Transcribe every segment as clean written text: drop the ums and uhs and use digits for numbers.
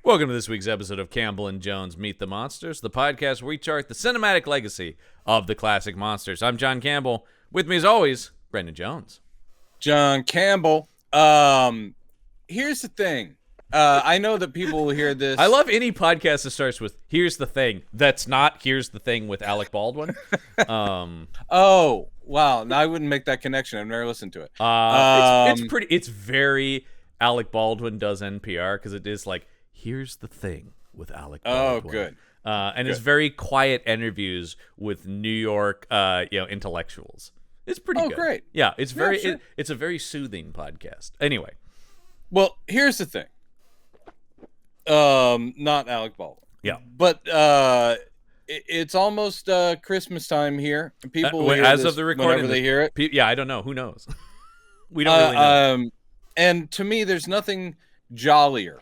Welcome to this week's episode of Campbell and Jones Meet the Monsters, the podcast where we chart the cinematic legacy of the classic monsters. I'm John Campbell. With me, as always, Brendan Jones. John Campbell. Here's the thing. I know that people will hear this. I love any podcast that starts with "Here's the thing." That's not "Here's the thing" with Alec Baldwin. Oh wow! No, I wouldn't make that connection. I've never listened to it. It's pretty. It's very Alec Baldwin does NPR because it is like, "Here's the thing" with Alec Baldwin. Oh, good. And it's very quiet interviews with New York, intellectuals. It's pretty good. Oh, great. Yeah, it's very. Sure. It's a very soothing podcast. Anyway. Well, here's the thing. Not Alec Baldwin. Yeah. But it's almost Christmas time here. People will hear as this of the recording, whenever they hear it. Yeah, I don't know. Who knows? We don't really know. And to me, there's nothing jollier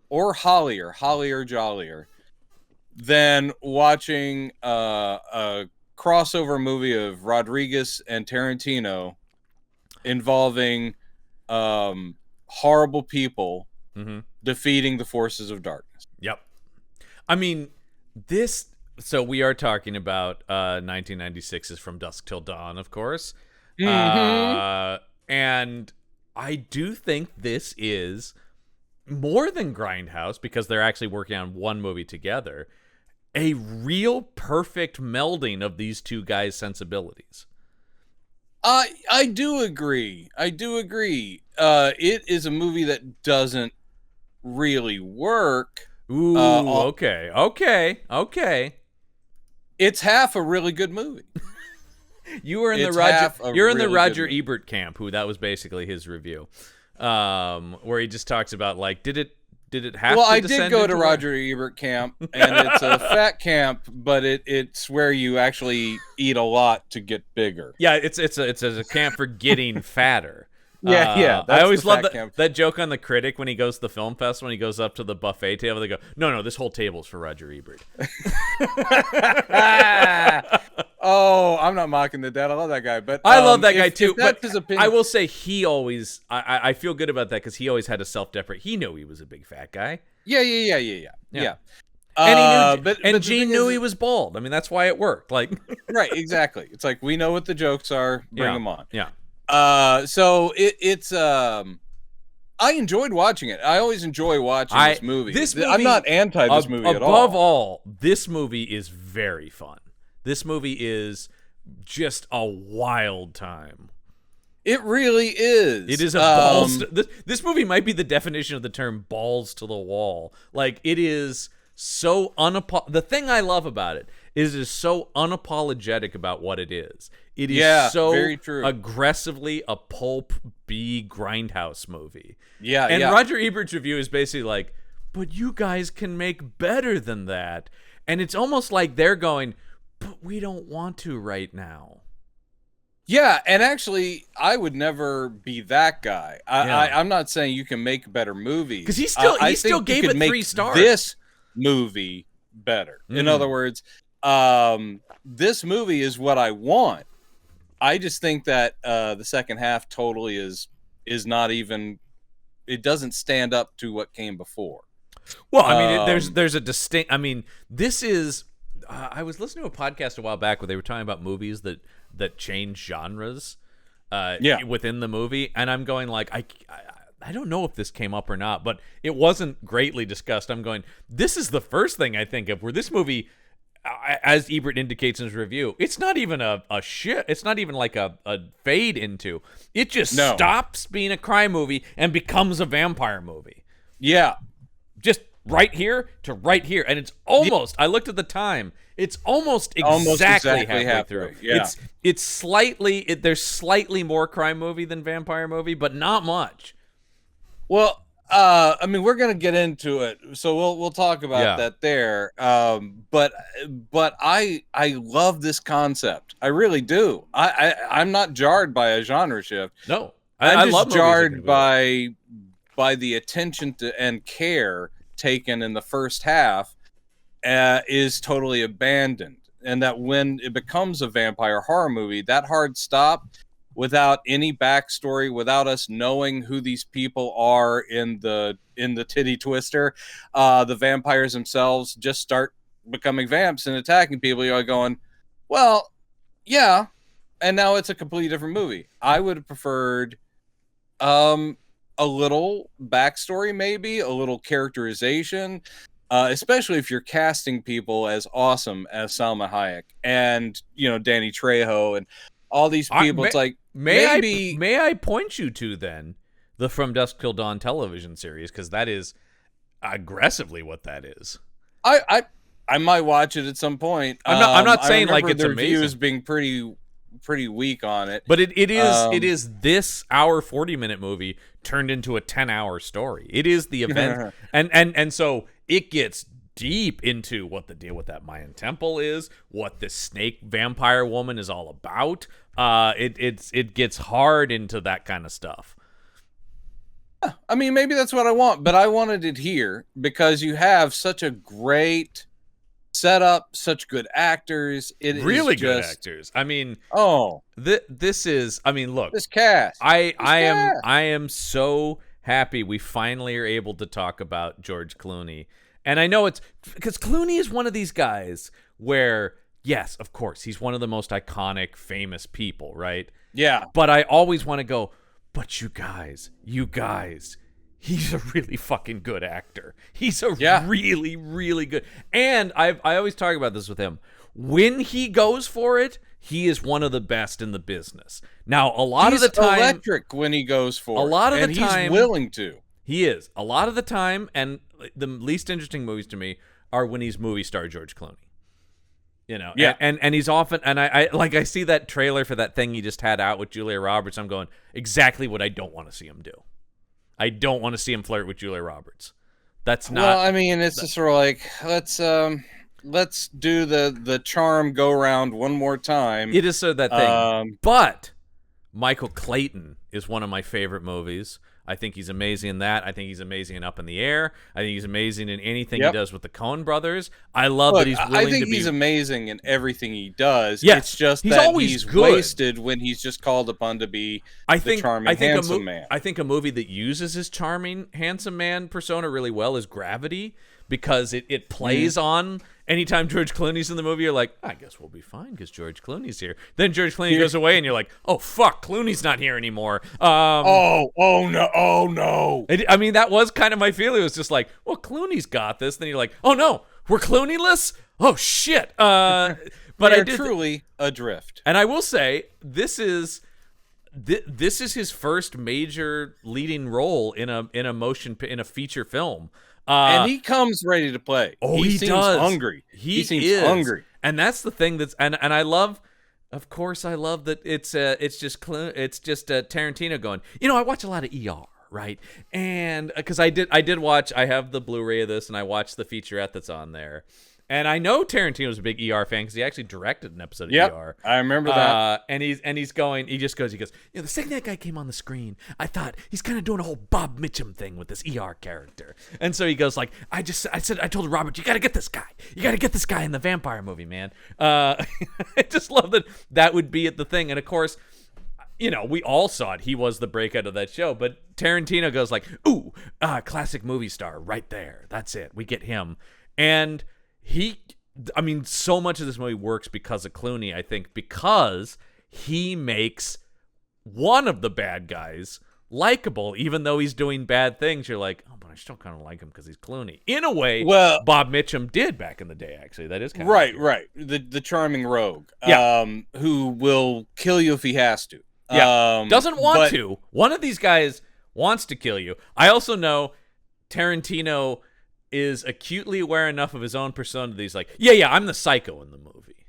or hollier, jollier than watching a crossover movie of Rodriguez and Tarantino involving horrible people defeating the forces of darkness. Yep. I mean, this... So we are talking about 1996's From Dusk Till Dawn, of course. And I do think this is more than Grindhouse, because they're actually working on one movie together, a real perfect melding of these two guys' sensibilities. I do agree. It is a movie that doesn't really work. Ooh, okay. It's half a really good movie. You were in the Roger Ebert camp, who that was basically his review, where he just talks about, like, did it have? Well, I did go to Roger Ebert camp, and it's a fat camp, but it's where you actually eat a lot to get bigger. Yeah, it's a camp for getting fatter. Yeah. I always love that joke on The Critic when he goes to the film festival and he goes up to the buffet table. They go, no, this whole table's for Roger Ebert. Oh, I'm not mocking the dad. I love that guy, but I love that guy too. But his opinion, I will say he always. I feel good about that because he always had a self-deprecate. He knew he was a big fat guy. Yeah. And Gene knew he was bald. I mean, that's why it worked. Like, right, exactly. It's like, we know what the jokes are. Bring them on. Yeah. So it's I enjoyed watching it. I always enjoy watching this movie. I'm not anti this movie at all. Above all, this movie is very fun. This movie is just a wild time. It really is. It is a balls. This movie might be the definition of the term balls to the wall. Like, it is so the thing I love about it is so unapologetic about what it is. It is so very true. Aggressively a pulp B grindhouse movie. Yeah, and Roger Ebert's review is basically like, but you guys can make better than that. And it's almost like they're going, but we don't want to right now. Yeah, and actually, I would never be that guy. I'm not saying you can make better movies. Because he still gave it 3 stars. This movie better. In other words, this movie is what I want. I just think that the second half totally is not even. It doesn't stand up to what came before. Well, I mean, there's a distinct. I mean, this is. I was listening to a podcast a while back where they were talking about movies that change genres within the movie, and I'm going like, I don't know if this came up or not, but it wasn't greatly discussed. I'm going, this is the first thing I think of where this movie, as Ebert indicates in his review, it's not even a shit. It's not even like a fade into. It just stops being a crime movie and becomes a vampire movie. Yeah. Just right here to right here, and it's almost. I looked at the time. It's almost exactly halfway through. Yeah. It's slightly. There's slightly more crime movie than vampire movie, but not much. Well, I mean, we're gonna get into it, so we'll talk about that there. But I love this concept. I really do. I'm not jarred by a genre shift. No, I'm just jarred by the attention to and care taken in the first half is totally abandoned, and that when it becomes a vampire horror movie, that hard stop without any backstory, without us knowing who these people are in the titty twister. The vampires themselves just start becoming vamps and attacking people. You're going, well, yeah, and now it's a completely different movie. I would have preferred a little backstory, maybe a little characterization, especially if you're casting people as awesome as Salma Hayek and Danny Trejo and all these people. It's like, may I point you to then the From Dusk Till Dawn television series, because that is aggressively what that is. I might watch it at some point. I'm not saying like it's the amazing. Reviews being pretty weak on it, but it is this hour 40-minute movie turned into a 10-hour story. It is the event, and so it gets deep into what the deal with that Mayan temple is, what this snake vampire woman is all about. It gets hard into that kind of stuff. I mean, maybe that's what I want, but I wanted it here because you have such a great setup, such good actors. It really is good just, actors. I mean, this is. I mean, look, this cast. I am so happy we finally are able to talk about George Clooney, and I know it's because Clooney is one of these guys where, yes, of course, he's one of the most iconic, famous people, right? Yeah. But I always want to go, but you guys, he's a really fucking good actor. He's a really, really good. And I always talk about this with him. When he goes for it, he is one of the best in the business. Now, a lot of the time, he's electric when he goes for it. A lot of the time, he's willing to. He is. A lot of the time, and the least interesting movies to me are when he's movie star George Clooney. Yeah. And he's often, and I see that trailer for that thing he just had out with Julia Roberts. I'm going, exactly what I don't want to see him do. I don't want to see him flirt with Julia Roberts. That's not. Well, I mean, it's just sort of like, let's do the charm go round one more time. It is so that thing. But Michael Clayton is one of my favorite movies. I think he's amazing in that. I think he's amazing in Up in the Air. I think he's amazing in anything he does with the Coen brothers. I love that he's willing to be... I think he's amazing in everything he does. Yes, it's just he's that always he's good. wasted when he's just called upon to be the charming, handsome man. I think a movie that uses his charming, handsome man persona really well is Gravity, because it plays on... Anytime George Clooney's in the movie, you're like, I guess we'll be fine because George Clooney's here. Then George Clooney goes away, and you're like, oh, fuck, Clooney's not here anymore. Oh no. I mean, that was kind of my feeling. It was just like, well, Clooney's got this. Then you're like, oh, no, we're Clooney-less? Oh, shit. But I truly adrift. And I will say, this is his first major leading role in a feature film. And he comes ready to play. Oh, he seems does. hungry. He seems hungry. And that's the thing and I love, of course, I love that it's just Tarantino going, I watch a lot of ER, right? And because I did watch, I have the Blu-ray of this, and I watched the featurette that's on there. And I know Tarantino's a big ER fan because he actually directed an episode of ER. I remember that. And he goes, the second that guy came on the screen, I thought he's kind of doing a whole Bob Mitchum thing with this ER character. And so he goes like, I told Robert, you got to get this guy. You got to get this guy in the vampire movie, man. I just love that would be at the thing. And of course, we all saw it. He was the breakout of that show. But Tarantino goes like, ooh, classic movie star right there. That's it. We get him. And so much of this movie works because of Clooney, I think, because he makes one of the bad guys likable, even though he's doing bad things. You're like, oh, but I still kind of like him because he's Clooney. In a way, Bob Mitchum did back in the day, actually. That is kind of right. The charming rogue, who will kill you if he has to. Doesn't want to. One of these guys wants to kill you. I also know Tarantino is acutely aware enough of his own persona that he's like, yeah, I'm the psycho in the movie.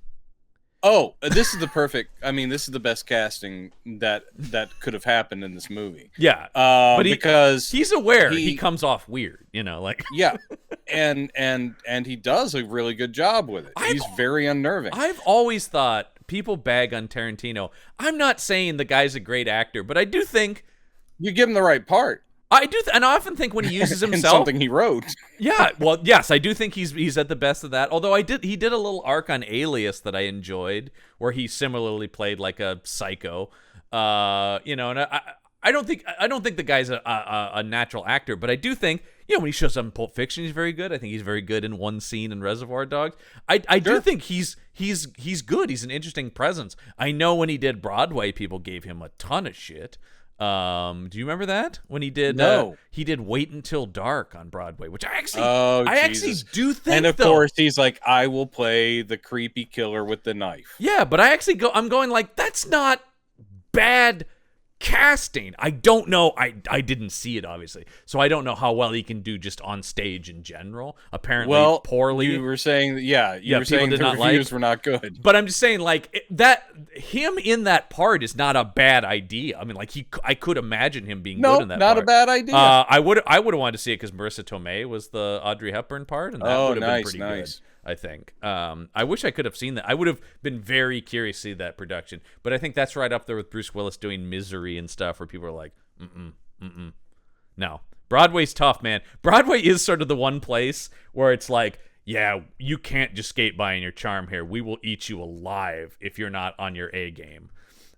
Oh, this is this is the best casting that could have happened in this movie. Yeah. But because he's aware he comes off weird, like. Yeah. And he does a really good job with it. He's very unnerving. I've always thought people bag on Tarantino. I'm not saying the guy's a great actor, but I do think you give him the right part. I do, and I often think when he uses himself, in something he wrote. Yeah, well, yes, I do think he's at the best of that. Although he did a little arc on Alias that I enjoyed, where he similarly played like a psycho. And I don't think the guy's a natural actor, but I do think when he shows up in Pulp Fiction, he's very good. I think he's very good in one scene in Reservoir Dogs. I do think he's good. He's an interesting presence. I know when he did Broadway, people gave him a ton of shit. Do you remember that when he did? No, he did Wait Until Dark on Broadway, which I actually do think. And of course, he's like, I will play the creepy killer with the knife. Yeah, but I'm going like, that's not bad casting. I don't know. I didn't see it, obviously, so I don't know how well he can do just on stage in general. Apparently, poorly. You were saying that, you were saying the reviews were not good. But I'm just saying, like, that him in that part is not a bad idea. I mean, like, I could imagine him being good in that. Not part. a bad idea. I would have wanted to see it because Marissa Tomei was the Audrey Hepburn part, and that would have been pretty good. I think. I wish I could have seen that. I would have been very curious to see that production. But I think that's right up there with Bruce Willis doing Misery and stuff, where people are like, no. Broadway's tough, man. Broadway is sort of the one place where it's like, yeah, you can't just skate by in your charm here. We will eat you alive if you're not on your A game.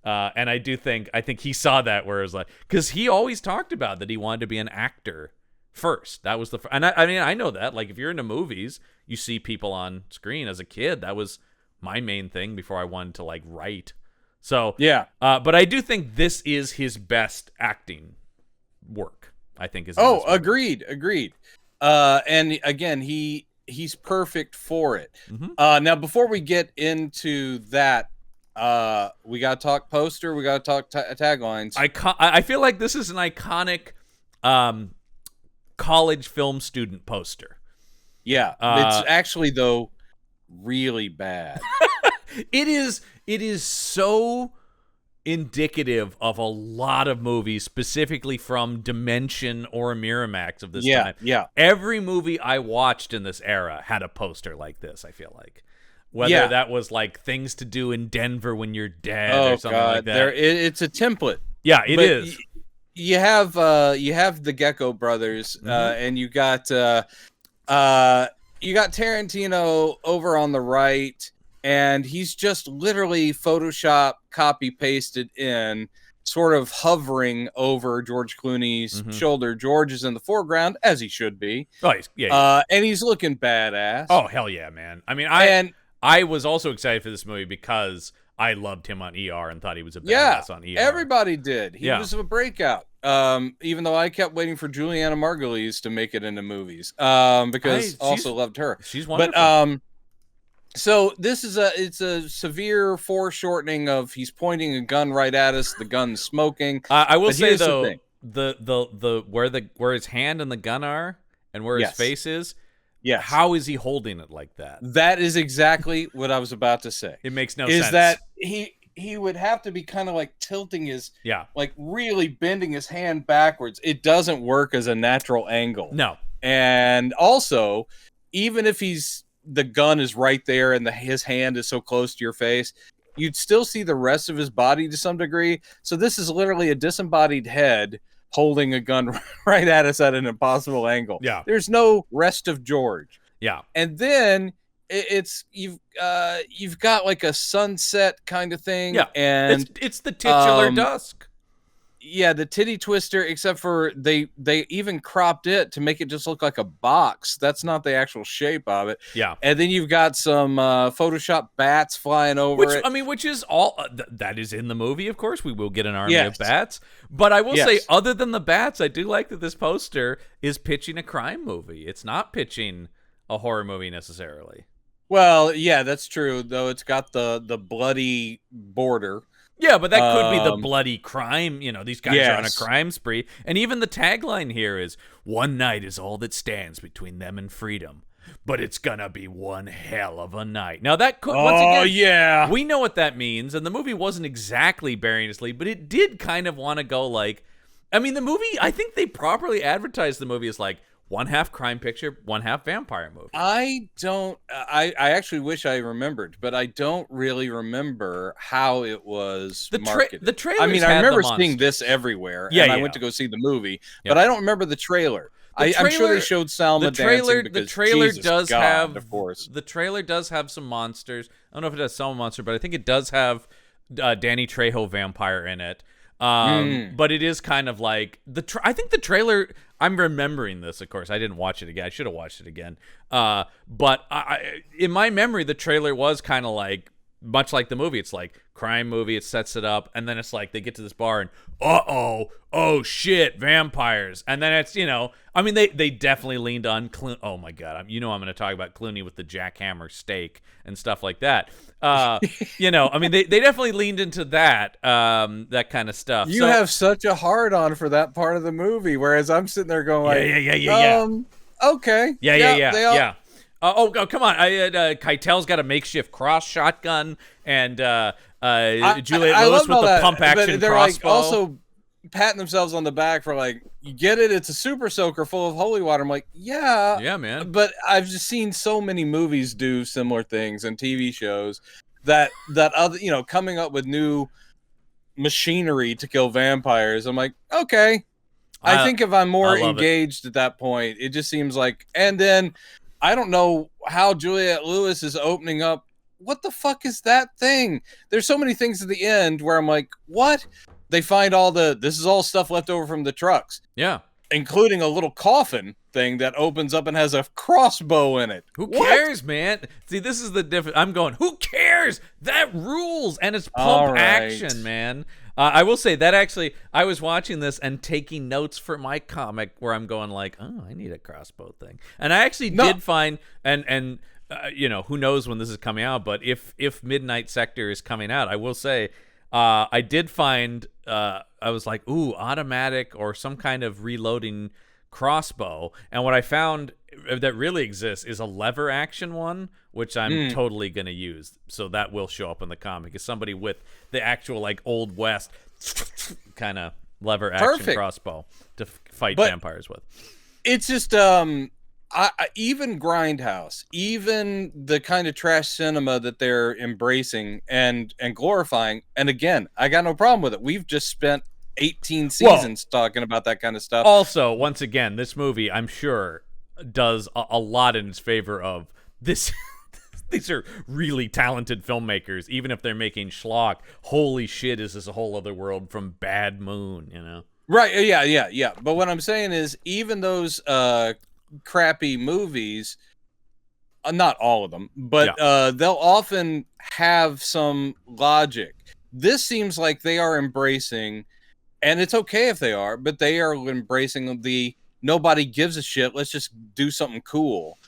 And I think he saw that, where it was like, because he always talked about that he wanted to be an actor first. That was and I mean, I know that, like, if you're into movies, you see people on screen. As a kid, that was my main thing before I wanted to, like, write. So yeah, but I do think this is his best acting work. I think is agreed. And again, he's perfect for it. Now, before we get into that, we gotta talk poster. We gotta talk taglines. I feel like this is an iconic college film student poster. Yeah, it's actually, though, really bad. It is so indicative of a lot of movies, specifically from Dimension or Miramax of this time. Yeah. Every movie I watched in this era had a poster like this, I feel like. Whether that was like Things to Do in Denver When You're Dead or something like that. It's a template. Yeah, it is. You have the Gecko brothers, and you got Tarantino over on the right, and he's just literally Photoshop copy pasted in, sort of hovering over George Clooney's shoulder. George is in the foreground, as he should be. Oh, and he's looking badass. Oh, hell yeah, man. I mean, I was also excited for this movie because I loved him on ER and thought he was a badass on ER. Everybody did. He was a breakout. Even though I kept waiting for Juliana Margulies to make it into movies, because also loved her. She's wonderful. But so this is it's a severe foreshortening of he's pointing a gun right at us. The gun's smoking. I will say though, the where his hand and the gun are and where his face is. Yes. How is he holding it like that? That is exactly what I was about to say. It makes no sense. Is that he would have to be kind of like tilting his, like really bending his hand backwards. It doesn't work as a natural angle. No. And also, even if the gun is right there and his hand is so close to your face, you'd still see the rest of his body to some degree. So this is literally a disembodied head holding a gun right at us at an impossible angle. Yeah. There's no rest of George. Yeah. And then you've got like a sunset kind of thing. Yeah. And it's the titular Dusk. Yeah, the titty twister, except for they even cropped it to make it just look like a box. That's not the actual shape of it. Yeah. And then you've got some Photoshop bats flying over it. I mean, which is all that is in the movie, of course. We will get an army of bats. But I will say, other than the bats, I do like that this poster is pitching a crime movie. It's not pitching a horror movie necessarily. Well, yeah, that's true, though it's got the bloody border. Yeah, but that could be the bloody crime. You know, these guys are on a crime spree. And even the tagline here is, "One night is all that stands between them and freedom. But it's gonna be one hell of a night." Now, that could, once again, we know what that means. And the movie wasn't exactly burying its lead, but it did kind of want to go like, I mean, the movie, I think they properly advertised the movie as like, one half crime picture, one half vampire movie. I actually wish I remembered, but I don't really remember how it was marketed. The trailer. I mean, I remember seeing this everywhere, and I went to go see the movie, but I don't remember the trailer. I'm sure they showed Salma dancing because the trailer does have, of course. The trailer does have some monsters. I don't know if it has Salma monster, but I think it does have Danny Trejo vampire in it. But it is kind of like I think the trailer. I'm remembering this, of course. I didn't watch it again. I should have watched it again. But in my memory, the trailer was kind of like much like the movie. It's like crime movie. It sets it up, and then it's like they get to this bar and oh shit, vampires. And then it's I mean they definitely leaned on oh my god, I'm going to talk about Clooney with the jackhammer steak and stuff like that. I mean they definitely leaned into that that kind of stuff. You have such a hard on for that part of the movie, whereas I'm sitting there going like, yeah. Okay, yeah. Oh, come on! Keitel's got a makeshift cross shotgun, and Juliette Lewis with the pump action they're crossbow. Like also patting themselves on the back for like, you get it? It's a super soaker full of holy water. I'm like, yeah, man. But I've just seen so many movies do similar things and TV shows that other coming up with new machinery to kill vampires. I'm like, okay. I think if I'm more engaged at that point, it just seems like, and then. I don't know how Juliette Lewis is opening up. What the fuck is that thing? There's so many things at the end where I'm like, what? They find this is all stuff left over from the trucks. Yeah. Including a little coffin thing that opens up and has a crossbow in it. Who cares, man? See, this is the difference. I'm going, who cares? That rules. And it's pump action, man. I will say that actually, I was watching this and taking notes for my comic where I'm going like, oh, I need a crossbow thing. And I actually did find, and who knows when this is coming out, but if Midnight Sector is coming out, I will say, I did find, I was like, ooh, automatic or some kind of reloading crossbow. And what I found that really exists is a lever action one, which I'm totally going to use. So that will show up in the comic as somebody with the actual like Old West kind of lever action crossbow to fight vampires with. It's just even Grindhouse, even the kind of trash cinema that they're embracing and glorifying. And again, I got no problem with it. We've just spent 18 seasons talking about that kind of stuff. Also, once again, this movie, I'm sure, does a lot in its favor of this. These are really talented filmmakers, even if they're making schlock. Holy shit, is this a whole other world from Bad Moon, Right, yeah. But what I'm saying is, even those crappy movies, not all of them, but they'll often have some logic. This seems like they are embracing, and it's okay if they are, but they are embracing the nobody gives a shit, let's just do something cool.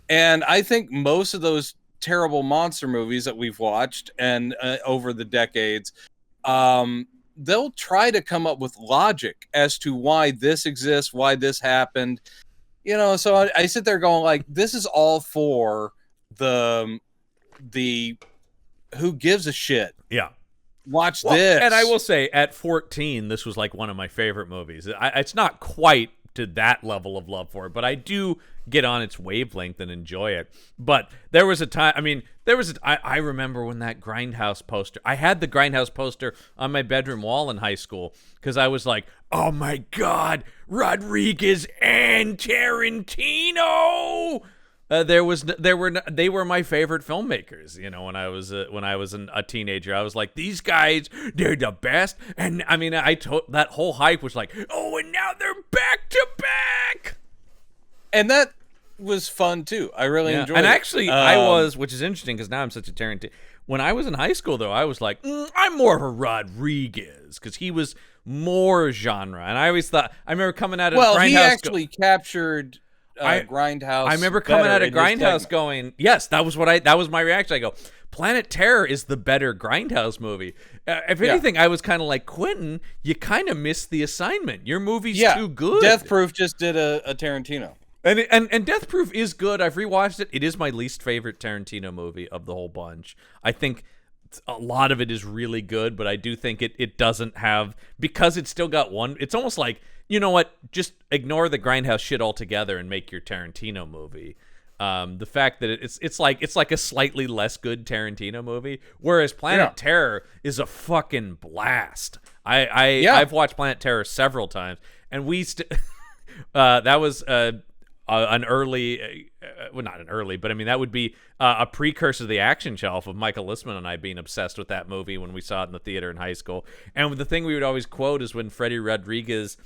And I think most of those terrible monster movies that we've watched and over the decades, they'll try to come up with logic as to why this exists, why this happened. So I sit there going like, this is all for the who gives a shit. Yeah. Watch this. And I will say, at 14, this was like one of my favorite movies. It's not quite to that level of love for it, but I do get on its wavelength and enjoy it. But there was a time, I remember when that Grindhouse poster, I had the Grindhouse poster on my bedroom wall in high school because I was like, oh my God, Rodriguez and Tarantino. They were my favorite filmmakers, when I was a teenager. I was like, these guys, they're the best. And I mean, that whole hype was like, oh, and now they're back to back. And that was fun too. I really enjoyed it. And actually, I was, which is interesting because now I'm such a Tarantino. When I was in high school, though, I was like, I'm more of a Rodriguez because he was more genre. And I always thought, I remember coming out of Grindhouse. Well, he actually captured Grindhouse. I remember coming out of Grindhouse going, yes, that was my reaction. I go, Planet Terror is the better Grindhouse movie. If anything, I was kind of like, Quentin, you kind of missed the assignment. Your movie's too good. Death Proof just did a Tarantino. And Death Proof is good. I've rewatched it. It is my least favorite Tarantino movie of the whole bunch. I think a lot of it is really good, but I do think it doesn't have, because it's still got one. It's almost like, you know what? Just ignore the Grindhouse shit altogether and make your Tarantino movie. The fact that it's like a slightly less good Tarantino movie, whereas Planet Terror is a fucking blast. I've watched Planet Terror several times, and that was an early, well, not an early, but I mean that would be a precursor to the Action Shelf of Michael Listman and I being obsessed with that movie when we saw it in the theater in high school. And the thing we would always quote is when Freddie Rodriguez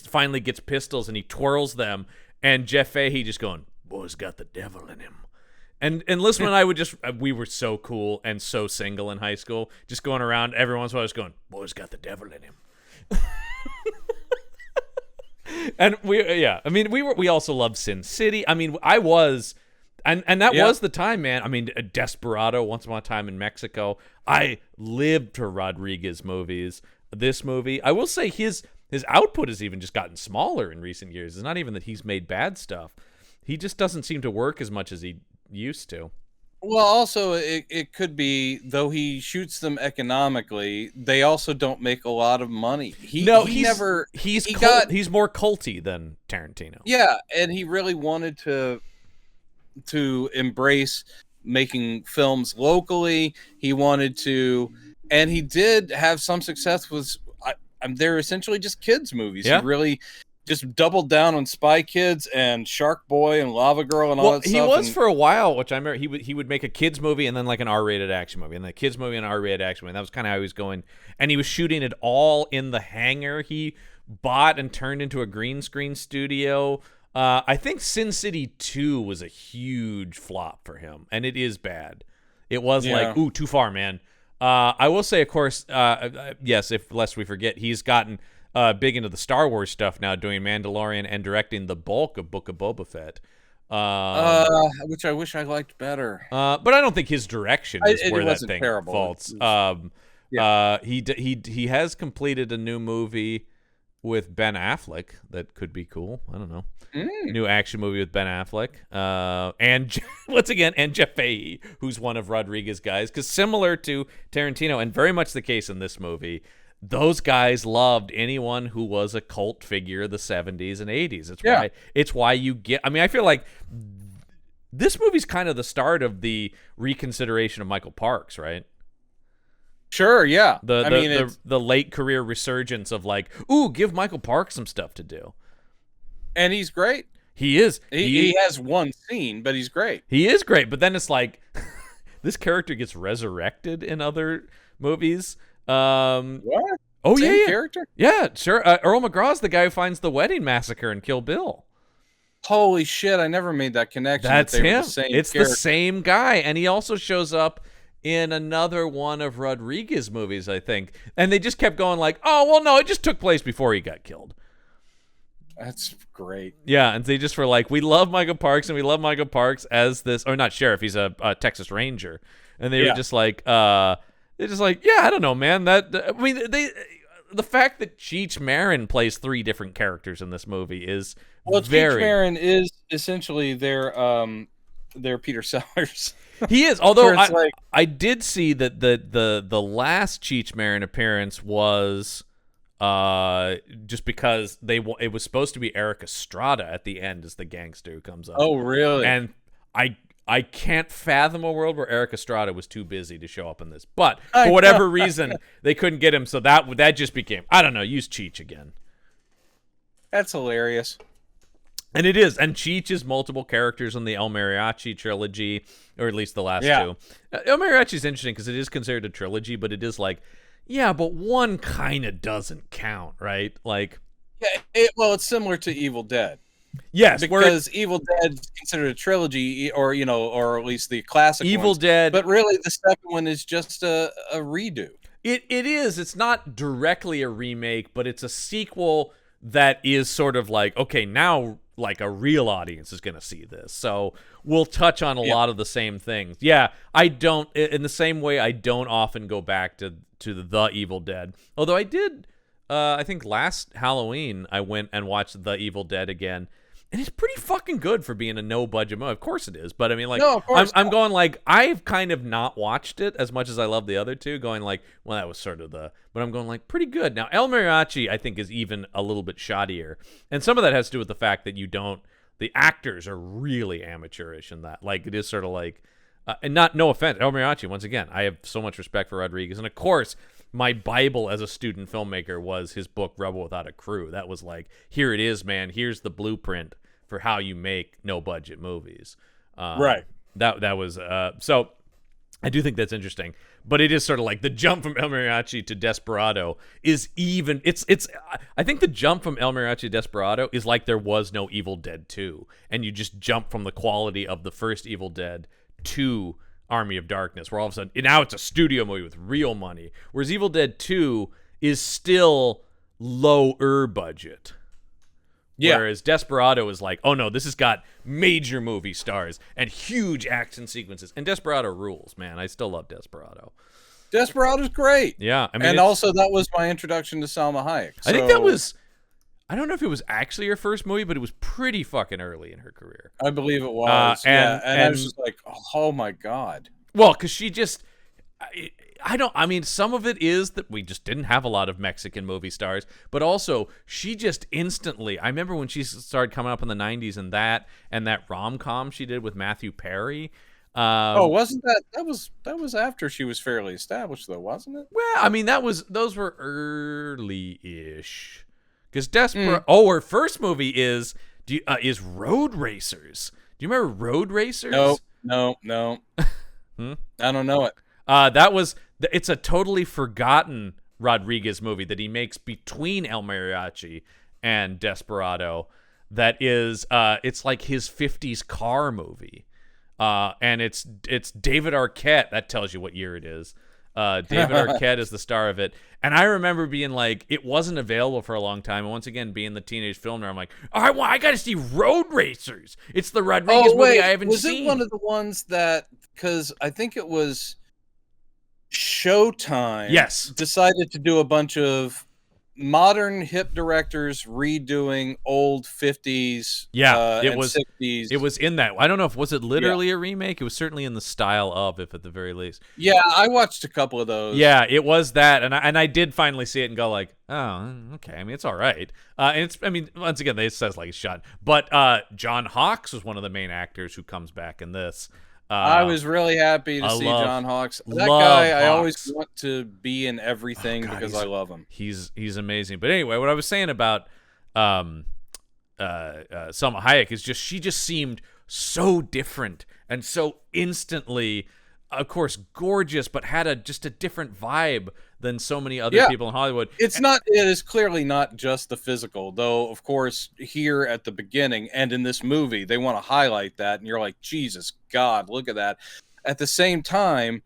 finally gets pistols and he twirls them, and Jeff Fahey just going, "Boy's got the devil in him." And Listman and I we were so cool and so single in high school, just going around every once in a while just going, "Boy's got the devil in him." And we also loved Sin City. I mean, I was, and that was the time, man. I mean, Desperado, Once Upon a Time in Mexico. I lived for Rodriguez movies. This movie, I will say his output has even just gotten smaller in recent years. It's not even that he's made bad stuff. He just doesn't seem to work as much as he used to. Well, also it could be, though he shoots them economically, they also don't make a lot of money. He's more culty than Tarantino. Yeah, and he really wanted to embrace making films locally. He wanted to, and he did have some success with. They're essentially just kids movies. Yeah. He really just doubled down on Spy Kids and Shark Boy and Lava Girl and all that stuff. He was for a while, which I remember. He would make a kids movie and then like an R-rated action movie, and the kids movie and an R-rated action movie. That was kind of how he was going, and he was shooting it all in the hangar he bought and turned into a green screen studio. I think Sin City 2 was a huge flop for him, and it is bad. It was too far, man. I will say, of course, yes, lest we forget, he's gotten big into the Star Wars stuff now, doing Mandalorian and directing the bulk of Book of Boba Fett. Which I wish I liked better. But I don't think his direction is where that thing faults. He has completed a new movie with Ben Affleck that could be cool. I don't know. New action movie with Ben Affleck. And once again, and Jeff Fahey, who's one of Rodriguez's guys. Because similar to Tarantino, and very much the case in this movie, those guys loved anyone who was a cult figure of the 70s and 80s. It's why you get... I mean, I feel like this movie's kind of the start of the reconsideration of Michael Parks, right? Sure, yeah. The late career resurgence of like, ooh, give Michael Parks some stuff to do. And he's great. He is. He has one scene, but he's great. He is great, but then it's like this character gets resurrected in other movies. What? Oh, Same character? Yeah, sure. Earl McGraw's the guy who finds the wedding massacre in Kill Bill. Holy shit, I never made that connection. That's him. It's the same guy, and he also shows up in another one of Rodriguez's movies, I think. And they just kept going like, oh, well, no, it just took place before he got killed. That's great. Yeah, and they just were like, we love Michael Parks, and we love Michael Parks as this, or not sheriff, he's a Texas Ranger. And they were just like, yeah, I don't know, man. The fact that Cheech Marin plays 3 different characters in this movie is Cheech Marin is essentially their Peter Sellers. He is, although I did see that the last Cheech Marin appearance was just because it was supposed to be Eric Estrada at the end as the gangster who comes up. Oh, really? And I can't fathom a world where Eric Estrada was too busy to show up in this. But for whatever reason, they couldn't get him, so that just became, I don't know, use Cheech again. That's hilarious. And it is. And Cheech is multiple characters in the El Mariachi trilogy, or at least the last 2. El Mariachi is interesting because it is considered a trilogy, but it is like, yeah, but one kind of doesn't count, right? Like, yeah, it's similar to Evil Dead. Yes, because Evil Dead is considered a trilogy, or at least the classic Evil ones. Dead. But really, the second one is just a redo. It is. It's not directly a remake, but it's a sequel that is sort of like, okay, now like a real audience is going to see this. So we'll touch on a lot of the same things. Yeah, I don't, in the same way, I don't often go back to the Evil Dead. Although I did, I think last Halloween, I went and watched The Evil Dead again. And it's pretty fucking good for being a no-budget movie. Of course it is. But I mean, like, no, I'm going like, I've kind of not watched it as much as I love the other two, going like, well, that was sort of but I'm going like, pretty good. Now, El Mariachi, I think, is even a little bit shoddier. And some of that has to do with the fact that the actors are really amateurish in that. Like, it is sort of like, and no offense, El Mariachi, once again, I have so much respect for Rodriguez. And of course, my Bible as a student filmmaker was his book Rebel Without a Crew. That was like, here it is, man. Here's the blueprint for how you make no budget movies. Right. That was so. I do think that's interesting, but it is sort of like the jump from El Mariachi to Desperado is even. It's. I think the jump from El Mariachi to Desperado is like there was no Evil Dead 2, and you just jump from the quality of the first Evil Dead to Army of Darkness, where all of a sudden now it's a studio movie with real money, whereas Evil Dead 2 is still lower budget. Yeah. Whereas Desperado is like, oh no, this has got major movie stars and huge action sequences. And Desperado rules, man. I still love Desperado. Desperado's great. Yeah. I mean, and also that was my introduction to Salma Hayek. I think that was, I don't know if it was actually her first movie, but it was pretty fucking early in her career. I believe it was. And I was just like, oh my God. Well, because she just, I mean, some of it is that we just didn't have a lot of Mexican movie stars, but also she just instantly, I remember when she started coming up in the 90s and that rom-com she did with Matthew Perry. Wasn't that was after she was fairly established though, wasn't it? Well, I mean, those were early-ish. Because her first movie is Road Racers. Do you remember Road Racers? No. I don't know it. It's a totally forgotten Rodriguez movie that he makes between El Mariachi and Desperado. That is, it's like his 50s car movie. And it's David Arquette. That tells you what year it is. David Arquette is the star of it. And I remember being like, it wasn't available for a long time. And once again, being the teenage film nerd, I'm like, I got to see Road Racers. It's the Rodriguez movie I haven't seen. Was it one of the ones that, because I think it was Showtime, yes, decided to do a bunch of modern hip directors redoing old 50s it and was 60s. It was in that. I don't know if was it literally a remake. It was certainly in the style of, if at the very least. Yeah, I watched a couple of those. Yeah, it was that, and I did finally see it and go like, oh, okay. I mean, it's all right. And it's, I mean, once again, it says like a shot. But John Hawkes was one of the main actors who comes back in this. I was really happy to see John Hawkes. That guy, I always want to be in everything because I love him. He's amazing. But anyway, what I was saying about Salma Hayek is just she just seemed so different and so instantly, of course, gorgeous, but had just a different vibe than so many other people in Hollywood. It is clearly not just the physical, though, of course, here at the beginning and in this movie, they want to highlight that, and you're like, Jesus God, look at that. At the same time,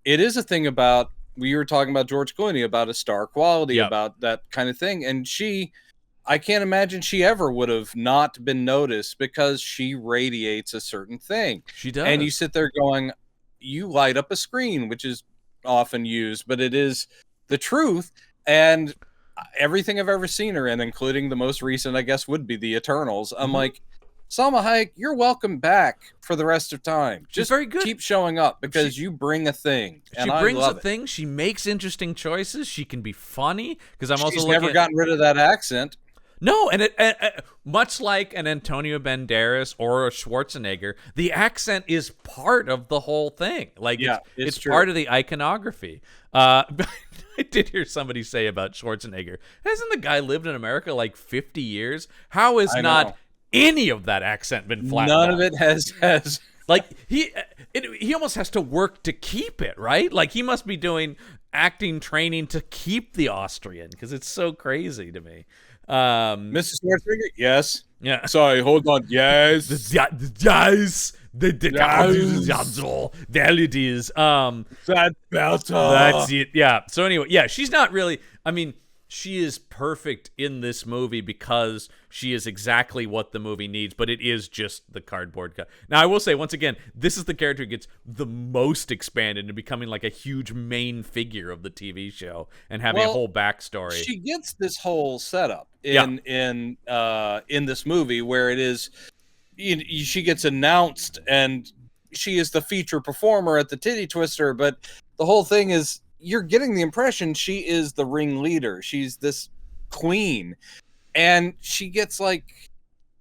it is a thing about, we were talking about George Clooney, about a star quality, about that kind of thing, and I can't imagine she ever would have not been noticed because she radiates a certain thing. She does. And you sit there going, you light up a screen, which is often used, but it is the truth. And everything I've ever seen her in, including the most recent, I guess, would be the Eternals. I'm like, Salma Hayek, you're welcome back for the rest of time. Just very good. Keep showing up because you bring a thing. She brings a thing. She makes interesting choices. She can be funny because She's never gotten rid of that accent. No, and it much like an Antonio Banderas or a Schwarzenegger, the accent is part of the whole thing. Like, it's part of the iconography. I did hear somebody say about Schwarzenegger, hasn't the guy lived in America like 50 years? How has not any of that accent been flattened out? None of it has. Like, he almost has to work to keep it, right? Like, he must be doing acting training to keep the Austrian because it's so crazy to me. Mr. Schwarzenegger? Yes. Yeah. Sorry, hold on. Yes. Yes. There it is. That's it. Yeah. So anyway, she's not really, I mean, she is perfect in this movie because she is exactly what the movie needs, but it is just the cardboard cut. Now, I will say, once again, this is the character who gets the most expanded into becoming like a huge main figure of the TV show and having a whole backstory. She gets this whole setup in this movie where it is, she gets announced and she is the feature performer at the Titty Twister, but the whole thing is, you're getting the impression she is the ringleader. She's this queen. And she gets like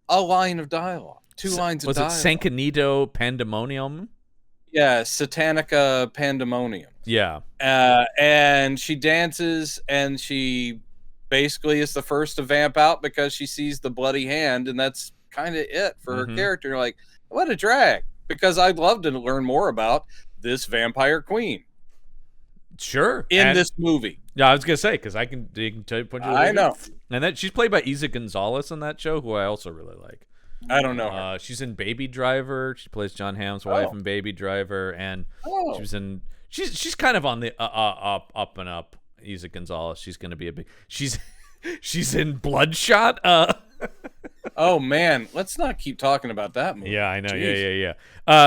a line of dialogue, two lines of dialogue. Was it Sancanito Pandemonium? Yeah, Satanica Pandemonium. Yeah. And she dances and she basically is the first to vamp out because she sees the bloody hand. And that's kind of it for her character. You're like, what a drag, because I'd love to learn more about this vampire queen. Sure. In this movie. Yeah, I was gonna say, because you can tell you. I know. And that she's played by Isa Gonzalez on that show, who I also really like. I don't know her. She's in Baby Driver. She plays John Hamm's wife in Baby Driver, and she was in. She's kind of on the up and up. Isa Gonzalez. She's gonna be a big. She's in Bloodshot. Oh man, let's not keep talking about that movie. Yeah, I know. Jeez. Yeah.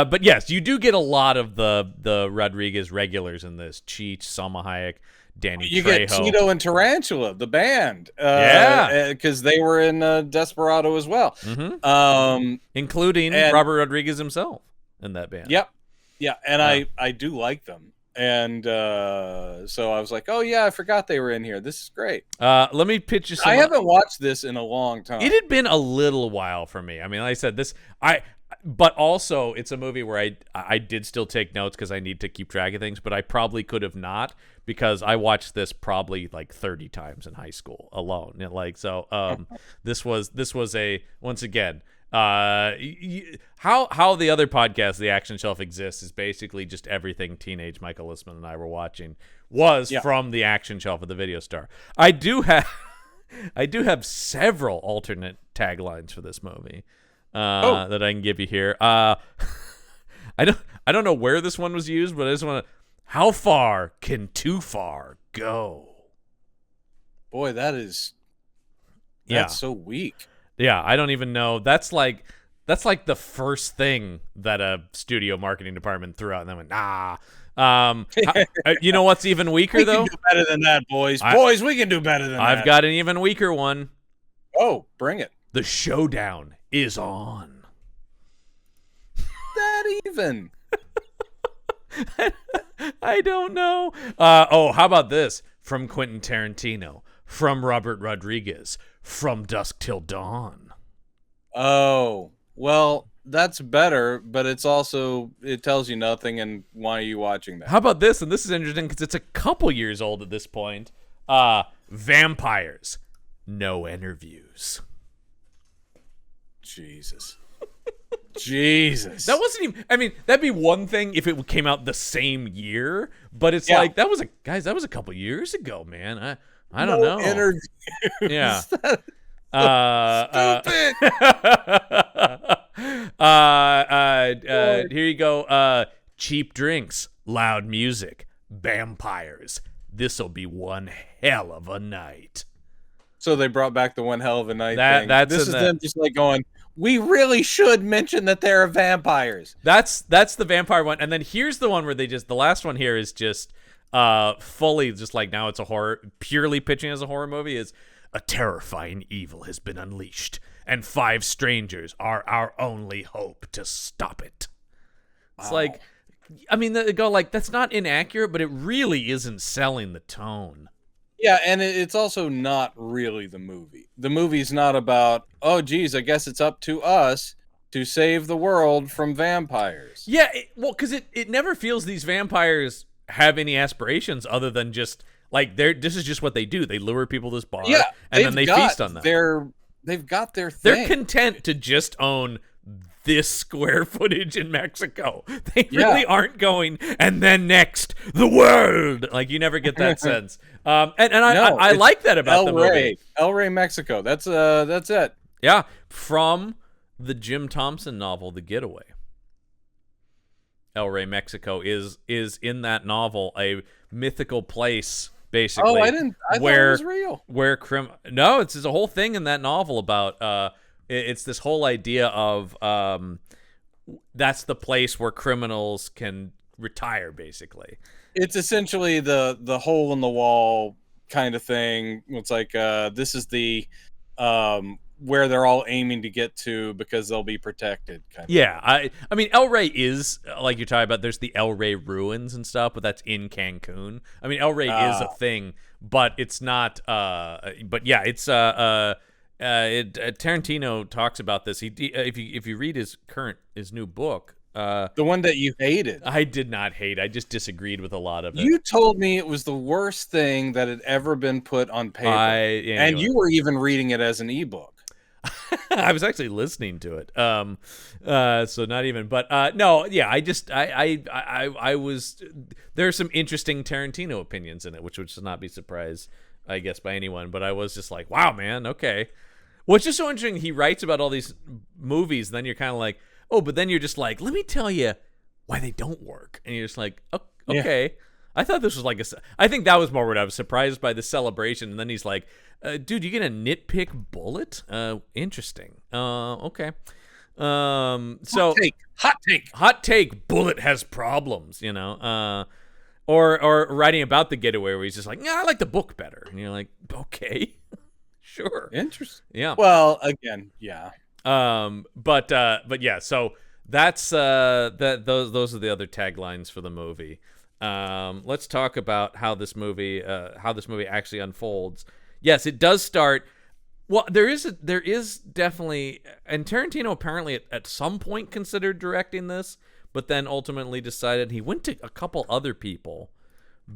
But yes, you do get a lot of the Rodriguez regulars in this. Cheech, Salma Hayek, Danny Trejo. You get Tito and Tarantula, the band. Because they were in Desperado as well. Including Robert Rodriguez himself in that band. Yep. Yeah, and I do like them. And so I was like, oh yeah, I forgot they were in here. This is great. Let me pitch you some. I haven't watched this in a long time. It had been a little while for me. I mean, like I said, but also it's a movie where I did still take notes because I need to keep track of things, but I probably could have not, because I watched this probably like 30 times in high school alone. This was a, once again, how the other podcast, The Action Shelf, exists is basically just everything teenage Michael Listman and I were watching was from the Action Shelf of the Video Star. I do have several alternate taglines for this movie that I can give you here. I don't know where this one was used, but I just want to. How far can too far go? Boy, that's so weak. Yeah, I don't even know. That's like the first thing that a studio marketing department threw out, and they went, nah. You know what's even weaker, though? We can do better than that, boys. Boys, we can do better than that. I've got an even weaker one. Oh, bring it. The showdown is on. That even? I don't know. How about this? From Quentin Tarantino. From Robert Rodriguez. From Dusk Till Dawn. Oh, well, that's better, but it tells you nothing, and why are you watching that? How about this? And this is interesting because it's a couple years old at this point. Vampires. No interviews. Jesus. Jesus. That wasn't even, I mean, that'd be one thing if it came out the same year, but it's like, that was a couple years ago, man. I don't know. Interviews. Yeah. Stupid. Here you go. Cheap drinks, loud music, vampires. This'll be one hell of a night. So they brought back the one hell of a night thing. This is them just like going, we really should mention that there are vampires. That's the vampire one. And then here's the one where the last one here is just fully just like, now it's a horror, purely pitching as a horror movie, is a terrifying evil has been unleashed, and 5 strangers are our only hope to stop it. It's like, I mean, they go like, that's not inaccurate, but it really isn't selling the tone. Yeah, and it's also not really the movie. The movie's not about, oh, geez, I guess it's up to us to save the world from vampires. Yeah, because it never feels these vampires have any aspirations other than just, like, this is just what they do. They lure people to this bar, and then they feast on them. They've got their thing. They're content to just own this square footage in Mexico. They really aren't going, and then next, the world. Like, you never get that sense. I like that about the movie. El Rey, Mexico. That's it. Yeah, from the Jim Thompson novel, The Getaway. El Rey, Mexico is in that novel a mythical place, basically. Oh, I thought it was real. No, it's a whole thing in that novel about it's this whole idea of that's the place where criminals can retire, basically. It's essentially the hole in the wall kind of thing. It's like this is the where they're all aiming to get to because they'll be protected. I mean, El Rey is, like you're talking about, there's the El Rey ruins and stuff, but that's in Cancun. I mean, El Rey is a thing, but it's not. But yeah, it's Tarantino talks about this. If you read his new book. The one that you hated. I did not hate. I just disagreed with a lot of it. You told me it was the worst thing that had ever been put on paper. Anyway. And you were even reading it as an ebook. I was actually listening to it. So not even, but no, yeah. I was. There's some interesting Tarantino opinions in it, which would not be surprised, I guess, by anyone. But I was just like, wow, man, okay. What's just so interesting? He writes about all these movies, and then you're kind of like, oh, but then you're just like, let me tell you why they don't work, and you're just like, okay. Yeah. I thought this was like I think that was more what I was surprised by the celebration, and then he's like, dude, you get a nitpick bullet? Interesting. Okay. So hot take. Bullet has problems, or writing about The Getaway, where he's just like, I like the book better, and you're like, okay, sure, interesting. Yeah. Well, again, yeah. But yeah. So that's those are the other taglines for the movie. Let's talk about how this movie actually unfolds. Yes, it does start. Well, there is definitely, and Tarantino apparently at some point considered directing this, but then ultimately decided he went to a couple other people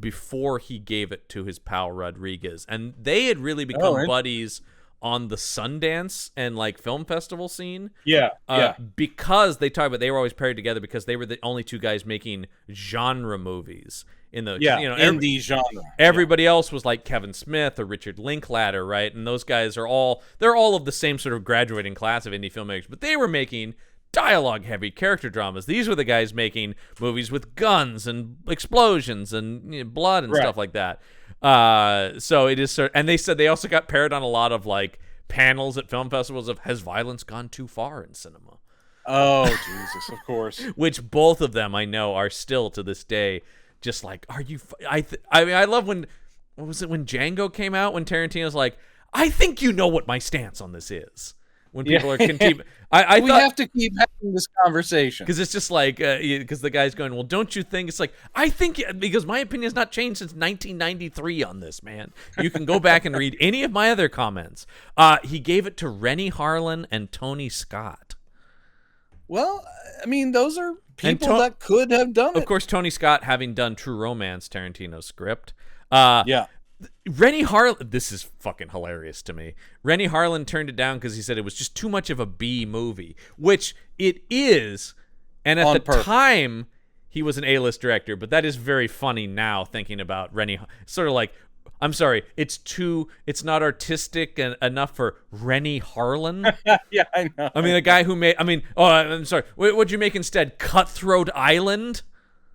before he gave it to his pal Rodriguez, and they had really become buddies on the Sundance and like film festival scene. Yeah. Because they talk about they were always paired together because they were the only two guys making genre movies in the indie genre. Everybody else was like Kevin Smith or Richard Linklater, right? And those guys are all of the same sort of graduating class of indie filmmakers, but they were making dialogue heavy character dramas. These were the guys making movies with guns and explosions and blood and stuff like that. So it is, and they said they also got paired on a lot of like panels at film festivals of has violence gone too far in cinema? Oh Jesus, of course. Which both of them I know are still to this day just like, are you? I mean, I love when when Django came out, when Tarantino's like, I think you know what my stance on this is. When people are we have to keep having this conversation because it's just like because the guy's going, well, don't you think? It's like, I think, because my opinion has not changed since 1993 on this, man. You can go back and read any of my other comments. He gave it to Rennie Harlan and Tony Scott. Well, I mean, those are people that could have done it. Of course, Tony Scott having done True Romance, Tarantino's script. Yeah. Rennie Harlan, this is fucking hilarious to me. Rennie Harlan turned it down because he said it was just too much of a B movie, which it is. And at the time, he was an A-list director, but that is very funny now thinking about Rennie. Sort of like, I'm sorry, it's not artistic enough for Rennie Harlan. Yeah, I know. I mean, the guy who made, I'm sorry, what'd you make instead? Cutthroat Island?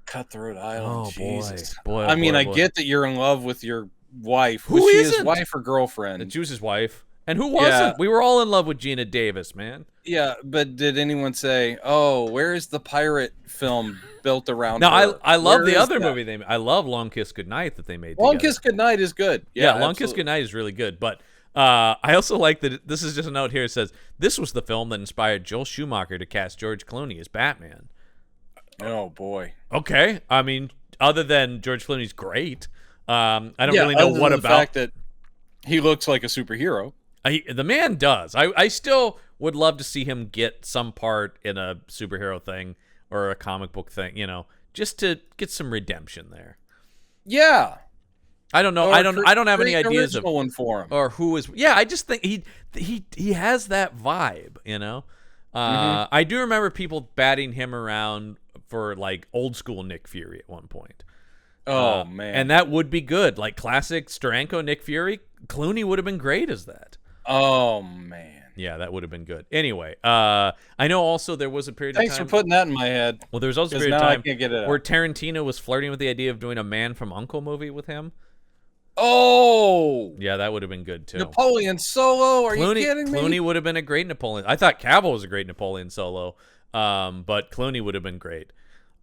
Cutthroat Island, oh, Jesus. Boy, I mean, I get that you're in love with your wife. Who was she isn't? his wife or girlfriend? She was his wife. And who wasn't? Yeah. We were all in love with Gina Davis, man. Yeah, but did anyone say, oh, where is the pirate film built around her? I love the other movie they made. I love Long Kiss Goodnight that they made Long together. Kiss Goodnight is good. Yeah, Long Kiss Goodnight is really good. But I also like that this is just a note here. It says, this was the film that inspired Joel Schumacher to cast George Clooney as Batman. Oh, boy. Okay. I mean, other than George Clooney's great, I don't really know what about. The fact that he looks like a superhero. The man does. I still would love to see him get some part in a superhero thing or a comic book thing, just to get some redemption there. Yeah. I don't know. I don't have any ideas of one for him or who is. Yeah, I just think he has that vibe, I do remember people batting him around for like old school Nick Fury at one point. Oh man. And that would be good. Like classic Steranko Nick Fury, Clooney would have been great as that. Oh man. Yeah, that would have been good. Anyway, I know also there was a period of time. Thanks for putting that in my head. Well, there was also a period of time where out. Tarantino was flirting with the idea of doing a Man from U.N.C.L.E. movie with him. Oh! Yeah, that would have been good too. Napoleon Solo? Are you kidding me? Clooney would have been a great Napoleon. I thought Campbell was a great Napoleon Solo, but Clooney would have been great.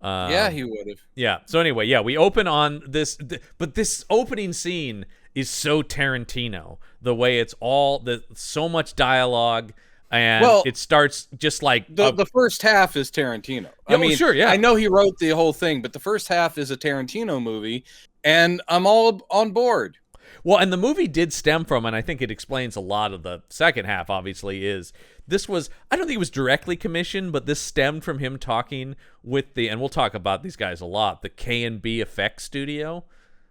Yeah, he would have. Yeah. So anyway, yeah, we open on this, but this opening scene is so Tarantino. The way it's so much dialogue, and it starts just like the first half is Tarantino. I mean, sure, yeah. I know he wrote the whole thing, but the first half is a Tarantino movie, and I'm all on board. Well, and the movie did stem from, and I think it explains a lot of the second half, obviously, this was, I don't think it was directly commissioned, but this stemmed from him talking with and we'll talk about these guys a lot, the K&B Effects Studio,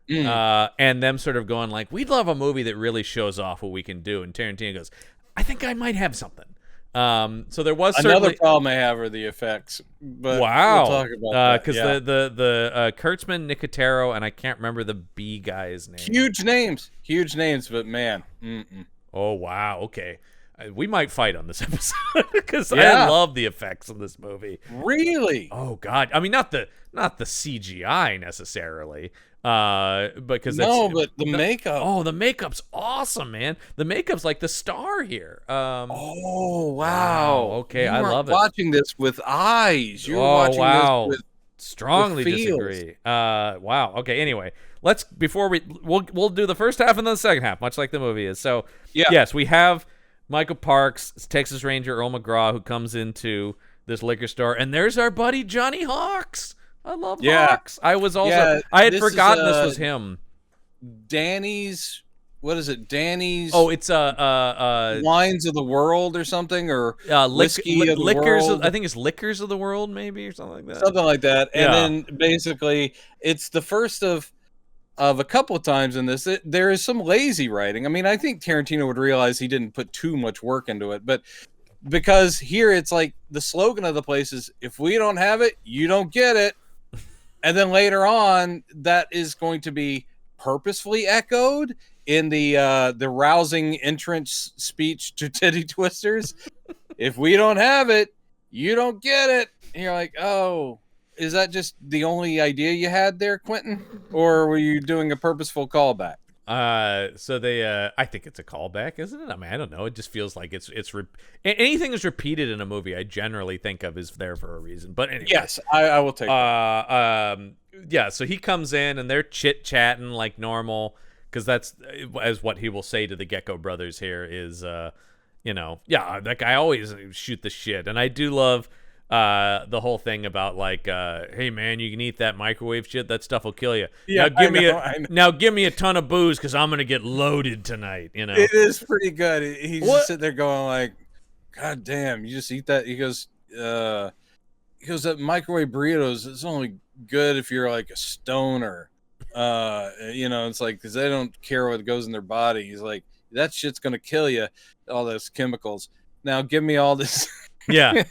and them sort of going like, we'd love a movie that really shows off what we can do. And Tarantino goes, I think I might have something. So there was another problem I have are the effects. But wow, we'll talk about that. Because the Kurtzman, Nicotero, and I can't remember the B guy's name. Huge names, but man. Oh wow, okay. We might fight on this episode because I love the effects in this movie. Really? Oh God, I mean not the CGI necessarily, because but the makeup. Oh, the makeup's awesome, man. The makeup's like the star here. Oh wow. Okay, I love it. Watching this with eyes. You were watching this with strongly disagree. Wow. Okay. Anyway, we'll do the first half and then the second half, much like the movie is. So yes, we have Michael Parks, Texas Ranger Earl McGraw, who comes into this liquor store, and there's our buddy Johnny Hawks. I love Hawks. I was also I had forgotten this was him. Danny's. What is it? Danny's. Oh, it's Wines of the World or something, or whiskey of the liquors. world. I think it's Liquors of the World, maybe, or something like that. Something like that. And then basically, it's the first of a couple of times in this. There is some lazy writing. I mean, I think Tarantino would realize he didn't put too much work into it, but because here it's like the slogan of the place is, "If we don't have it, you don't get it." And then later on, that is going to be purposefully echoed in the rousing entrance speech to Titty Twisters. If we don't have it, you don't get it. And you're like, oh, is that just the only idea you had there, Quentin? Or were you doing a purposeful callback? So they, I think it's a callback, isn't it? I mean, I don't know. It just feels like anything that's repeated in a movie, I generally think of is there for a reason. But anyway, yes, I will take that. Yeah. So he comes in and they're chit chatting like normal, because that's as what he will say to the Gecko brothers here is, that guy always shoot the shit, and I do love the whole thing about like, hey man, you can eat that microwave shit, that stuff will kill you. Yeah, now give me a ton of booze because I'm gonna get loaded tonight. It is pretty good. He's just sitting there going like, God damn, you just eat that. He goes that microwave burritos, it's only good if you're like a stoner. It's like, because they don't care what goes in their body. He's like, that shit's gonna kill you, all those chemicals. Now give me all this. Yeah.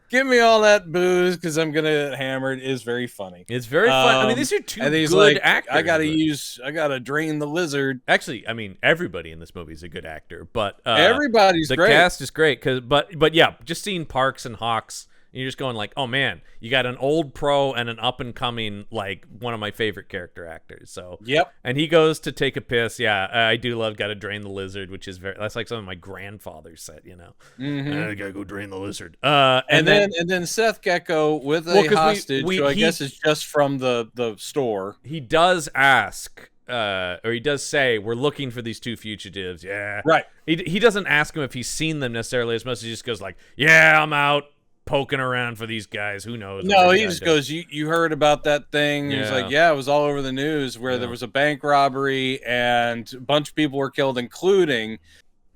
Give me all that booze because I'm gonna get hammered. Is very funny. It's very fun. I mean, these are two good actors. I gotta drain the lizard. Actually, I mean, everybody in this movie is a good actor, but everybody's the great. cast is great. But yeah, just seeing Parks and Hawks, and you're just going like, oh man, you got an old pro and an up and coming, like one of my favorite character actors. So yep. And he goes to take a piss. Yeah, I do love "Gotta Drain the Lizard," which is that's like something my grandfather said. I gotta go drain the lizard. And then Seth Gecko with a hostage, who I guess is just from the store. He does ask. Or he does say, we're looking for these two fugitives. Yeah, right. He doesn't ask him if he's seen them necessarily as much as he just goes like, yeah, I'm out poking around for these guys. Who knows? No, he just goes, you heard about that thing? Yeah. He's like, yeah, it was all over the news where there was a bank robbery and a bunch of people were killed, including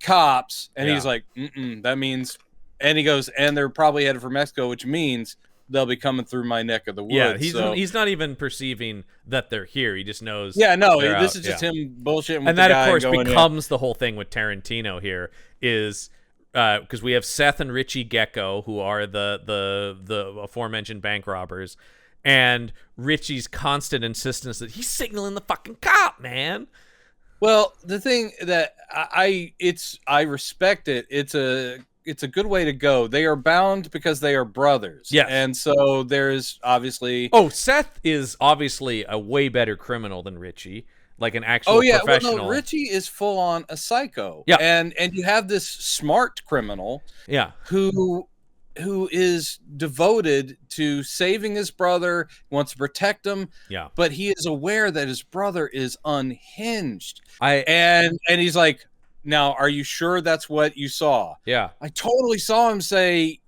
cops. And he's like, that means, and he goes, and they're probably headed for Mexico, which means they'll be coming through my neck of the woods. Yeah, he's not even perceiving that they're here. He just knows. Yeah, no, this is just him bullshitting with and that, the guy of course, becomes the whole thing with Tarantino here is because we have Seth and Richie Gecko, who are the aforementioned bank robbers, and Richie's constant insistence that he's signaling the fucking cop, man. Well, the thing that I respect it. It's a good way to go. They are bound because they are brothers. Yeah. And so there's obviously... Oh, Seth is obviously a way better criminal than Richie. Like an actual professional. Well, no, Richie is full on a psycho. Yeah. And you have this smart criminal who is devoted to saving his brother, wants to protect him. Yeah. But he is aware that his brother is unhinged. And he's like, now, are you sure that's what you saw? Yeah. I totally saw him say,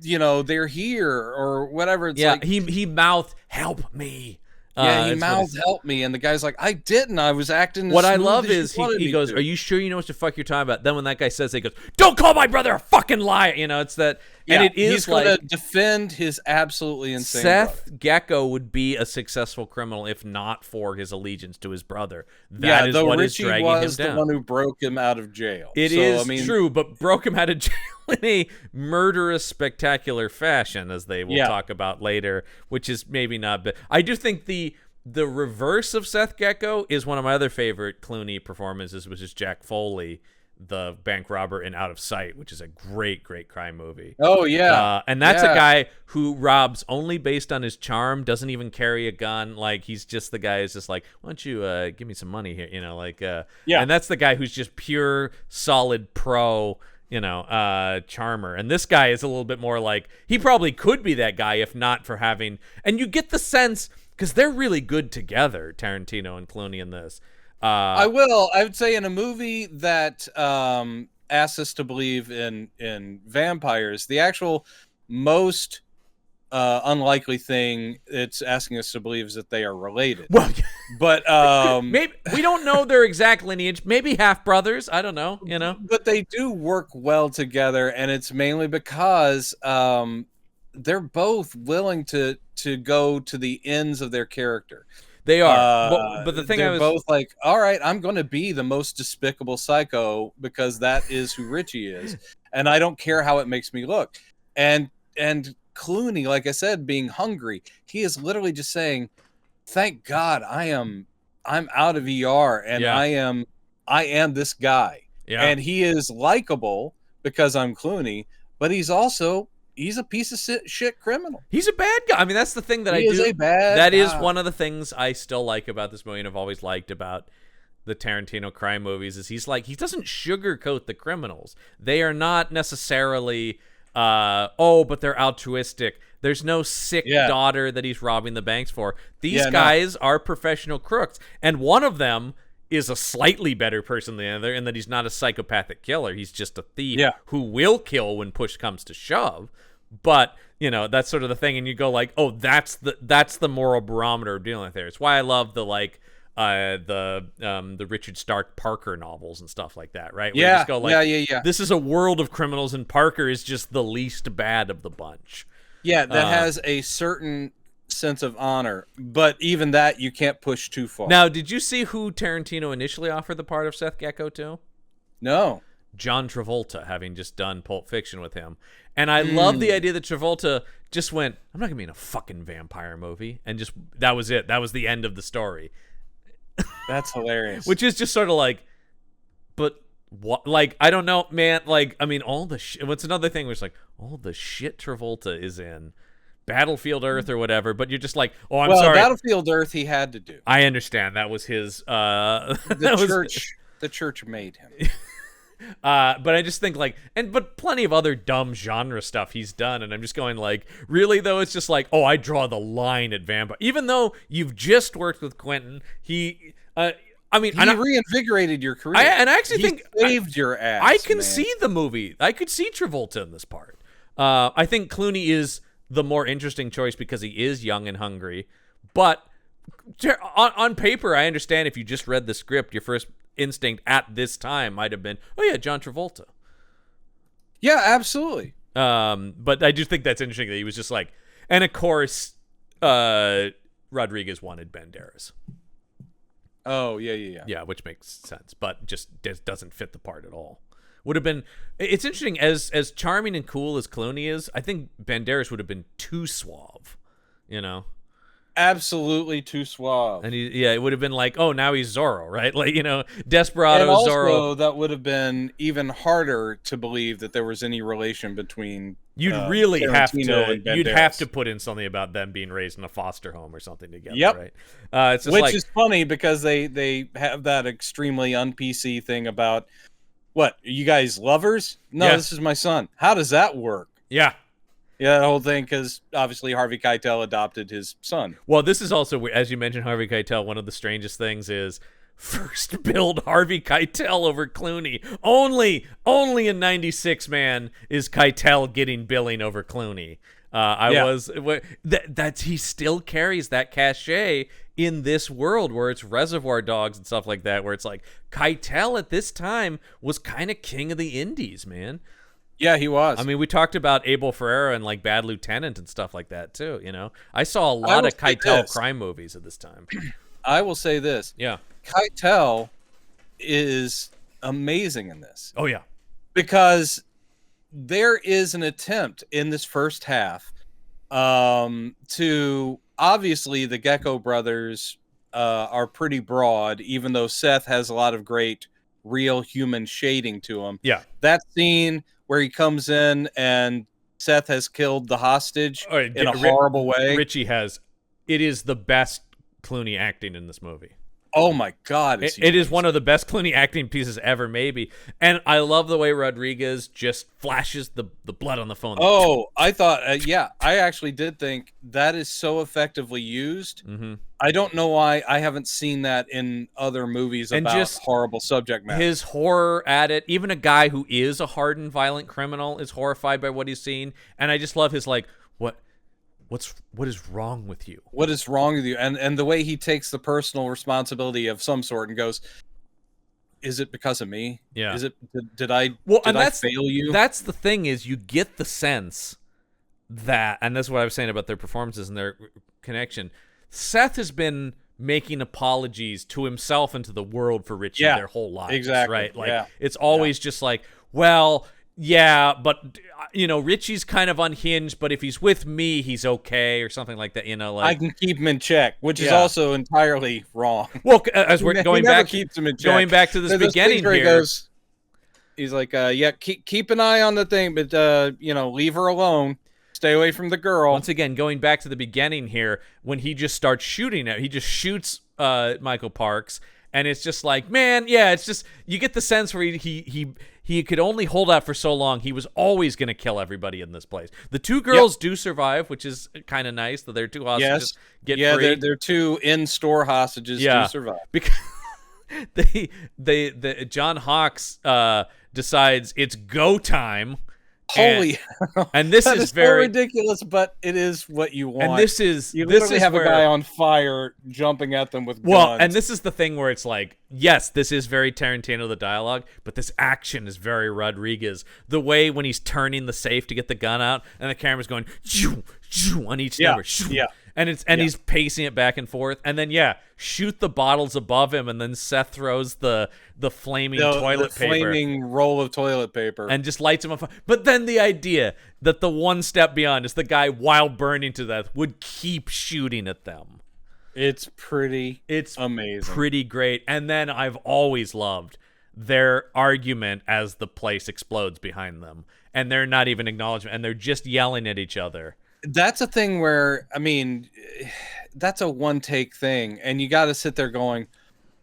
they're here or whatever. It's like he mouthed, "Help me." He mouthed, "Help me," and the guy's like, "I didn't. I was acting." What I love is he goes, "Are you sure you know what the fuck you're talking about?" Then when that guy says, he goes, "Don't call my brother a fucking liar." It's that, and it is he's like going to defend his absolutely insane. Seth brother. Gecko would be a successful criminal if not for his allegiance to his brother. That is what Richie is dragging was him down. the one who broke him out of jail. It is true, but broke him out of jail in a murderous, spectacular fashion, as they will talk about later, which is maybe not. But I do think the reverse of Seth Gecko is one of my other favorite Clooney performances, which is Jack Foley, the bank robber in Out of Sight, which is a great crime movie. Oh yeah, and that's a guy who robs only based on his charm, doesn't even carry a gun. Like, he's just the guy who's just like, why don't you give me some money here, and that's the guy who's just pure solid pro, charmer. And this guy is a little bit more like, he probably could be that guy if not for having, and you get the sense, because they're really good together, Tarantino and Clooney in this. I would say in a movie that asks us to believe in vampires, the actual most unlikely thing it's asking us to believe is that they are related. Well, but maybe we don't know their exact lineage. Maybe half brothers. I don't know. But they do work well together, and it's mainly because they're both willing to go to the ends of their character. They are, but the thing they're both like, all right, I'm going to be the most despicable psycho because that is who Richie is, and I don't care how it makes me look. And Clooney, like I said, being hungry, he is literally just saying, "Thank God I'm out of ER, and I am this guy." Yeah. And he is likable because I'm Clooney, but he's a piece of shit criminal. He's a bad guy. I mean, that's the thing that he is a bad That guy. is one of the things I still like about this movie, and I've always liked about the Tarantino crime movies, is he doesn't sugarcoat the criminals. They are not necessarily, but they're altruistic. There's no sick daughter that he's robbing the banks for. These guys are professional crooks, and one of them is a slightly better person than the other, in that he's not a psychopathic killer. He's just a thief who will kill when push comes to shove. But that's sort of the thing, and you go like, oh, that's the moral barometer of dealing with there. It's why I love the Richard Stark Parker novels and stuff like that, right? Where you just go like, this is a world of criminals, and Parker is just the least bad of the bunch. Yeah, that has a certain sense of honor, but even that you can't push too far. Now, did you see who Tarantino initially offered the part of Seth Gecko to? No. John Travolta, having just done Pulp Fiction with him. And I love the idea that Travolta just went, I'm not going to be in a fucking vampire movie. And just, that was it. That was the end of the story. That's hilarious. Which is just sort of like, but what? Like, I don't know, man. Like, I mean, all the shit. What's another thing where it's like, all the shit Travolta is in Battlefield Earth or whatever, but you're just like, oh, I'm sorry. Battlefield Earth he had to do. I understand. That was his, the church made him. But I just think like, but plenty of other dumb genre stuff he's done, and I'm just going like, really though? It's just like, oh, I draw the line at vampire. Even though you've just worked with Quentin, he reinvigorated your career. I actually think saved your ass. I can see the movie. I could see Travolta in this part. I think Clooney is the more interesting choice because he is young and hungry. But on paper, I understand if you just read the script, your first instinct at this time might have been, oh yeah, John Travolta. Yeah, absolutely. But I do think that's interesting that he was just like, and of course, Rodriguez wanted Banderas. Oh yeah. Yeah, which makes sense, but just doesn't fit the part at all. Would have been. It's interesting, as charming and cool as Clooney is, I think Banderas would have been too suave. Absolutely too suave. And it would have been like, oh, now he's Zorro, right? Like, Desperado, and also, Zorro. That would have been even harder to believe that there was any relation between. You'd really have to. You'd have to put in something about them being raised in a foster home or something together, right? It's just which is funny because they have that extremely un-PC thing about, what, are you guys lovers? No, This is my son. How does that work? Yeah. Yeah, the whole thing, because obviously Harvey Keitel adopted his son. Well, this is also, as you mentioned, Harvey Keitel, one of the strangest things is first billed Harvey Keitel over Clooney. Only in 96, man, is Keitel getting billing over Clooney. He still carries that cachet in this world where it's Reservoir Dogs and stuff like that, where it's like Keitel at this time was kind of king of the indies, man. Yeah, he was. I mean, we talked about Abel Ferrara and like Bad Lieutenant and stuff like that too. I saw a lot of Keitel crime movies at this time. I will say this. Yeah, Keitel is amazing in this. Oh yeah, because there is an attempt in this first half to obviously the Gecko brothers are pretty broad, even though Seth has a lot of great real human shading to him. Yeah. That scene where he comes in and Seth has killed the hostage in a horrible way. Richie has. It is the best Clooney acting in this movie. Oh my God. It is one of the best Clooney acting pieces ever, maybe. And I love the way Rodriguez just flashes the blood on the phone. Oh, I thought, I actually did think that is so effectively used. Mm-hmm. I don't know why I haven't seen that in other movies about just horrible subject matter. His horror at it, even a guy who is a hardened, violent criminal is horrified by what he's seen. And I just love his what is wrong with you? What is wrong with you? And the way he takes the personal responsibility of some sort and goes, is it because of me? Yeah. Is it, did I fail you? That's the thing is you get the sense that, and that's what I was saying about their performances and their connection. Seth has been making apologies to himself and to the world for Richie their whole lives. Exactly. Right? Like it's always just like, well, yeah, but Richie's kind of unhinged, but if he's with me, he's okay, or something like that. Like I can keep him in check, which is also entirely wrong. Well, as we're going back, keeps him in check. Going back to this beginning here, he's like, keep an eye on the thing, but leave her alone. Stay away from the girl. Once again, going back to the beginning here, when he just starts shooting he just shoots Michael Parks, and it's just like, man, it's just you get the sense where he could only hold out for so long. He was always going to kill everybody in this place. The two girls do survive, which is kind of nice that their two hostages get free. They're two in-store hostages do survive. Because John Hawkes decides it's go time. Holy and this is very so ridiculous, but it is what you want. And this is have a guy on fire jumping at them with guns. And this is the thing where it's like, yes, this is very Tarantino, the dialogue, but this action is very Rodriguez. The way when he's turning the safe to get the gun out and the camera's going shoo, shoo, on each number. Shoo, and he's pacing it back and forth, and then shoot the bottles above him, and then Seth throws the flaming toilet paper, flaming roll of toilet paper, and just lights him on fire. But then the idea that the one step beyond is the guy, while burning to death, would keep shooting at them. It's amazing, pretty great. And then I've always loved their argument as the place explodes behind them, and they're not even acknowledging, and they're just yelling at each other. That's a thing where, that's a one-take thing, and you got to sit there going,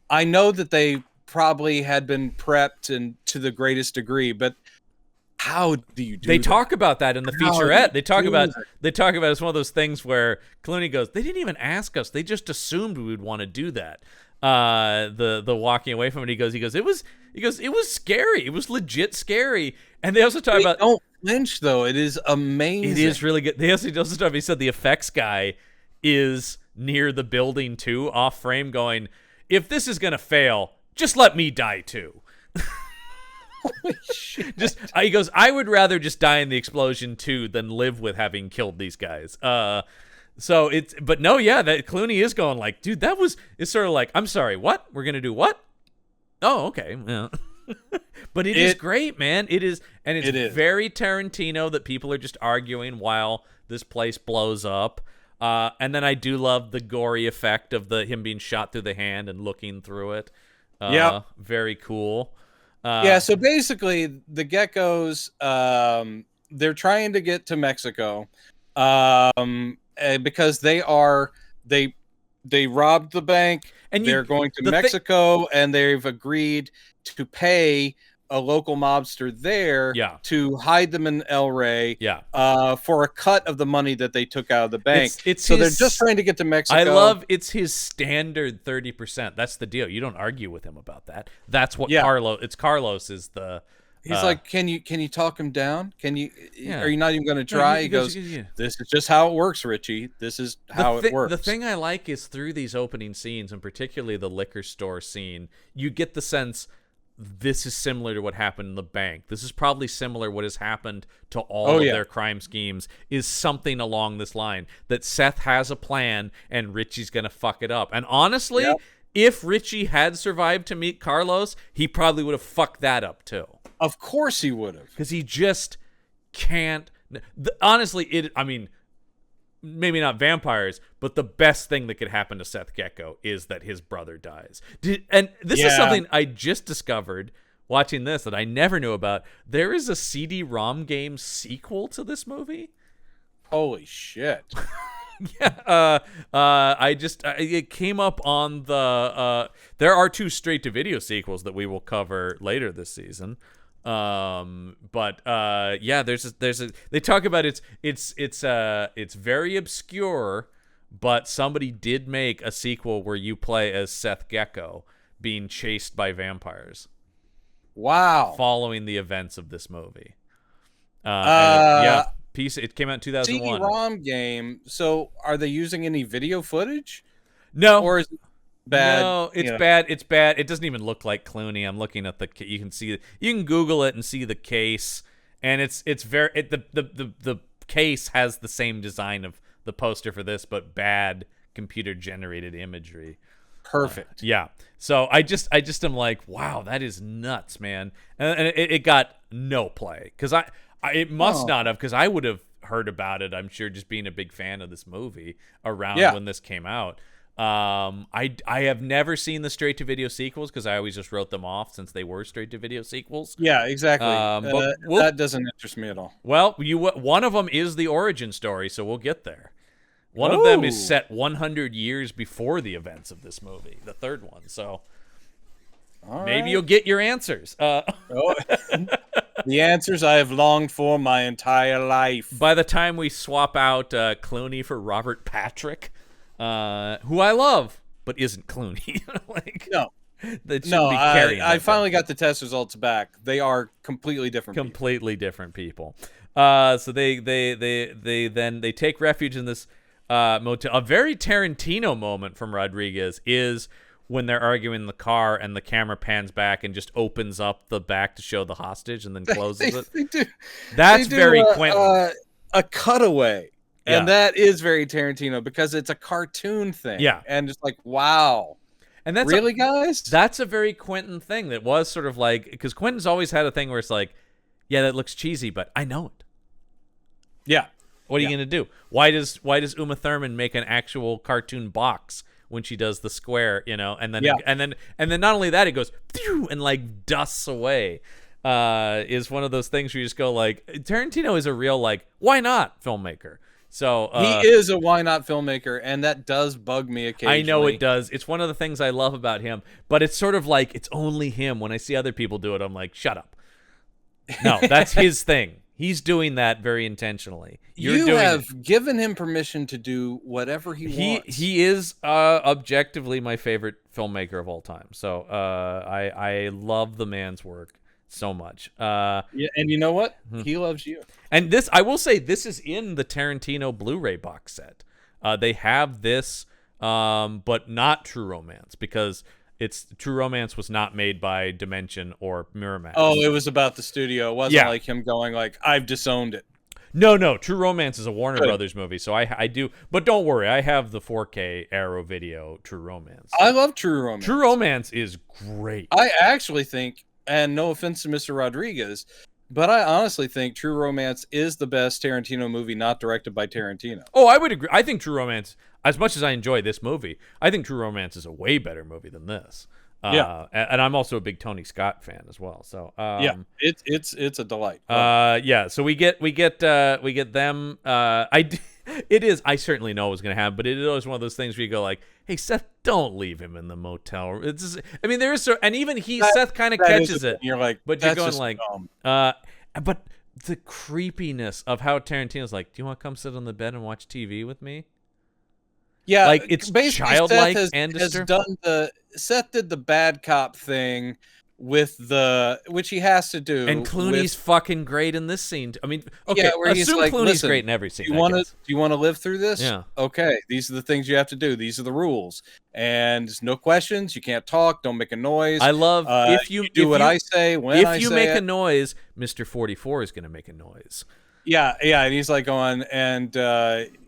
I know that they probably had been prepped and to the greatest degree, but how do you do They that? talk about that in the featurette. They talk about it's one of those things where Clooney goes, they didn't even ask us. They just assumed we would want to do that. The walking away from it, he goes, it was scary. It was legit scary. And they also talk about don't flinch though. It is amazing. It is really good. They also talk about, he said the effects guy is near the building too, off frame, going, if this is gonna fail, just let me die too. Holy shit. He goes, I would rather just die in the explosion too than live with having killed these guys. That Clooney is going like, dude, it's sort of like, I'm sorry, what? We're gonna do what? Oh, okay. Yeah. But it is great, man. It is, and it's very Tarantino that people are just arguing while this place blows up. And then I do love the gory effect of him being shot through the hand and looking through it. Very cool. So basically the Geckos, they're trying to get to Mexico because they robbed the bank, and they're going to Mexico, and they've agreed to pay a local mobster there to hide them in El Rey for a cut of the money that they took out of the bank. They're just trying to get to Mexico. I love it's his standard 30%. That's the deal. You don't argue with him about that. That's what Carlos is the... He's like, can you talk him down? Are you not even going to try? He goes, this is just how it works, Richie. This is how it works. The thing I like is through these opening scenes, and particularly the liquor store scene, you get the sense this is similar to what happened in the bank. This is probably similar what has happened to all of their crime schemes, is something along this line, that Seth has a plan and Richie's going to fuck it up. And honestly, if Richie had survived to meet Carlos, he probably would have fucked that up too. Of course he would have. Because he just can't. Honestly, I mean, maybe not vampires, but the best thing that could happen to Seth Gecko is that his brother dies. And this is something I just discovered watching this that I never knew about. There is a CD-ROM game sequel to this movie. Holy shit. Yeah, it came up on the. There are 2 straight-to-video sequels that we will cover later this season. But yeah, there's a. They talk about it's very obscure, but somebody did make a sequel where you play as Seth Gecko being chased by vampires. Wow. Following the events of this movie. Yeah. It came out in 2001. CD-ROM game. So, are they using any video footage? No, or is it bad? No, it's bad. It's bad. It doesn't even look like Clooney. I'm looking at you can see. You can Google it and see the case, and it's very. The case has the same design of the poster for this, but bad computer generated imagery. Perfect. Yeah. So I just am like, wow, that is nuts, man, and it got no play because it must not have, because I would have heard about it, I'm sure, just being a big fan of this movie around when this came out. I have never seen the straight-to-video sequels because I always just wrote them off since they were straight-to-video sequels. Yeah, exactly. But that doesn't interest me at all. Well, one of them is the origin story, so we'll get there. One of them is set 100 years before the events of this movie, the third one. So maybe you'll get your answers. The answers I have longed for my entire life. By the time we swap out Clooney for Robert Patrick, who I love, but isn't Clooney. No. That shouldn't be carrying. I finally got the test results back. They are completely different. Different people. So they take refuge in this motel. A very Tarantino moment from Rodriguez is when they're arguing in the car and the camera pans back and just opens up the back to show the hostage and then closes it. That's very Quentin. A cutaway. Yeah. And that is very Tarantino because it's a cartoon thing. Yeah. And it's like, wow. And that's really, guys? That's a very Quentin thing that was sort of like, because Quentin's always had a thing where it's like, yeah, that looks cheesy, but I know it. Yeah. What are you gonna do? Why does Uma Thurman make an actual cartoon box when she does the square, and then not only that, it goes and like dusts away. Is one of those things where you just go like, Tarantino is a real like, why not filmmaker. So he is a why not filmmaker, and that does bug me occasionally. I know it does. It's one of the things I love about him, but it's sort of like it's only him. When I see other people do it, I'm like, shut up. No, that's his thing. He's doing that very intentionally. You have given him permission to do whatever he wants. He is objectively my favorite filmmaker of all time. So I love the man's work so much. Yeah, and you know what? He loves you. And this, I will say, this is in the Tarantino Blu-ray box set. They have this, but not True Romance, because True Romance was not made by Dimension or Miramax. Oh, it was about the studio. It wasn't like him going like, I've disowned it. No. True Romance is a Warner Brothers movie, so I do. But don't worry, I have the 4K Arrow Video True Romance. I love True Romance. True Romance is great. I actually think, and no offense to Mr. Rodriguez, but I honestly think True Romance is the best Tarantino movie not directed by Tarantino. Oh, I would agree. I think True Romance, as much as I enjoy this movie, I think True Romance is a way better movie than this. And I'm also a big Tony Scott fan as well. So it's a delight. So we get them. I certainly know it was going to happen, but it is one of those things where you go like, hey, Seth, don't leave him in the motel. It's just, I mean, there is and even Seth kind of catches it. You're like, but you're going like, dumb. But the creepiness of how Tarantino's like, do you want to come sit on the bed and watch TV with me? Yeah, like it's childlike and disturbing. Seth did the bad cop thing with which he has to do. And Clooney's fucking great in this scene. I mean, okay, yeah, where assume like, Clooney's great in every scene. Do you want to live through this? Yeah. Okay, these are the things you have to do. These are the rules, and no questions. You can't talk. Don't make a noise. I love if you do what I say when I say it. If you make a noise, Mr. 44 is going to make a noise. Yeah, and he's like going, and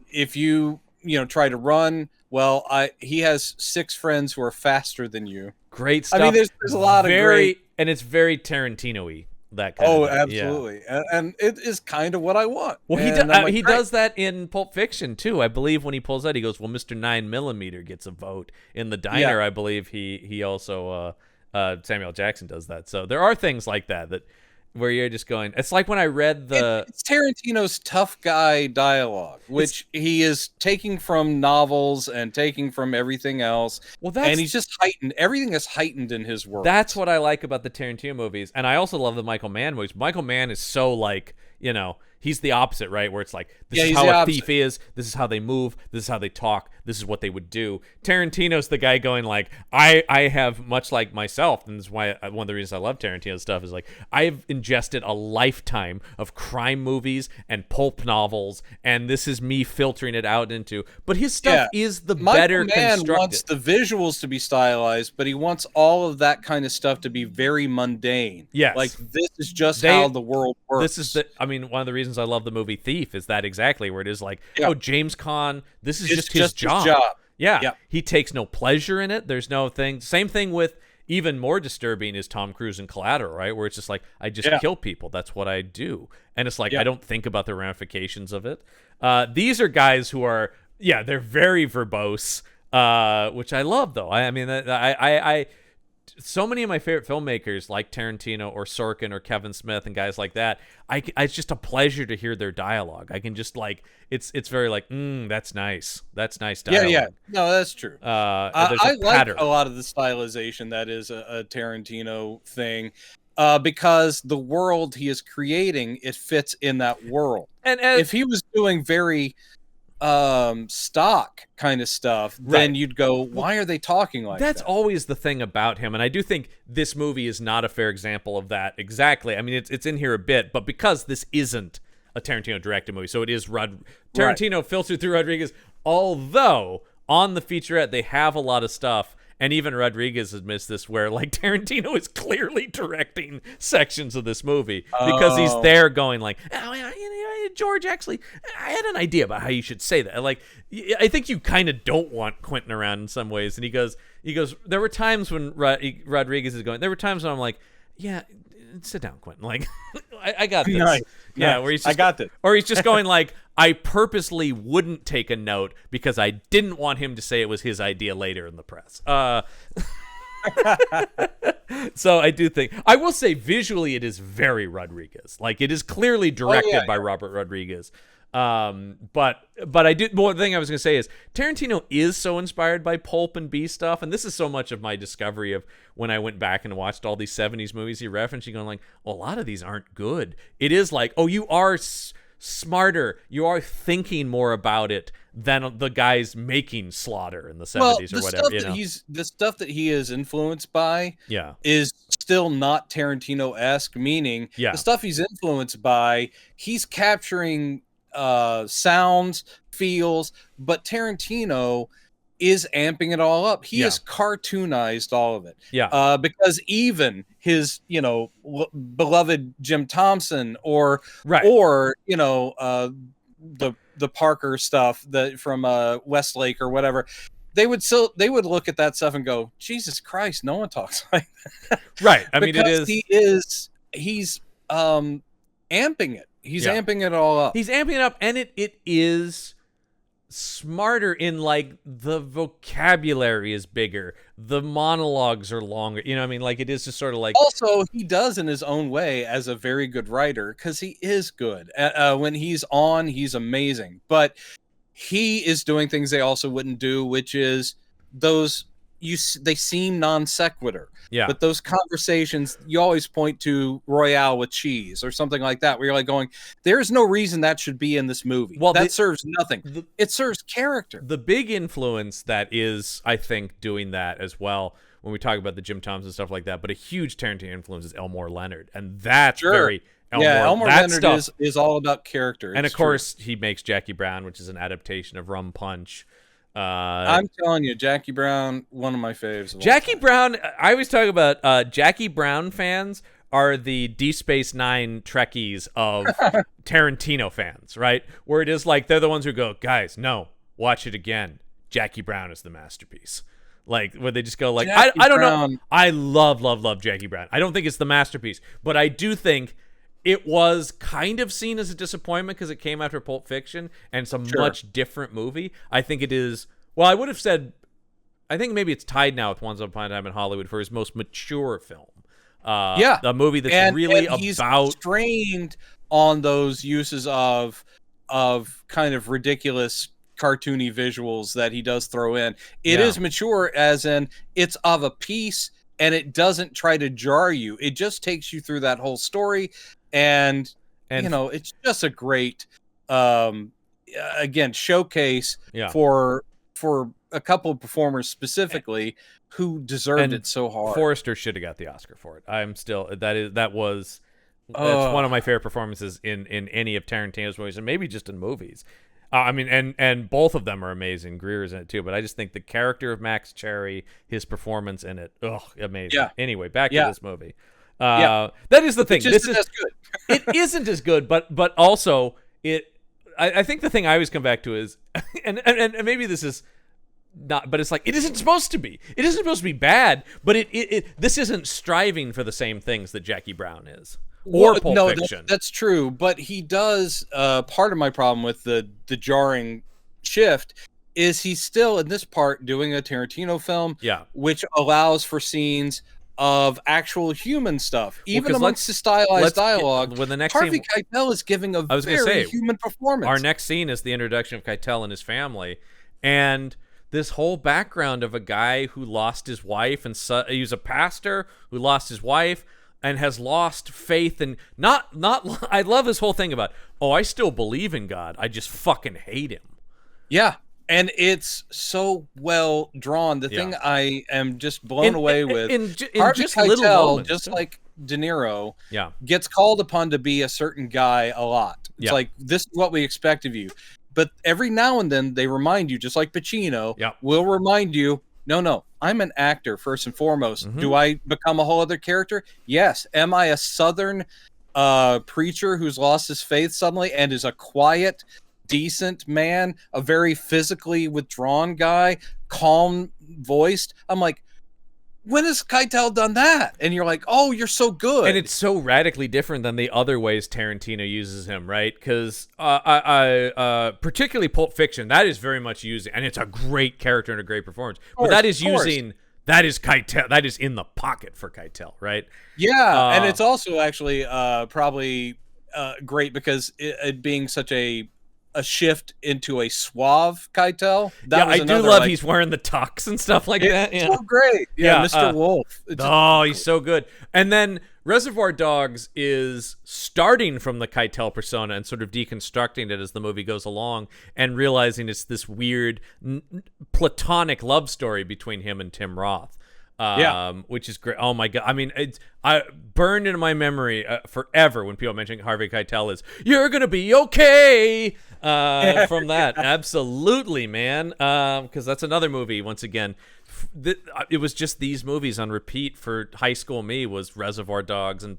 if you try to run, well, he has 6 friends who are faster than you. Great stuff. I mean, there's a lot of great, and it's very Tarantino-y. that kind of thing. Absolutely. Yeah. And it is kind of what I want. Well, he does that in Pulp Fiction too. I believe when he pulls out, he goes, "Well, Mr. 9mm gets a vote." In The Diner, I believe he also Samuel Jackson does that. So there are things like that where you're just going. It's like when I read it's Tarantino's tough guy dialogue, which he is taking from novels and taking from everything else. Well, and he's just heightened. Everything is heightened in his work. That's what I like about the Tarantino movies, and I also love the Michael Mann movies. Michael Mann is so like, he's the opposite, right? Where it's like, this is how a thief is, this is how they move, this is how they talk, this is what they would do. Tarantino's the guy going like, I have, much like myself, and this is why one of the reasons I love Tarantino stuff is like, I've ingested a lifetime of crime movies and pulp novels, and this is me filtering it out into, but his stuff is the better constructed. Michael Mann wants the visuals to be stylized, but he wants all of that kind of stuff to be very mundane. Yes. Like, this is just how the world works. One of the reasons I love the movie Thief is that exactly where it is like, James Caan, this is just his job. Yeah. He takes no pleasure in it. There's no thing. Same thing with, even more disturbing is Tom Cruise in Collateral, right? Where it's just like, I just kill people. That's what I do. And it's like, I don't think about the ramifications of it. These are guys who are, they're very verbose, which I love though. I mean, so many of my favorite filmmakers like Tarantino or Sorkin or Kevin Smith and guys like that, it's just a pleasure to hear their dialogue. I can just like, it's very like, that's nice. That's nice dialogue. Yeah. No, that's true. I like a lot of the stylization that is a Tarantino thing, because the world he is creating, it fits in that world. And if he was doing very stock kind of stuff, then you'd go, why are they talking like that? That's always the thing about him, and I do think this movie is not a fair example of that exactly. I mean, it's in here a bit, but because this isn't a Tarantino directed movie, so it is Tarantino filtered through Rodriguez, although on the featurette they have a lot of stuff, and even Rodriguez admits this, where like Tarantino is clearly directing sections of this movie because he's there going like, George, actually, I had an idea about how you should say that. Like, I think you kind of don't want Quentin around in some ways. And he goes, there were times when Rodriguez is going, there were times when I'm like, sit down, Quentin. Like, I got this. Nice. Yeah, where he's just, I got this. Or he's just going like, I purposely wouldn't take a note because I didn't want him to say it was his idea later in the press. So I do think, I will say visually it is very Rodriguez. Like, it is clearly directed by Robert Rodriguez. But I do, one thing I was going to say is Tarantino is so inspired by pulp and B stuff, and this is so much of my discovery of when I went back and watched all these 70s movies he referenced, you're going like, well, a lot of these aren't good. It is like, oh, you are smarter, you are thinking more about it than the guys making Slaughter in the 70s or whatever. The stuff that he is influenced by is still not Tarantino-esque, meaning the stuff he's influenced by, he's capturing sounds, feels, but Tarantino is amping it all up. He has cartoonized all of it. Because even his, beloved Jim Thompson or the Parker stuff that from Westlake or whatever, they would look at that stuff and go, Jesus Christ, no one talks like that. Right. I mean, he's amping it. He's amping it all up. He's amping it up, and it is smarter in like the vocabulary is bigger, the monologues are longer. You know what I mean? Like, it is just sort of like. Also, he does in his own way as a very good writer, because he is good. When he's on, he's amazing. But he is doing things they also wouldn't do, which is they seem non sequitur. But those conversations, you always point to Royale with cheese or something like that, where you're like going, there's no reason that should be in this movie. Well, that serves nothing. It serves character. The big influence that is, I think, doing that as well, when we talk about the Jim Thompson stuff like that, but a huge Tarantino influence is Elmore Leonard. And that's very Elmore Leonard is all about character. And of course, he makes Jackie Brown, which is an adaptation of Rum Punch. I'm telling you, Jackie Brown, one of my faves. Jackie Brown, I always talk about Jackie Brown fans are the Deep Space Nine Trekkies of Tarantino fans, right? Where it is like they're the ones who go, guys, no, watch it again. Jackie Brown is the masterpiece. Like where they just go like, Jackie I don't Brown. know. I love Jackie Brown. I don't think it's the masterpiece, but I do think it was kind of seen as a disappointment because it came after Pulp Fiction and it's a much different movie. I think it is. Well, I would have said, I think maybe it's tied now with Once Upon a Time in Hollywood for his most mature film. A movie that's really he's about strained on those uses of kind of ridiculous cartoony visuals that he does throw in. It is mature as in it's of a piece and it doesn't try to jar you. It just takes you through that whole story and you know, it's just a great again showcase for a couple of performers specifically who deserved it so hard. Forrester should have got the Oscar for it. That's one of my favorite performances in any of Tarantino's movies, and maybe just in movies. I mean, and both of them are amazing. Greer's in it too, but I just think the character of Max Cherry, his performance in it, amazing. Yeah. Anyway, back to this movie. That is the thing. This is good. It isn't as good, but also it. I think the thing I always come back to is, and maybe this is not, but it's like it isn't supposed to be. It isn't supposed to be bad, but this isn't striving for the same things that Jackie Brown is. Or Pulp Fiction. That's true, but he does. Part of my problem with the jarring shift is he's still in this part doing a Tarantino film, which allows for scenes of actual human stuff, even amongst the stylized dialogue. When the next Harvey Keitel is giving a very human performance. Our next scene is the introduction of Keitel and his family, and this whole background of a guy who lost his wife, and he was a pastor who lost his wife. And has lost faith and not. I love this whole thing about, I still believe in God. I just fucking hate him. Yeah, and it's so well drawn. The thing I am just blown away with, Harvey just Keitel, little moments, just like De Niro, yeah, gets called upon to be a certain guy a lot. It's like, this is what we expect of you. But every now and then they remind you, just like Pacino, will remind you, no, I'm an actor first and foremost. Mm-hmm. Do I become a whole other character? Yes. Am I a Southern preacher who's lost his faith suddenly and is a quiet, decent man, a very physically withdrawn guy, calm voiced? I'm like, when has Keitel done that? And you're like, oh, you're so good. And it's so radically different than the other ways Tarantino uses him, right? Because particularly Pulp Fiction, that is very much using, and it's a great character and a great performance. But that is using, that is Keitel, that is in the pocket for Keitel, right? Yeah, and it's also actually probably great because it being such a shift into a suave Keitel. I do love he's wearing the tux and stuff like that. Yeah. So great. Yeah, Mr. Wolf. He's so good. And then Reservoir Dogs is starting from the Keitel persona and sort of deconstructing it as the movie goes along and realizing it's this weird platonic love story between him and Tim Roth. Which is great. Oh my god! I mean, I burned into my memory forever when people mention Harvey Keitel is "You're gonna be okay" from that. Absolutely, man. Because that's another movie. Once again, it was just these movies on repeat for high school. Me was Reservoir Dogs and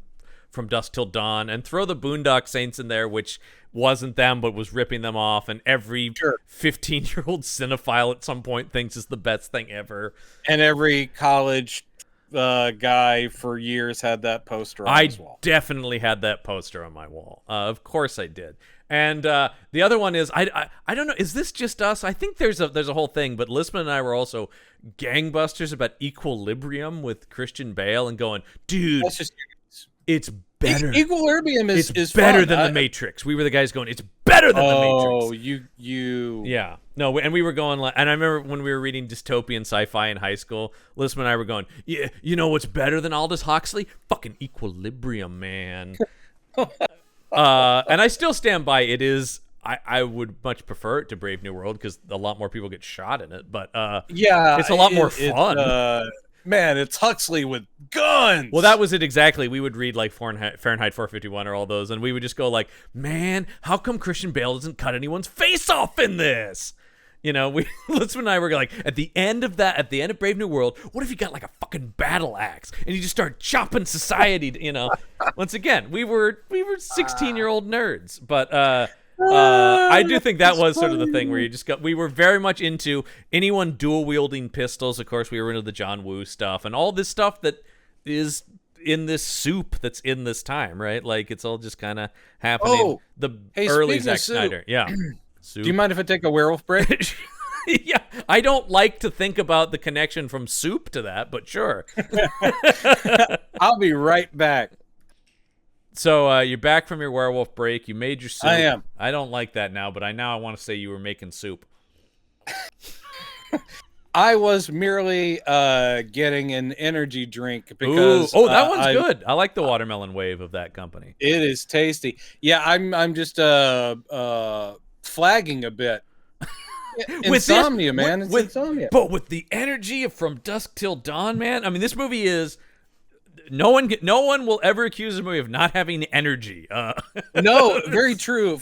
From Dusk Till Dawn, and throw the Boondock Saints in there, which wasn't them but was ripping them off, and every 15-year-old cinephile at some point thinks it's the best thing ever, and every college guy for years had that poster on his wall. I definitely had that poster on my wall. Of course I did. And the other one is I don't know, is this just us? I think there's a whole thing, but Lisman and I were also gangbusters about Equilibrium with Christian Bale and going, dude, that's just, it's better. Equilibrium is better fun. than The Matrix. We were the guys going, it's better than The Matrix. Oh, you. Yeah. No, and we were going, and I remember when we were reading dystopian sci-fi in high school, Lisman and I were going, yeah, you know what's better than Aldous Huxley? Fucking Equilibrium, man. And I still stand by it is, I would much prefer it to Brave New World because a lot more people get shot in it, but it's a lot more fun. Man, it's Huxley with guns. Well, that was it exactly. We would read like Fahrenheit 451 or all those, and we would just go like, man, how come Christian Bale doesn't cut anyone's face off in this? You know, Lisman and I were like, at the end of Brave New World, what if you got like a fucking battle axe and you just start chopping society? You know, once again, we were 16-year-old nerds, but I do think that was sort of the thing where we were very much into anyone dual wielding pistols. Of course, we were into the John Woo stuff and all this stuff that is in this soup that's in this time, right? Like it's all just kind of happening. Early Zack Snyder. Yeah. Do you mind if I take a werewolf break? Yeah, I don't like to think about the connection from soup to that, but sure. I'll be right back. So you're back from your werewolf break. You made your soup. I am. I don't like that now, but I want to say you were making soup. I was merely getting an energy drink because that one's good. I like the watermelon wave of that company. It is tasty. Yeah, I'm just flagging a bit. Insomnia, man. It's insomnia. But with the energy of From Dusk Till Dawn, man. I mean, this movie is no one will ever accuse a movie of not having energy. No, very true.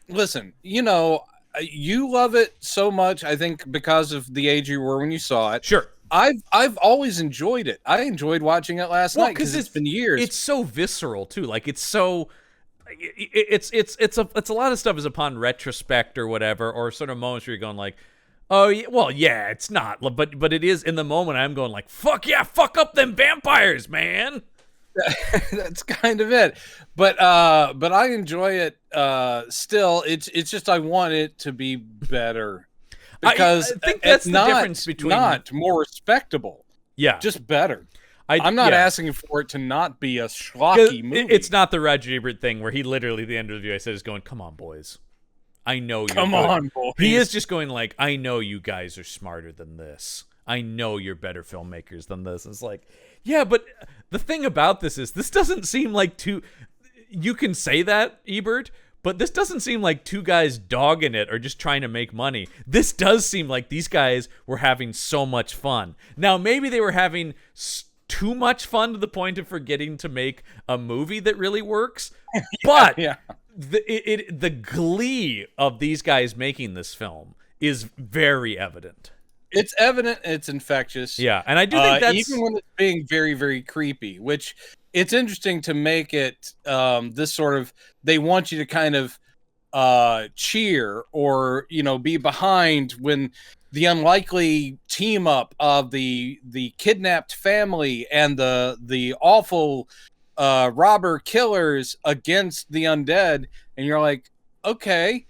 Listen, you love it so much, I think, because of the age you were when you saw it. Sure. I've always enjoyed it. I enjoyed watching it last night because it's been years. It's so visceral too. Like it's so it's a lot of stuff is upon retrospect or whatever, or sort of moments where you're going like, oh yeah, well yeah, it's not, but it is in the moment. I'm going like, fuck yeah, fuck up them vampires, man. That's kind of it. But I enjoy it still. It's just I want it to be better because I think that's the difference between not more respectable. Yeah, just better. I'm not asking for it to not be a schlocky movie. It's not the Roger Ebert thing where he literally at the end of the review I said is going, come on boys, I know you're come good. On boys. He is just going like, I know you guys are smarter than this. I know you're better filmmakers than this. It's like, yeah, but the thing about this is this doesn't seem like you can say that, Ebert, but this doesn't seem like two guys dogging it or just trying to make money. This does seem like these guys were having so much fun. Now, maybe they were having too much fun to the point of forgetting to make a movie that really works. But the glee of these guys making this film is very evident. It's evident. It's infectious. Yeah, and I do think that's even when it's being very, very creepy. Which it's interesting to make it this sort of. They want you to kind of cheer or be behind when the unlikely team up of the kidnapped family and the awful robber killers against the undead, and you're like, okay.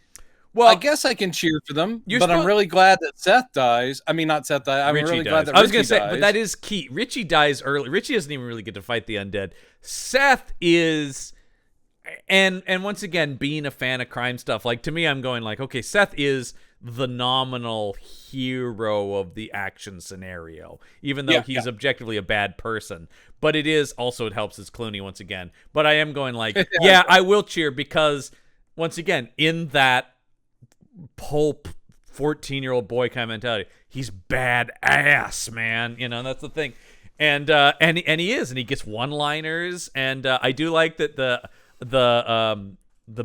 Well, I guess I can cheer for them, but I'm really glad that Seth dies. I mean, not Seth dies. I'm really glad that Richie dies. I was going to say, but that is key. Richie dies early. Richie doesn't even really get to fight the undead. Seth is, and once again, being a fan of crime stuff, like to me, I'm going like, okay, Seth is the nominal hero of the action scenario, even though he's objectively a bad person. But it helps his Clooney once again. But I am going like, yeah, I will cheer because once again, in that pulp 14-year-old boy kind of mentality, he's badass, man. That's the thing. And he is, and he gets one-liners, and I do like that the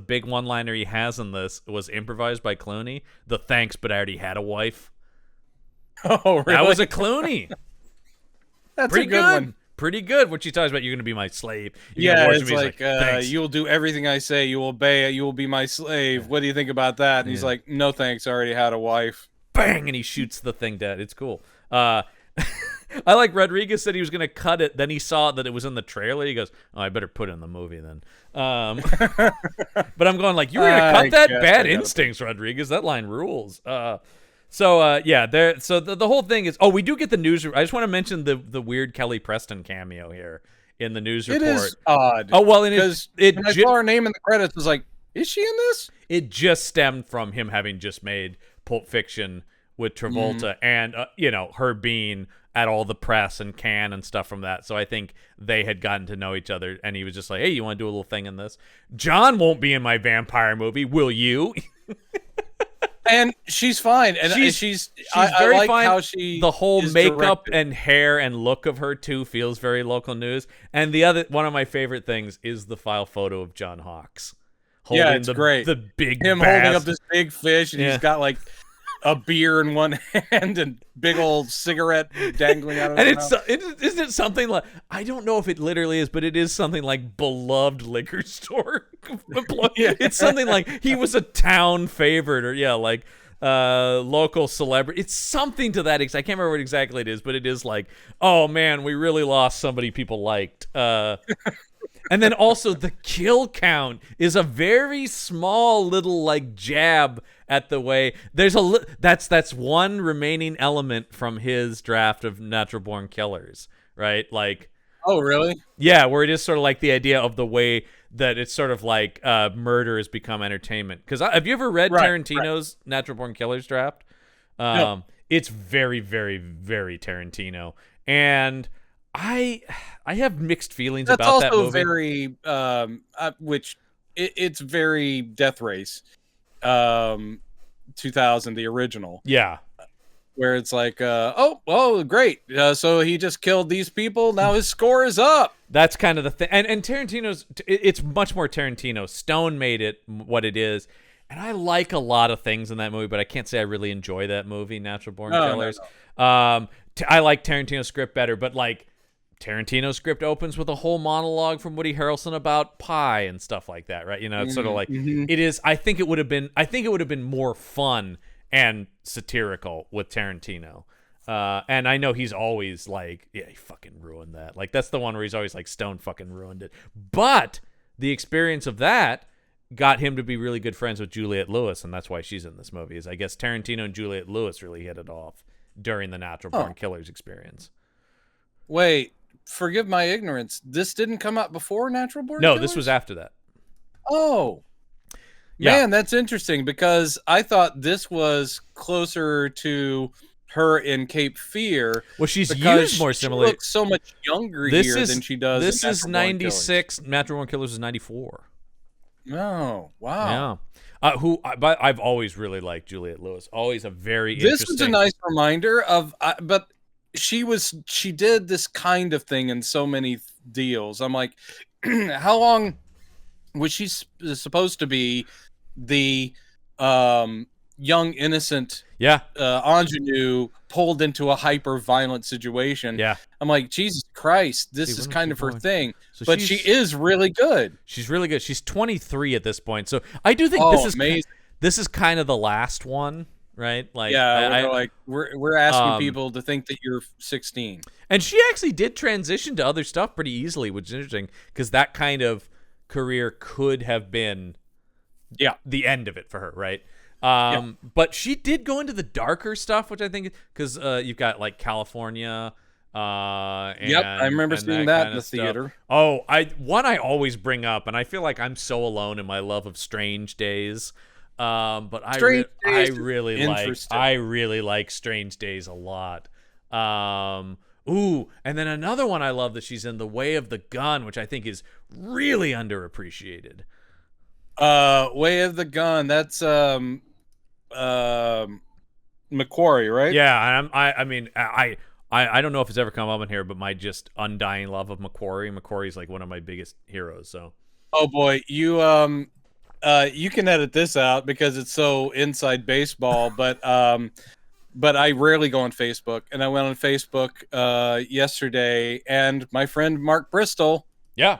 big one-liner he has in this was improvised by Clooney. The thanks, but I already had a wife. Oh, really? That was a Clooney. That's pretty good one. Pretty good. When she talks about you're going to be my slave. It's like you'll do everything I say. You will obey it. You will be my slave. What do you think about that? And he's like, no thanks. I already had a wife. Bang! And he shoots the thing dead. It's cool. I like Rodriguez said he was going to cut it. Then he saw that it was in the trailer. He goes, oh, I better put it in the movie then. But I'm going like, you were going to cut that? Bad instincts, Rodriguez. That line rules. So the whole thing is, we do get the news. I just want to mention the weird Kelly Preston cameo here in the news report. It is odd. Oh, well, and when I saw her name in the credits, I was like, is she in this? It just stemmed from him having just made Pulp Fiction with Travolta and, her being at all the press and Cannes and stuff from that. So I think they had gotten to know each other, and he was just like, hey, you want to do a little thing in this? John won't be in my vampire movie. Will you? And she's fine, and she's very like fine. How she the whole makeup directed. And hair and look of her too feels very local news. And the other one of my favorite things is the file photo of John Hawkes. It's great. The big holding up this big fish, and he's got like a beer in one hand and big old cigarette dangling out of his mouth. Isn't it something like, I don't know if it literally is, but it is something like beloved liquor store It's something like he was a town favorite, or local celebrity. It's something to that extent. I can't remember what exactly it is, but it is like, oh man, we really lost somebody people liked. And then also the kill count is a very small little like jab at the way there's that's one remaining element from his draft of Natural Born Killers, right? Like, oh really? Yeah, where it is sort of like the idea of the way that it's sort of like murder has become entertainment. Because have you ever read Tarantino's Natural Born Killers draft? No. It's very, very, very Tarantino, and I have mixed feelings about that movie. That's also very, it's very Death Race, 2000, the original. Yeah. Where it's like, oh, great. So he just killed these people. Now his score is up. That's kind of the thing. And Tarantino's, it's much more Tarantino. Stone made it what it is. And I like a lot of things in that movie, but I can't say I really enjoy that movie, Natural Born Killers. No. I like Tarantino's script better, but like Tarantino's script opens with a whole monologue from Woody Harrelson about pie and stuff like that, right? You know, it's sort of like it is. I think it would have been more fun and satirical with Tarantino. And I know he's always like, yeah, he fucking ruined that. Like, that's the one where he's always like, Stone fucking ruined it. But the experience of that got him to be really good friends with Juliette Lewis, and that's why she's in this movie. Is I guess Tarantino and Juliette Lewis really hit it off during the Natural Born Killers experience. Wait, forgive my ignorance. This didn't come out before Natural Born Killers? No, this was after that. Oh. Yeah. Man, that's interesting, because I thought this was closer to her in Cape Fear. Well, she's used more similarly. She looks so much younger here than she does. This is 96. Natural Born Killers is 94. Oh, wow. Yeah. But I've always really liked Juliette Lewis. Always a very interesting. This is a nice reminder of, but she did this kind of thing in so many deals. I'm like, how long was she supposed to be the young innocent ingenue pulled into a hyper violent situation? Yeah, I'm like, Jesus Christ, this is kind of her thing. So but she is really good. She's really good. She's 23 at this point, so I do think this is kind of the last one, right? Like, yeah, we're asking people to think that you're 16. And she actually did transition to other stuff pretty easily, which is interesting, because that kind of career could have been the end of it for her, right? But she did go into the darker stuff, which I think, because you've got like California. I remember seeing that in the theater. Oh, I always bring up, and I feel like I'm so alone in my love of Strange Days. But I really like Strange Days a lot. And then another one I love that she's in, The Way of the Gun, which I think is really underappreciated. Way of the Gun. That's McQuarrie, right? Yeah, I don't know if it's ever come up in here, but my just undying love of McQuarrie. McQuarrie's like one of my biggest heroes. So, oh boy, you can edit this out because it's so inside baseball. But I rarely go on Facebook, and I went on Facebook yesterday, and my friend Mark Bristol. Yeah.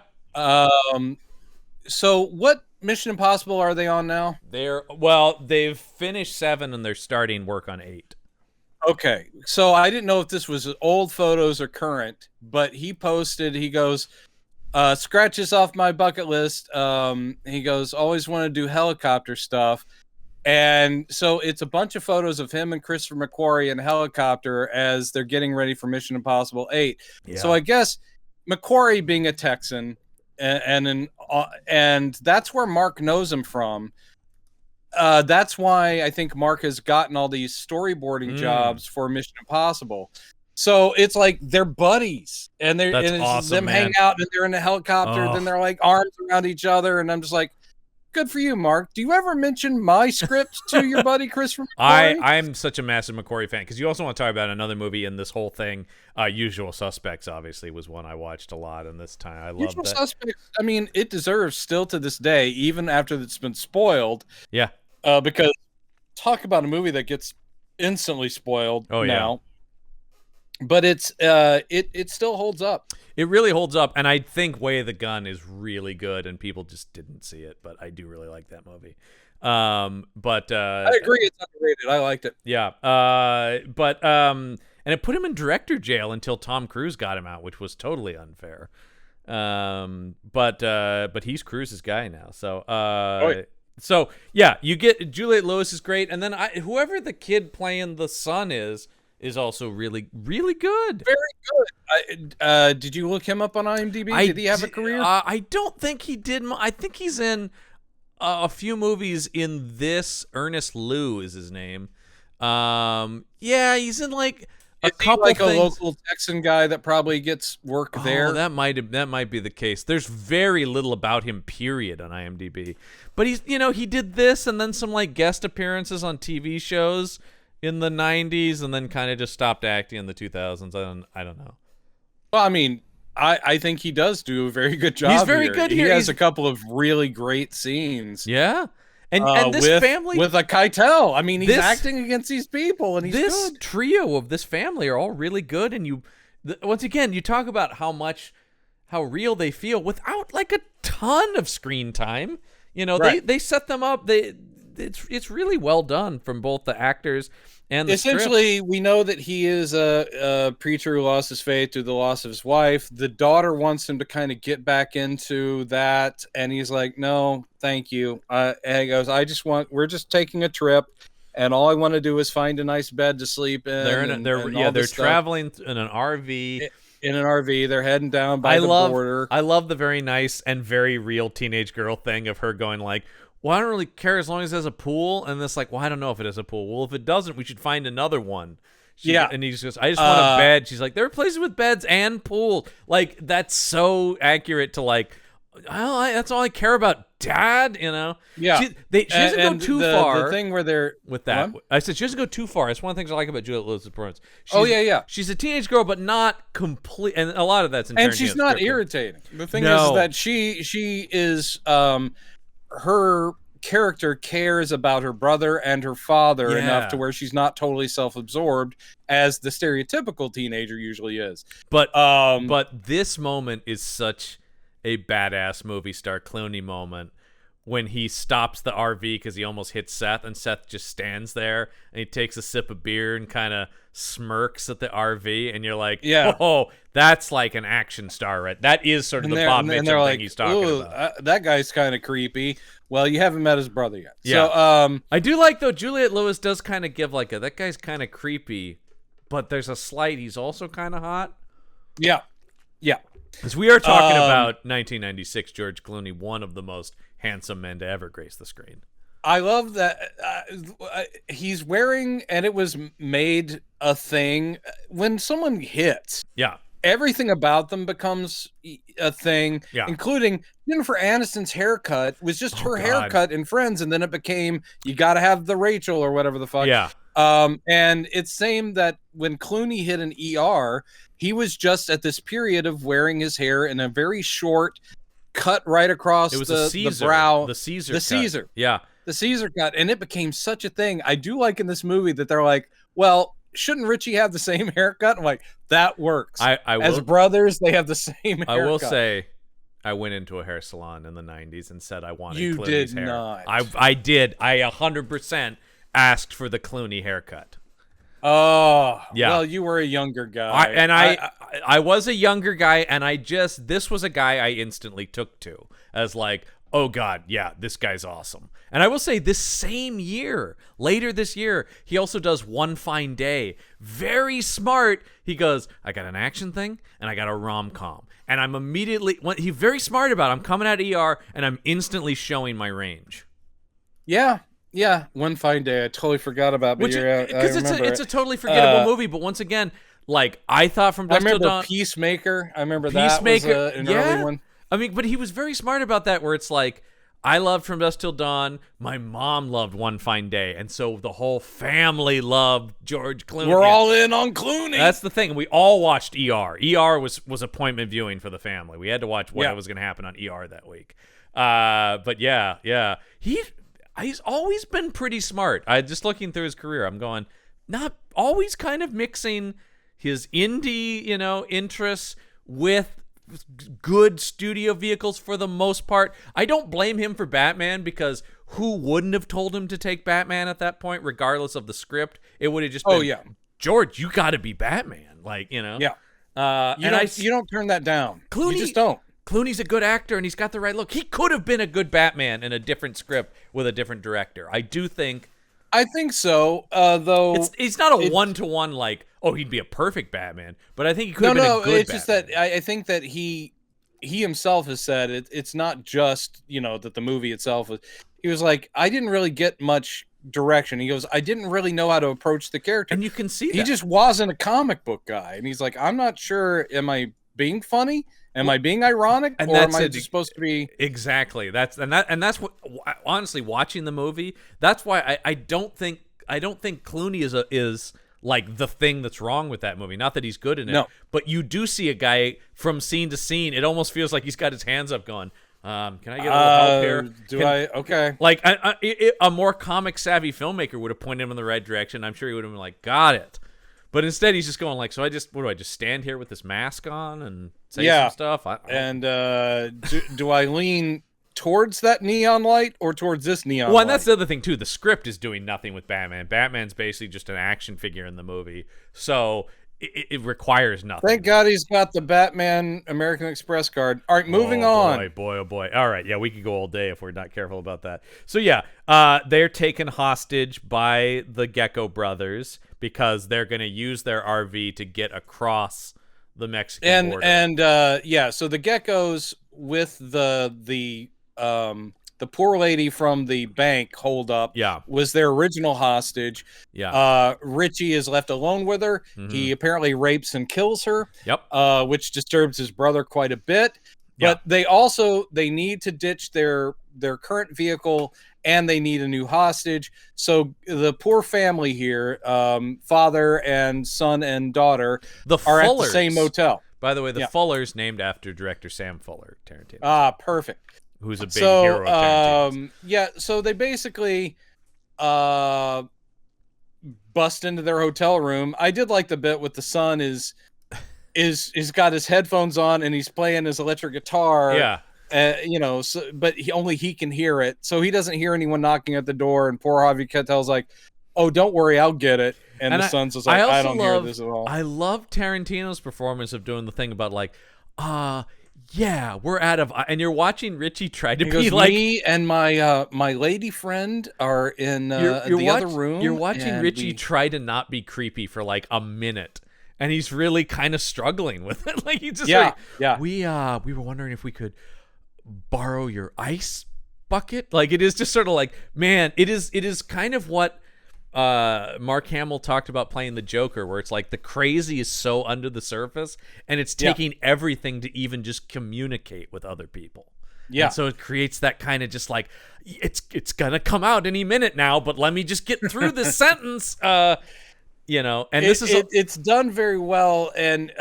So what Mission Impossible are they on now? They've finished 7 and they're starting work on 8. Okay, so I didn't know if this was old photos or current, but he posted, he goes, scratches off my bucket list. He goes, always want to do helicopter stuff. And so it's a bunch of photos of him and Christopher McQuarrie in a helicopter as they're getting ready for Mission Impossible 8. Yeah. So I guess McQuarrie being a Texan, and that's where Mark knows him from. That's why I think Mark has gotten all these storyboarding jobs for Mission Impossible. So it's like they're buddies, and it's awesome, them hang out, and they're in a helicopter, then they're like arms around each other, and I'm just like, good for you, Mark. Do you ever mention my script to your buddy Christopher McQuarrie? I'm such a massive McQuarrie fan, because you also want to talk about another movie in this whole thing. Usual Suspects, obviously, was one I watched a lot, and this time I loved that. Usual Suspects, I mean, it deserves still to this day, even after it's been spoiled. Yeah. Because talk about a movie that gets instantly spoiled now. but it still holds up. It really holds up, and I think Way of the Gun is really good, and people just didn't see it, but I do really like that movie. But I agree, it's underrated. I liked it. Yeah. And it put him in director jail until Tom Cruise got him out, which was totally unfair. But he's Cruise's guy now. So yeah, you get Juliette Lewis is great, and then whoever the kid playing the son is also really, really good. Very good. Did you look him up on IMDb? Did he have a career? I don't think he did. I think he's in a few movies in this. Ernest Liu is his name. Yeah, he's in like a couple like things. A local Texan guy that probably gets work there. That might be the case. There's very little about him, period, on IMDb. But he did this and then some like guest appearances on TV shows in the 90s, and then kind of just stopped acting in the 2000s. I don't know. Well, I mean, I think he does do a very good job. He's very good here. He has a couple of really great scenes. Yeah. And this family with a Keitel. I mean, he's acting against these people, and he's good. This trio of this family are all really good, and once again, you talk about how real they feel without like a ton of screen time. Right. They set them up. It's really well done from both the actors and the essentially script. We know that he is a preacher who lost his faith through the loss of his wife. The daughter wants him to kind of get back into that, and he's like, no, thank you. And he goes, we're just taking a trip, and all I want to do is find a nice bed to sleep in. They're traveling in an RV. In an RV, they're heading down by the border. I love the very nice and very real teenage girl thing of her going like, well, I don't really care as long as it has a pool. And this like, well, I don't know if it has a pool. Well, if it doesn't, we should find another one. And he just goes, I just want a bed. She's like, there are places with beds and pool. Like, that's so accurate to like, that's all I care about, Dad. Yeah. She doesn't go too far. The thing where they're with that, I said she doesn't go too far. It's one of the things I like about Juliette Lewis's performance. She's a teenage girl, but not complete. And a lot of that's and she's not irritating. The thing is that she is her character cares about her brother and her father enough to where she's not totally self-absorbed as the stereotypical teenager usually is. But this moment is such a badass movie star Clooney moment when he stops the RV because he almost hits Seth, and Seth just stands there and he takes a sip of beer and kind of smirks at the RV, and you're like, oh, that's like an action star, right? That is sort of the Bob Mitchum thing he's talking about. That guy's kind of creepy. Well, you haven't met his brother yet. Yeah. So, I do like, though, Juliette Lewis does kind of give like that guy's kind of creepy, but there's a slight, he's also kind of hot. Yeah. Yeah. Because we are talking about 1996 George Clooney, one of the most handsome men to ever grace the screen. I love that he's wearing, and it was made a thing, when someone hits. Yeah. Everything about them becomes a thing, including Jennifer Aniston's haircut was just her haircut in Friends, and then it became, you got to have the Rachel or whatever the fuck. Yeah. And it's same that when Clooney hit an ER, he was just at this period of wearing his hair in a very short cut right across the brow. The Caesar. The Caesar. Yeah. The Caesar cut. And it became such a thing. I do like in this movie that they're like, well, shouldn't Richie have the same haircut? I'm like, that works. As brothers, they have the same haircut. I will say, I went into a hair salon in the 90s and said I wanted Clooney's hair. Not. I did. I 100% asked for the Clooney haircut. Oh, yeah. Well, you were a younger guy. I was a younger guy, and this was a guy I instantly took to as like, oh God, yeah, this guy's awesome. And I will say this same year, later this year, he also does One Fine Day. Very smart. He goes, I got an action thing and I got a rom-com. And I'm immediately, he's very smart about it. I'm coming out of ER and I'm instantly showing my range. Yeah. Yeah. One Fine Day. I totally forgot about it. Because it's a totally forgettable movie. But once again, like I thought from Dusk Till Dawn. Peacemaker. I remember that was an early one. I mean, but he was very smart about that, where it's like, I loved From Dusk Till Dawn. My mom loved One Fine Day. And so the whole family loved George Clooney. We're all in on Clooney. That's the thing. We all watched ER. ER was appointment viewing for the family. We had to watch what was going to happen on ER that week. But yeah. He's always been pretty smart. Just looking through his career, I'm going, not always kind of mixing indie, interests with good studio vehicles for the most part. I don't blame him for Batman, because who wouldn't have told him to take Batman at that point, regardless of the script? It would have just been, George, you got to be Batman, Yeah. You don't turn that down. Clooney, you just don't. Clooney's a good actor, and he's got the right look. He could have been a good Batman in a different script with a different director. I think so, though. It's not a one-to-one he'd be a perfect Batman, but I think he could have been a good Batman. No, it's just that I think that he himself has said it's not just, that the movie itself was. He was like, I didn't really get much direction. He goes, I didn't really know how to approach the character. And you can see that. He just wasn't a comic book guy. And he's like, I'm not sure, am I being funny? Am I being ironic, or am I just supposed to be? Exactly. That's what, honestly, watching the movie, that's why I don't think Clooney is like the thing that's wrong with that movie. Not that he's good in it, but you do see a guy from scene to scene. It almost feels like he's got his hands up, going, "Can I get a little help here?" Okay. Like a more comic savvy filmmaker would have pointed him in the right direction. I'm sure he would have been like, "Got it." But instead, he's just going like, "So what do I just stand here with this mask on and say some stuff?" Do I lean towards that neon light or towards this neon light? And that's the other thing too. The script is doing nothing with Batman. Batman's basically just an action figure in the movie, so it requires nothing. Thank God he's got the Batman American Express card. All right, moving on. Oh boy. All right, yeah, we could go all day if we're not careful about that. So yeah, they're taken hostage by the Gecko brothers because they're going to use their RV to get across the Mexican border. So the Geckos with the poor lady from the bank holdup was their original hostage. Richie is left alone with her. Mm-hmm. He apparently rapes and kills her. Which disturbs his brother quite a bit. But they need to ditch their current vehicle, and they need a new hostage. So the poor family here, father and son and daughter, are at the same motel. By the way, the Fullers, named after director Sam Fuller, Tarantino. Perfect. Who's a big hero of Tarantino's. So they basically bust into their hotel room. I did like the bit with the son is got his headphones on and he's playing his electric guitar. But only he can hear it, so he doesn't hear anyone knocking at the door. And poor Harvey Keitel's like, "Oh, don't worry, I'll get it." And the son's just like, "I don't hear this at all." I love Tarantino's performance of doing the thing about like, yeah, we're out of, and you're watching Richie try to be like, me and my lady friend are in the other room. You're watching Richie try to not be creepy for like a minute, and he's really kind of struggling with it. Like he's just we were wondering if we could borrow your ice bucket. Like it is just sort of like, man, it is kind of what Mark Hamill talked about playing the Joker, where it's like the crazy is so under the surface and it's taking everything to even just communicate with other people. And so it creates that kind of just like, it's gonna come out any minute now, but let me just get through this sentence. And it's done very well. And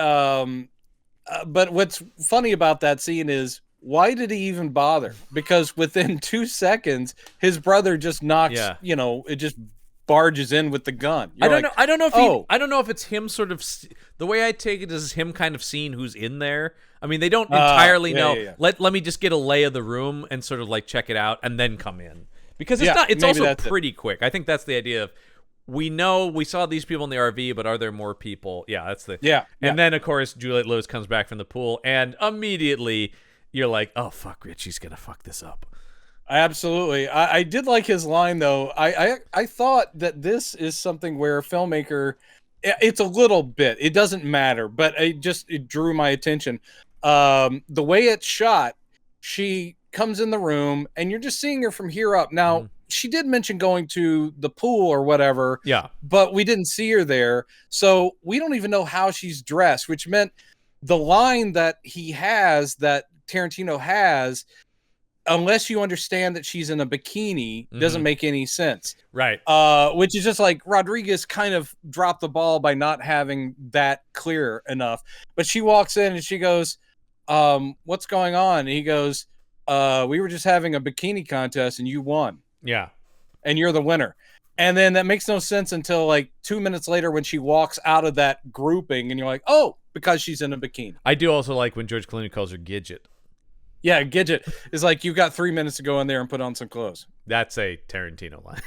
but what's funny about that scene is, why did he even bother? Because within 2 seconds, his brother just knocks, it just barges in with the gun. I don't know if it's him sort of, the way I take it is him kind of seeing who's in there. I mean, they don't entirely know. Yeah. Let me just get a lay of the room and sort of like check it out and then come in. Because it's also pretty quick. I think that's the idea of, we know we saw these people in the RV, but are there more people? Yeah, that's the And then of course Juliette Lewis comes back from the pool, and immediately you're like, oh fuck, Richie's gonna fuck this up. Absolutely. I did like his line though. I thought that this is something where a filmmaker, it's a little bit, it doesn't matter, but it drew my attention. The way it's shot, she comes in the room and you're just seeing her from here up. Now, she did mention going to the pool or whatever, but we didn't see her there. So we don't even know how she's dressed, which meant the line that he has, that Tarantino has, unless you understand that she's in a bikini, doesn't make any sense. Right. Which is just like, Rodriguez kind of dropped the ball by not having that clear enough. But she walks in and she goes, what's going on? And he goes, we were just having a bikini contest and you won. Yeah. And you're the winner. And then that makes no sense until like 2 minutes later when she walks out of that grouping, and you're like, oh, because she's in a bikini. I do also like when George Clooney calls her Gidget. Yeah, Gidget is like, you've got 3 minutes to go in there and put on some clothes. That's a Tarantino line.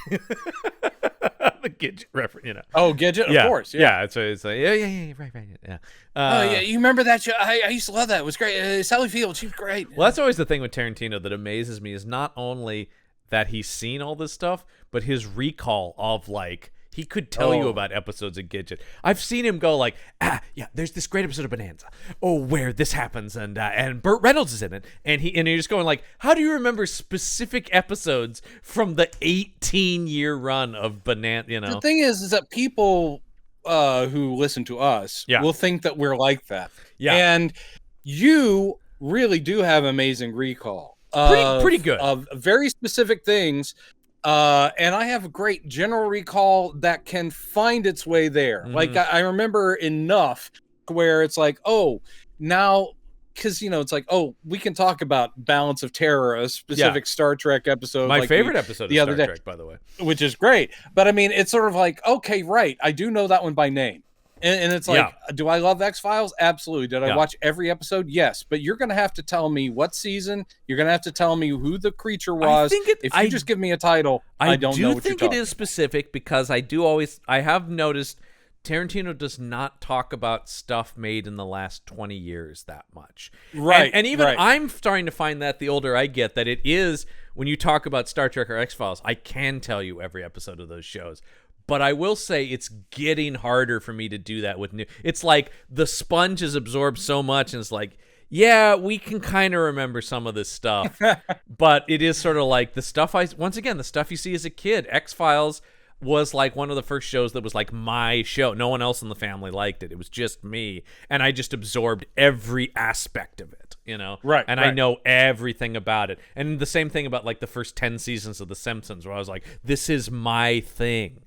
The Gidget reference, you know. Oh, Gidget, of course. Yeah. It's like, yeah, right, yeah. Oh yeah, you remember that show? I used to love that. It was great. Sally Field, she was great. Well, that's always the thing with Tarantino that amazes me is not only that he's seen all this stuff, but his recall of like he could tell you about episodes of Gidget. I've seen him go like, yeah, there's this great episode of Bonanza. Oh, where this happens, and Burt Reynolds is in it, and you're just going like, how do you remember specific episodes from the 18-year run of Bonanza? You know, the thing is that people who listen to us will think that we're like that. Yeah, and you really do have amazing recall. Pretty good of very specific things. And I have a great general recall that can find its way there. Mm-hmm. Like I remember enough where it's like, oh, now, because it's like, oh, we can talk about Balance of Terror, a specific Star Trek episode. My favorite episode of Star Trek, by the way, which is great. But I mean, it's sort of like, okay, right, I do know that one by name. And it's like, do I love X-Files? Absolutely. Did I watch every episode? Yes. But you're going to have to tell me what season. You're going to have to tell me who the creature was. If you just give me a title, I don't know what you're talking about. I do think it is specific because I have noticed Tarantino does not talk about stuff made in the last 20 years that much. Right. And even I'm starting to find that the older I get, that it is, when you talk about Star Trek or X-Files, I can tell you every episode of those shows. But I will say it's getting harder for me to do that with new. It's like the sponge has absorbed so much, and it's like, yeah, we can kind of remember some of this stuff. But it is sort of like the stuff the stuff you see as a kid. X-Files was like one of the first shows that was like my show. No one else in the family liked it. It was just me. And I just absorbed every aspect of it, Right. And I know everything about it. And the same thing about like the first 10 seasons of The Simpsons, where I was like, this is my thing.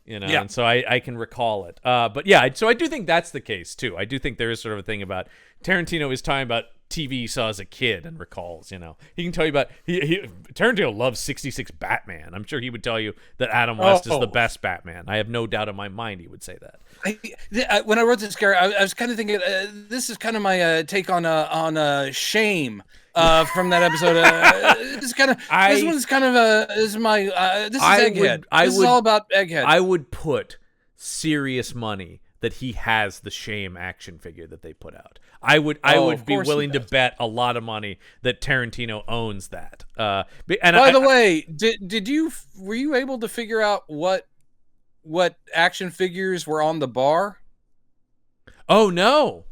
And so I can recall it. But yeah, so I do think that's the case too. I do think there is sort of a thing about Tarantino is talking about TV he saw as a kid and recalls. He can tell you about Tarantino loves 66 Batman. I'm sure he would tell you that Adam West is the best Batman. I have no doubt in my mind he would say that. When I wrote this, Gary, I was kind of thinking this is kind of my take on shame. From that episode, this one's kind of this is Egghead. This is all about Egghead. I would put serious money that he has the Shame action figure that they put out. I would be willing to bet a lot of money that Tarantino owns that. By the way, were you able to figure out what action figures were on the bar? Oh no.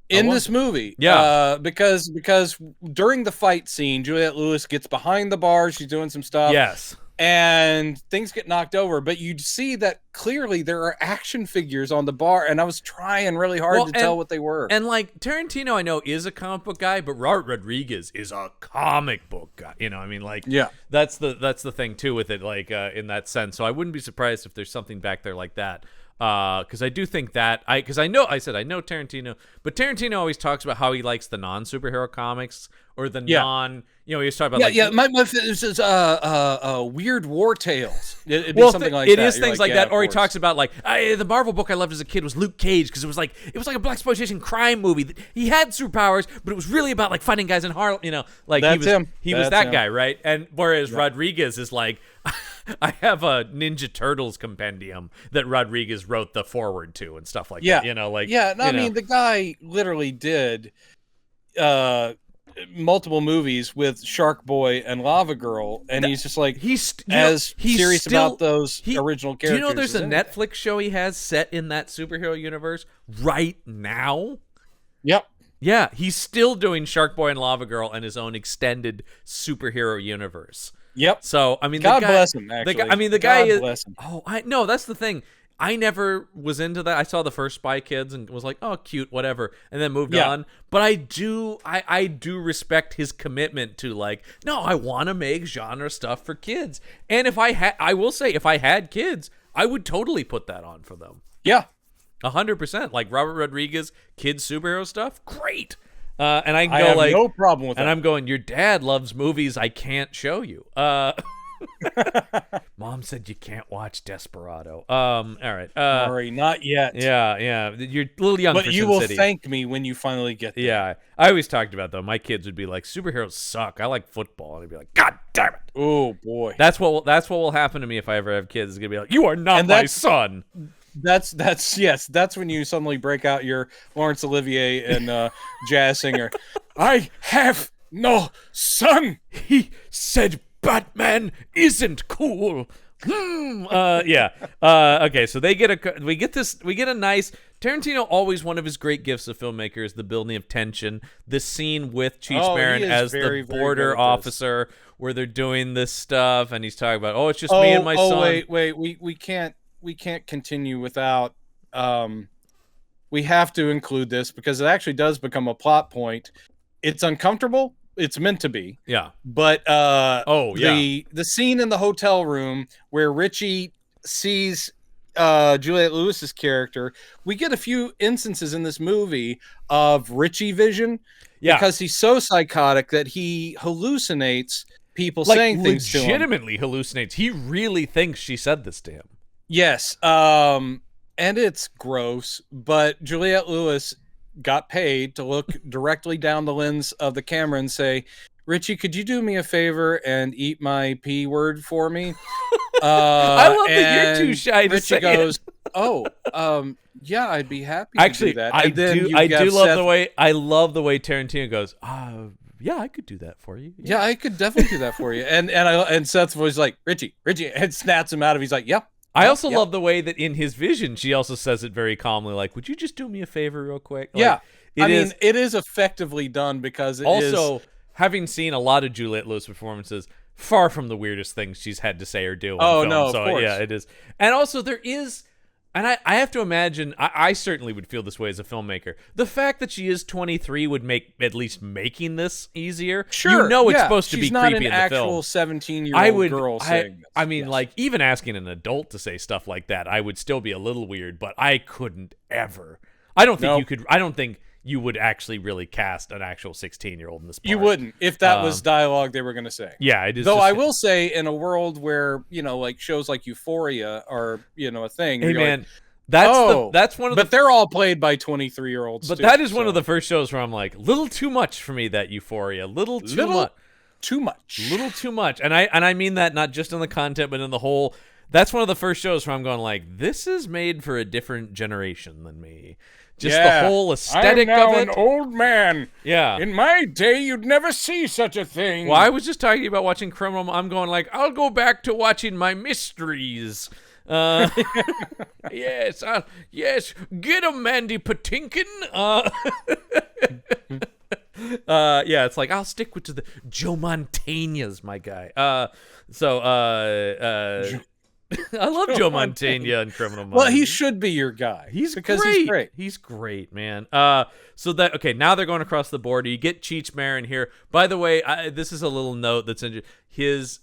In this movie, because during the fight scene, Juliette Lewis gets behind the bar. She's doing some stuff. Yes. And things get knocked over, but you'd see that clearly there are action figures on the bar, and I was trying really hard to tell what they were. And like Tarantino, I know is a comic book guy, but Robert Rodriguez is a comic book guy. That's the thing too with it, like in that sense. So I wouldn't be surprised if there's something back there like that. Because I do think that I know Tarantino, but Tarantino always talks about how he likes the non-superhero comics or the non. He was talking about my this is Weird War Tales. It'd be something like that. It is things like that, or he talks about like the Marvel book I loved as a kid was Luke Cage because it was like a blaxploitation crime movie. He had superpowers, but it was really about like fighting guys in Harlem. He was that guy, right? And whereas Rodriguez is like. I have a Ninja Turtles compendium that Rodriguez wrote the forward to and stuff like that. I mean, the guy literally did multiple movies with Shark Boy and Lava Girl, and he's just like he's serious about those original characters. Do you know there's a Netflix show he has set in that superhero universe right now? Yep. Yeah, he's still doing Shark Boy and Lava Girl and his own extended superhero universe. Yep. So I mean, God bless him. Actually, the guy is. Bless him. Oh, I know that's the thing. I never was into that. I saw the first Spy Kids and was like, oh, cute, whatever, and then moved on. But I do respect his commitment to like, no, I want to make genre stuff for kids. And if I will say, if I had kids, I would totally put that on for them. Yeah, 100%. Like Robert Rodriguez, kids superhero stuff, great. And I have no problem with that. And I'm going, your dad loves movies I can't show you. Mom said you can't watch Desperado. All right. Sorry, not yet. Yeah. You're a little young for Sin City. But you will thank me when you finally get there. Yeah. I always talked about, though, my kids would be like, superheroes suck. I like football. And I'd be like, God damn it. Oh, boy. That's what will happen to me if I ever have kids. It's going to be like, you are not my son. That's when you suddenly break out your Laurence Olivier and jazz singer. I have no son. He said Batman isn't cool. Yeah. Okay, so we get a nice Tarantino. Always one of his great gifts of filmmaker is the building of tension. This scene with Cheech Marin as the border officer, where they're doing this stuff, and he's talking about, it's just me and my son. Wait, we can't continue without. We have to include this because it actually does become a plot point. It's uncomfortable. It's meant to be. Yeah. But the scene in the hotel room where Richie sees Juliette Lewis's character, we get a few instances in this movie of Richie vision. Yeah. Because he's so psychotic that he hallucinates people saying things to him. Legitimately hallucinates. He really thinks she said this to him. Yes. And it's gross, but Juliette Lewis got paid to look directly down the lens of the camera and say, Richie, could you do me a favor and eat my P word for me? I love that you're too shy to say goes, it. Yeah, I'd be happy Actually, to do that. I love the way Tarantino goes, yeah, I could do that for you. Yeah, I could definitely do that for you. And Seth's voice like, Richie, and snaps him out of. He's like, yeah. I also love the way that in his vision, she also says it very calmly, like, would you just do me a favor real quick? Like, yeah. It is effectively done because it also, having seen a lot of Juliette Lewis performances, far from the weirdest things she's had to say or do. Oh, no, of course. Yeah, it is. And also there is, and I have to imagine, I certainly would feel this way as a filmmaker. The fact that she is 23 would make at least making this easier. Sure. You know it's supposed to be creepy in the film. She's not an actual 17-year-old girl saying this. I mean, like, even asking an adult to say stuff like that, I would still be a little weird, but I couldn't ever. I don't think you would actually really cast an actual 16-year-old in this part. You wouldn't, if that was dialogue they were going to say. Yeah, it is. Though I will say, in a world where, like shows like Euphoria are, a thing. Hey, man, like, that's one of But they're all played by 23-year-olds. But that is one of the first shows where I'm like, little too much for me, that Euphoria. Little too much. And I mean that not just in the content, but in the whole. That's one of the first shows where I'm going like, this is made for a different generation than me. Just the whole aesthetic of it. I'm an old man. Yeah. In my day, you'd never see such a thing. Well, I was just talking about watching Criminal. I'm going like, I'll go back to watching my mysteries. Yes. Get him, Mandy Patinkin. Yeah, it's like, I'll stick with the Joe Mantegna's my guy. I love Joe Mantegna in Criminal Minds. Well, he should be your guy. He's great. He's great, man. Now they're going across the border. You get Cheech Marin here. By the way, this is a little note that's in his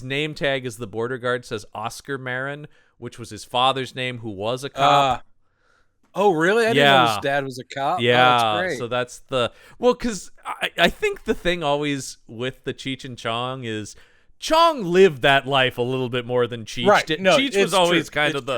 name tag is the border guard says Oscar Marin, which was his father's name, who was a cop. Oh, really? I didn't know his dad was a cop. Yeah, that's great. So that's because I think the thing always with the Cheech and Chong is Chong lived that life a little bit more than Cheech did. No, Cheech was always kind of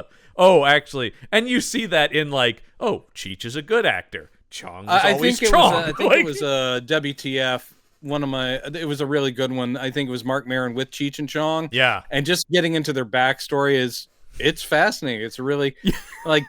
actually, and you see that in like, Cheech is a good actor. Chong was always Chong. I think it was a WTF. It was a really good one. I think it was Mark Maron with Cheech and Chong. Yeah. And just getting into their backstory it's fascinating. It's really like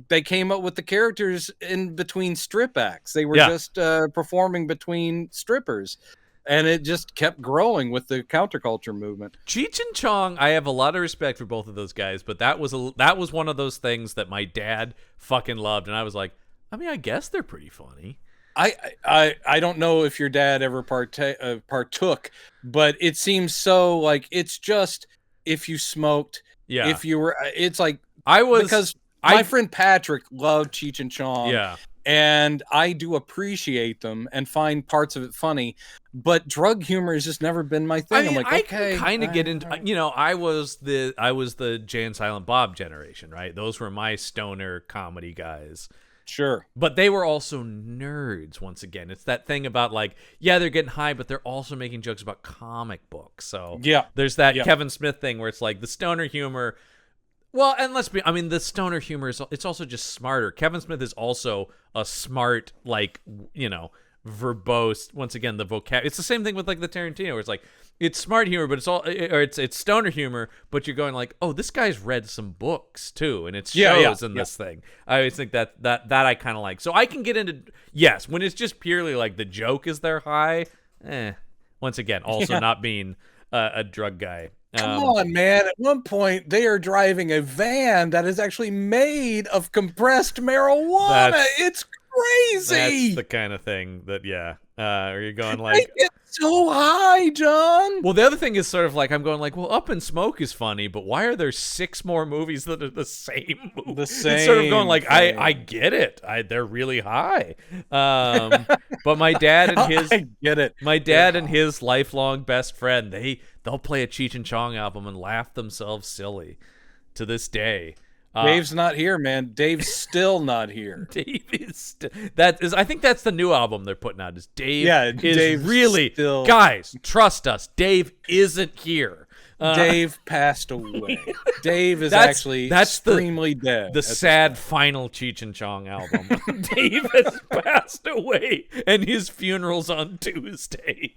they came up with the characters in between strip acts. They were just performing between strippers. And it just kept growing with the counterculture movement. Cheech and Chong, I have a lot of respect for both of those guys, but that was one of those things that my dad fucking loved, and I was like, I guess they're pretty funny. I don't know if your dad ever partook, but it seems so like it's just if you smoked, if you were, it's like because my friend Patrick loved Cheech and Chong. Yeah. And I do appreciate them and find parts of it funny, but drug humor has just never been my thing. I'm like, okay, I kind of get into, I was the Jay and Silent Bob generation, right? Those were my stoner comedy guys. Sure. But they were also nerds, once again. It's that thing about, like, yeah, they're getting high, but they're also making jokes about comic books. So there's that Kevin Smith thing where it's like the stoner humor. Well, and the stoner humor it's also just smarter. Kevin Smith is also a smart, like, verbose. Once again, the vocab. It's the same thing with, like, the Tarantino, where it's like, it's smart humor, but it's stoner humor, but you're going like, oh, this guy's read some books too, and it shows in this thing. I always think that I kind of like. So I can get into, yes, when it's just purely like the joke is their high. Once again, also not being a drug guy. Come on, man. At one point, they are driving a van that is actually made of compressed marijuana. It's crazy. That's the kind of thing that, are you going like... I get so high, John. Well, the other thing is sort of like, I'm going like, well, Up in Smoke is funny, but why are there 6 more movies that are the same movie? The same it's sort of going like, thing. I get it. They're really high. But my dad and his... I get it. My dad and his lifelong best friend, they'll play a Cheech and Chong album and laugh themselves silly to this day. Dave's not here, man. Dave's still not here. Dave is I think that's the new album they're putting out. Is Dave? Yeah, is Dave's really still... Guys, trust us. Dave isn't here. Dave passed away. Dave is actually extremely dead. The sad final Cheech and Chong album. Dave has passed away, and his funeral's on Tuesday.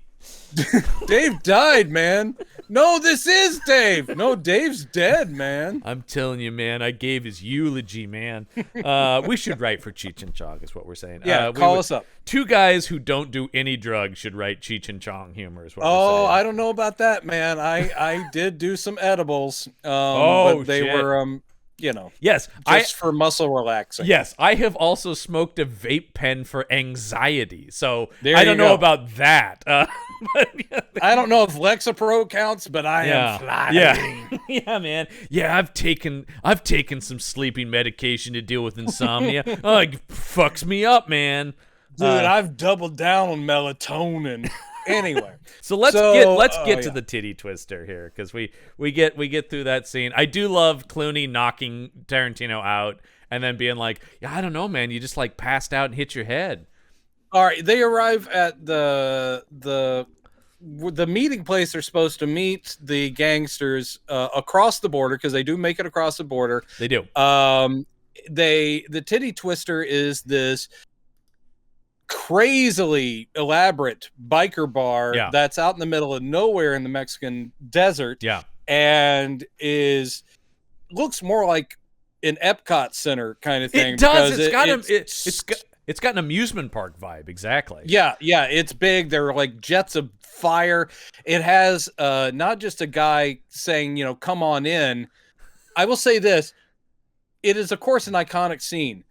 Dave died, man. No, this is Dave. No, Dave's dead, man. I'm telling you, man. I gave his eulogy, man. We should write for Cheech and Chong, is what we're saying. Yeah, call us up. 2 guys who don't do any drugs should write Cheech and Chong humor, is what we're saying. I don't know about that, man. I did do some edibles. But they were yes, just for muscle relaxing. Yes, I have also smoked a vape pen for anxiety, so I don't know about that. I don't know if Lexapro counts, but I am flying. Yeah, man. Yeah, I've taken some sleeping medication to deal with insomnia. Oh, it fucks me up, man. Dude, I've doubled down on melatonin. Anyway, so let's get to the titty twister here, because we get through that scene. I do love Clooney knocking Tarantino out and then being like, I don't know, man, you just like passed out and hit your head. All right, they arrive at the meeting place. They're supposed to meet the gangsters across the border, because they do make it across the border. They do. The titty twister is this crazily elaborate biker bar that's out in the middle of nowhere in the Mexican desert. Yeah. And looks more like an Epcot Center kind of thing. It does. It's got an amusement park vibe. Exactly. Yeah. It's big. There are like jets of fire. It has not just a guy saying, come on in. I will say this. It is, of course, an iconic scene.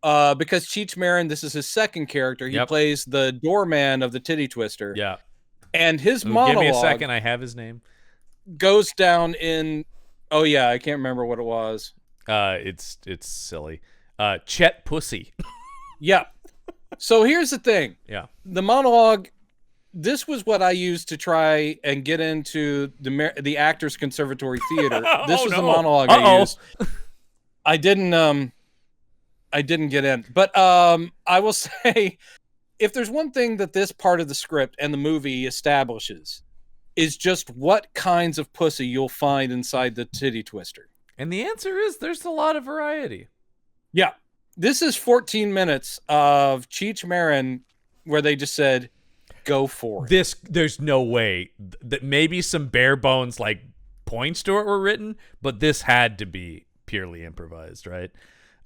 Because Cheech Marin, this is his second character. He plays the doorman of the titty twister. Yeah. And his monologue... Give me a second. I have his name. Goes down in... Oh, yeah. I can't remember what it was. It's silly. Chet Pussy. Yeah. So here's the thing. Yeah. The monologue... This was what I used to try and get into the Actors Conservatory Theater. This was the monologue I used. I didn't get in. But I will say, if there's one thing that this part of the script and the movie establishes, is just what kinds of pussy you'll find inside the titty twister. And the answer is there's a lot of variety. Yeah. This is 14 minutes of Cheech Marin where they just said, go for it. There's no way that maybe some bare bones like points to it were written, but this had to be purely improvised, right?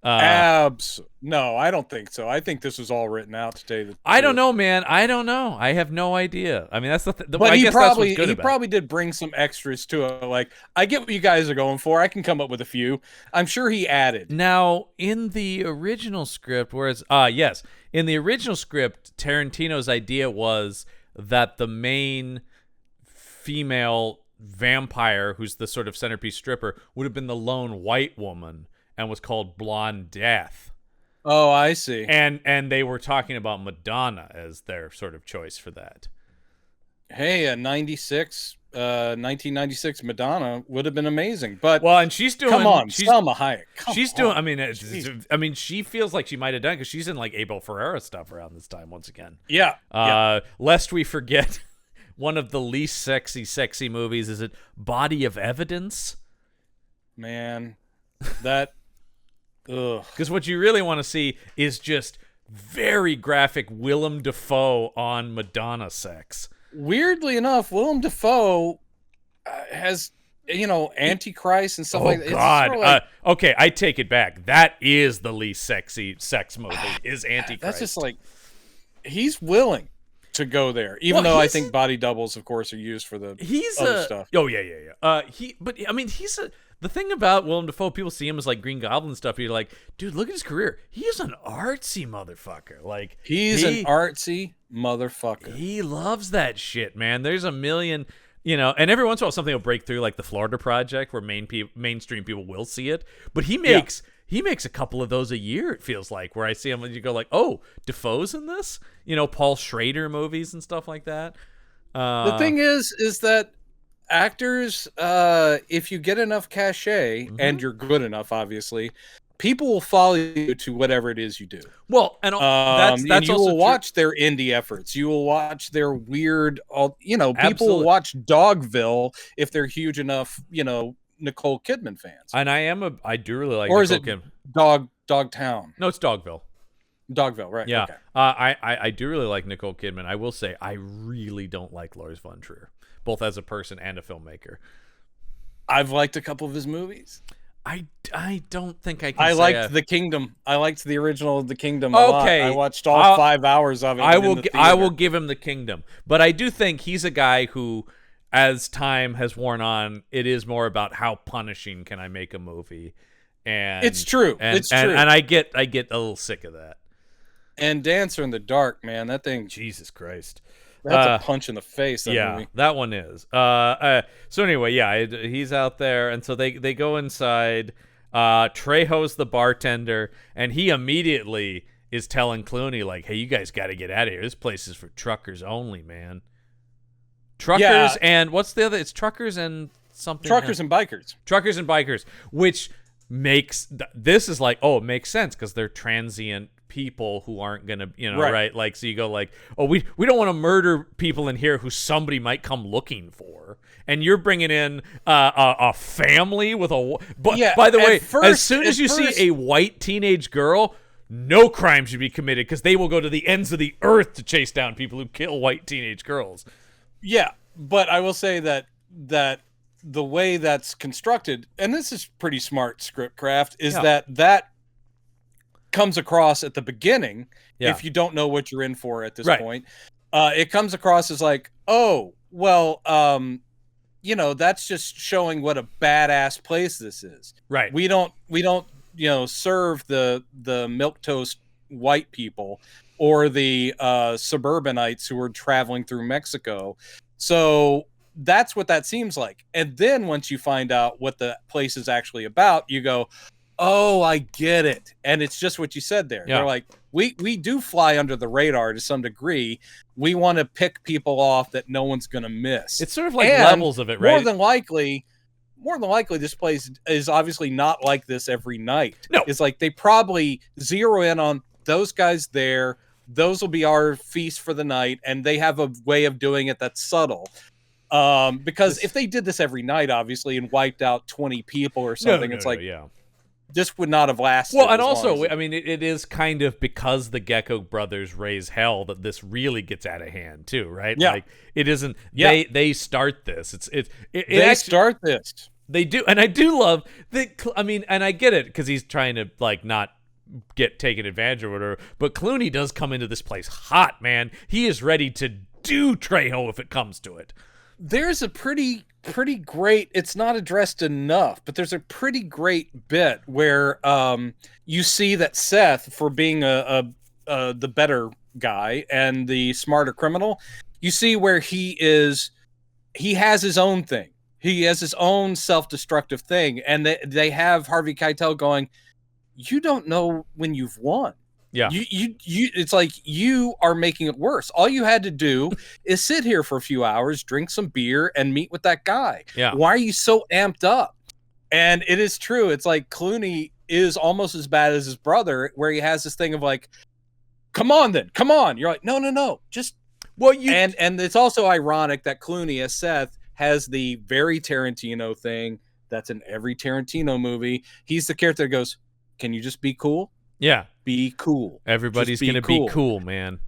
No, I don't think so. I think this was all written out to tell you the truth. I don't know, man. I don't know. I have no idea. I mean, that's the but he probably did bring some extras to it. Like, I get what you guys are going for. I can come up with a few. I'm sure he added. Now, in the original script, in the original script, Tarantino's idea was that the main female vampire, who's the sort of centerpiece stripper, would have been the lone white woman and was called Blonde Death. Oh, I see. And they were talking about Madonna as their sort of choice for that. hey, a 1996 Madonna would have been amazing. But well, and she's doing. Come on, she's Selma Hayek. she's doing. I mean, she feels like she might have done because she's in like Abel Ferrara stuff around this time once again. Yeah. Lest we forget, one of the least sexy movies is it Body of Evidence. Man, that. Ugh. Because what you really want to see is just very graphic Willem Dafoe on Madonna sex. Weirdly enough, Willem Dafoe has, Antichrist and stuff like that. Oh, God. Sort of like, okay, I take it back. That is the least sexy sex movie, is Antichrist. That's just like, he's willing to go there, even though I think body doubles, of course, are used for the other stuff. Oh, yeah. The thing about Willem Dafoe, people see him as like Green Goblin stuff. You're like, dude, look at his career. He's an artsy motherfucker. Like he's an artsy motherfucker. He loves that shit, man. There's a million, and every once in a while something will break through, like the Florida Project, where mainstream people will see it. But he makes a couple of those a year. It feels like, where I see him and you go like, oh, Dafoe's in this. Paul Schrader movies and stuff like that. The thing is that actors, if you get enough cachet and you're good enough, obviously, people will follow you to whatever it is you do. Well, and that's and you also will watch their indie efforts. You will watch their weird, people Absolutely. will watch Dogville if they're huge enough, Nicole Kidman fans. And I do really like. Or Nicole is it Kidman. Dogtown? No, it's Dogville. Dogville, right? Yeah. Okay. I do really like Nicole Kidman. I will say I really don't like Lars von Trier, both as a person and a filmmaker. I've liked a couple of his movies. I don't think I can. I liked The Kingdom. I liked the original The Kingdom. Okay, a lot. I watched all 5 hours of it. I will give him The Kingdom, but I do think he's a guy who, as time has worn on, it is more about how punishing can I make a movie, and it's true. It's true, and I get a little sick of that. And Dancer in the Dark, man, that thing. Jesus Christ. That's a punch in the face. Movie. That one is. So anyway, he's out there, and so they go inside. Trejo's the bartender, and he immediately is telling Clooney, like, "Hey, you guys got to get out of here. This place is for truckers only, man. Truckers and what's the other? It's truckers and something. Truckers and bikers. Truckers and bikers, which makes this is like, oh, it makes sense because they're transient people who aren't gonna, right? Like, so you go like, oh, we don't want to murder people in here who somebody might come looking for, and you're bringing in a family with a. By the way, as soon as you see a white teenage girl, no crime should be committed because they will go to the ends of the earth to chase down people who kill white teenage girls. Yeah, but I will say that the way that's constructed, and this is pretty smart script craft, is that comes across at the beginning, if you don't know what you're in for at this point. It comes across as like, oh, well, that's just showing what a badass place this is. Right. We don't serve the milquetoast white people or the suburbanites who are traveling through Mexico. So that's what that seems like. And then once you find out what the place is actually about, you go, oh, I get it. And it's just what you said there. They're like, we do fly under the radar to some degree. We want to pick people off that no one's going to miss. It's sort of like levels of it, right? More than likely, this place is obviously not like this every night. No. It's like they probably zero in on those guys there. Those will be our feast for the night. And they have a way of doing it that's subtle. Because if they did this every night, obviously, and wiped out 20 people or something, this would not have lasted. Well, and also, I mean, it is kind of because the Gecko brothers raise hell that this really gets out of hand, too, right? Yeah. Like, it isn't. Yeah. They start this. They start this. They do, and I do love that. I mean, and I get it because he's trying to like not get taken advantage of or whatever. But Clooney does come into this place hot, man. He is ready to do Trejo if it comes to it. There's a pretty great, it's not addressed enough, but there's a pretty great bit where you see that Seth, for being the better guy and the smarter criminal, you see where he has his own thing. He has his own self-destructive thing, and they have Harvey Keitel going, you don't know when you've won. Yeah. It's like you are making it worse. All you had to do is sit here for a few hours, drink some beer, and meet with that guy. Yeah. Why are you so amped up? And it is true. It's like Clooney is almost as bad as his brother, where he has this thing of like, come on then, come on. You're like, no, just and it's also ironic that Clooney as Seth has the very Tarantino thing that's in every Tarantino movie. He's the character that goes, can you just be cool? Yeah. Be cool. Everybody's going to be cool, man.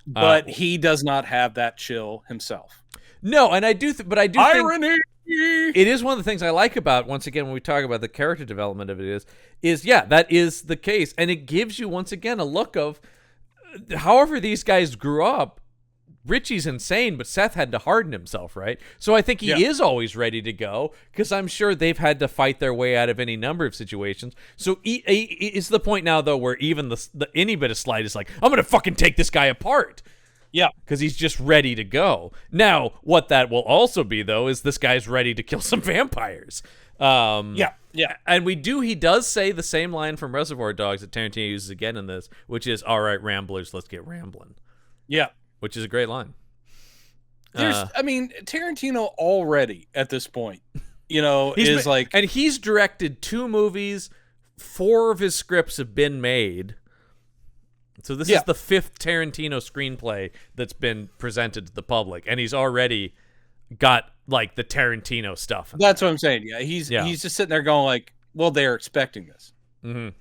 But he does not have that chill himself. No, and I do think irony. It is one of the things I like about, once again, when we talk about the character development of it is that is the case. And it gives you, once again, a look of however these guys grew up. Richie's insane, but Seth had to harden himself, right? So I think he is always ready to go, because I'm sure they've had to fight their way out of any number of situations. So it's the point now, though, where even the any bit of slight is like, I'm going to fucking take this guy apart. Yeah. Because he's just ready to go. Now, what that will also be, though, is this guy's ready to kill some vampires. Yeah. And he does say the same line from Reservoir Dogs that Tarantino uses again in this, which is, all right, ramblers, let's get rambling. Yeah. Which is a great line. Tarantino already at this point, and he's directed 2 movies, 4 of his scripts have been made. So this is the 5th Tarantino screenplay that's been presented to the public, and he's already got like the Tarantino stuff. That's what I'm saying. Yeah, he's just sitting there going like, well, they're expecting this. Mm-hmm.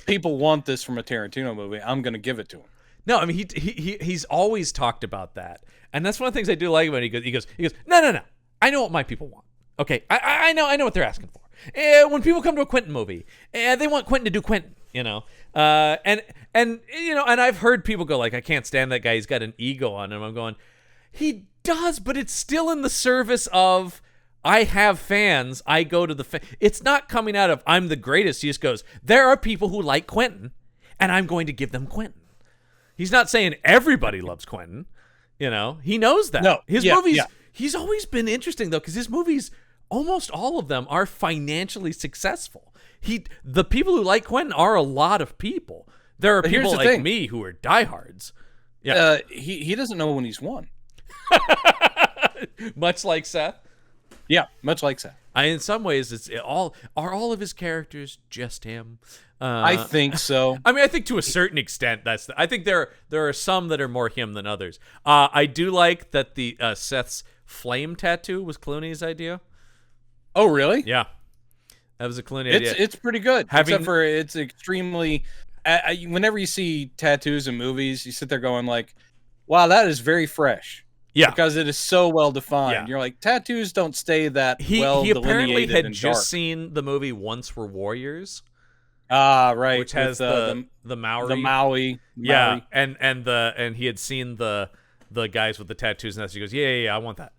People want this from a Tarantino movie. I'm going to give it to him. No, I mean he's always talked about that, and that's one of the things I do like about it. He goes, no. I know what my people want. Okay, I know what they're asking for. When people come to a Quentin movie, they want Quentin to do Quentin. And I've heard people go like, I can't stand that guy. He's got an ego on him. I'm going, he does, but it's still in the service of, I have fans. I go to the it's not coming out of I'm the greatest. He just goes, there are people who like Quentin, and I'm going to give them Quentin. He's not saying everybody loves Quentin. He knows that. No, his movies, he's always been interesting, though, because his movies, almost all of them, are financially successful. The people who like Quentin are a lot of people. There are people like me who are diehards. Yeah. He doesn't know when he's won. Much like Seth. Yeah, much like Seth. In some ways, are all of his characters just him? I think so. I mean, I think to a certain extent, I think there are some that are more him than others. I do like that the Seth's flame tattoo was Clooney's idea. Oh, really? Yeah, that was a Clooney idea. It's pretty good, except for it's extremely. Whenever you see tattoos in movies, you sit there going like, "Wow, that is very fresh." Yeah, because it is so well defined. Yeah. You're like, tattoos don't stay that well delineated. He apparently had just seen the movie Once Were Warriors. Right, which has the Maori. The Maui. Yeah, and he had seen the guys with the tattoos, and that's he goes, yeah, I want that.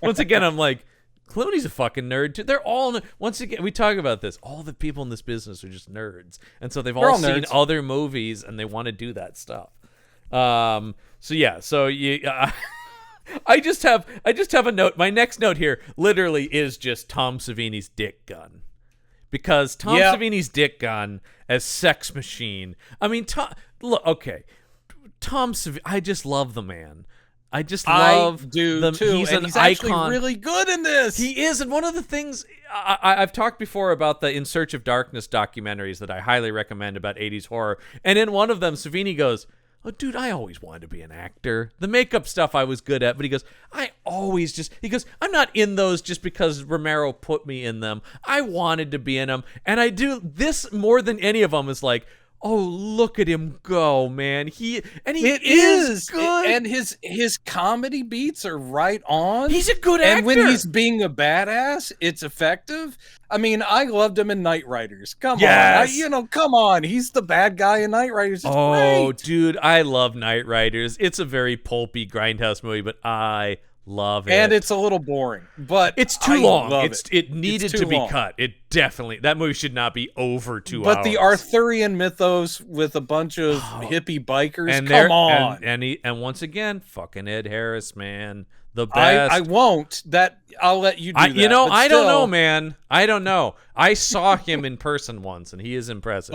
Once again, I'm like, Clooney's a fucking nerd too. They're all, once again, we talk about this. All the people in this business are just nerds, and so they've all seen other movies, and they want to do that stuff. I just have a note. My next note here literally is just Tom Savini's dick gun. Because Tom Savini's dick gun as Sex Machine. I mean, Tom Savini, I just love the man. I do too. He's an he's icon. Actually really good in this. He is, and one of the things I've talked before about the In Search of Darkness documentaries that I highly recommend about 80s horror. And in one of them, Savini goes, oh, dude, I always wanted to be an actor. The makeup stuff I was good at, but he goes, I'm not in those just because Romero put me in them. I wanted to be in them, and I do this more than any of them is like, oh, look at him go, man. He is good. And his comedy beats are right on. He's a good actor. And when he's being a badass, it's effective. I mean, I loved him in Knight Riders. Come on. Come on. He's the bad guy in Knight Riders. It's great. Dude, I love Knight Riders. It's a very pulpy grindhouse movie, but I love it. And it's a little boring, but it's too long. It needed to be cut. That movie should not be over 2 hours. But the Arthurian mythos with a bunch of hippie bikers, and come on. And once again, fucking Ed Harris, man. The best. I won't. I'll let you do that. I don't know, man. I don't know. I saw him in person once, and he is impressive.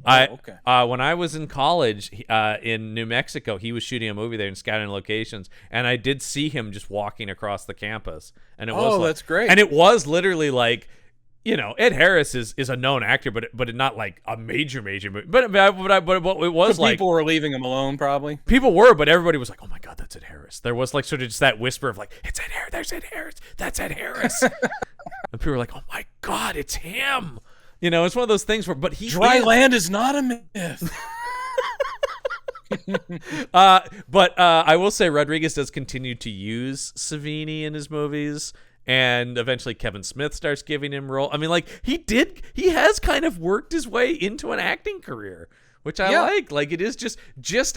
Okay. When I was in college in New Mexico, he was shooting a movie there and scouting locations, and I did see him just walking across the campus. And it was that's great. And it was literally like, you know, Ed Harris is a known actor, but not like a major movie. But it was like people were leaving him alone, probably. People were, but everybody was like, "Oh my God, that's Ed Harris." There was like sort of just that whisper of like, "It's Ed Harris. There's Ed Harris. That's Ed Harris." And people were like, "Oh my God, it's him." You know, it's one of those things where, but he dry land is not a myth. But I will say Rodriguez does continue to use Savini in his movies. And eventually Kevin Smith starts giving him role. I mean, like, he has kind of worked his way into an acting career, which I like. Like, it is just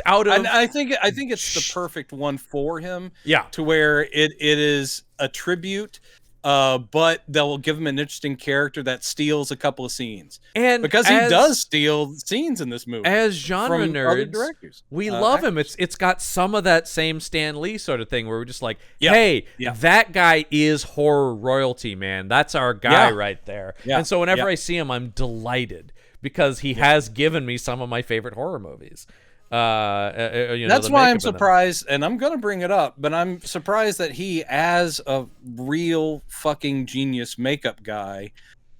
out of... And I think it's the perfect one for him. Yeah. To where it is a tribute, but they'll give him an interesting character that steals a couple of scenes. And because he does steal scenes in this movie. As genre from nerds, other directors, we love him. It's got some of that same Stan Lee sort of thing where we're just like, hey, that guy is horror royalty, man. That's our guy right there. Yeah. And so whenever I see him, I'm delighted because he has given me some of my favorite horror movies. That's why I'm surprised, and I'm gonna bring it up, but I'm surprised that he, as a real fucking genius makeup guy,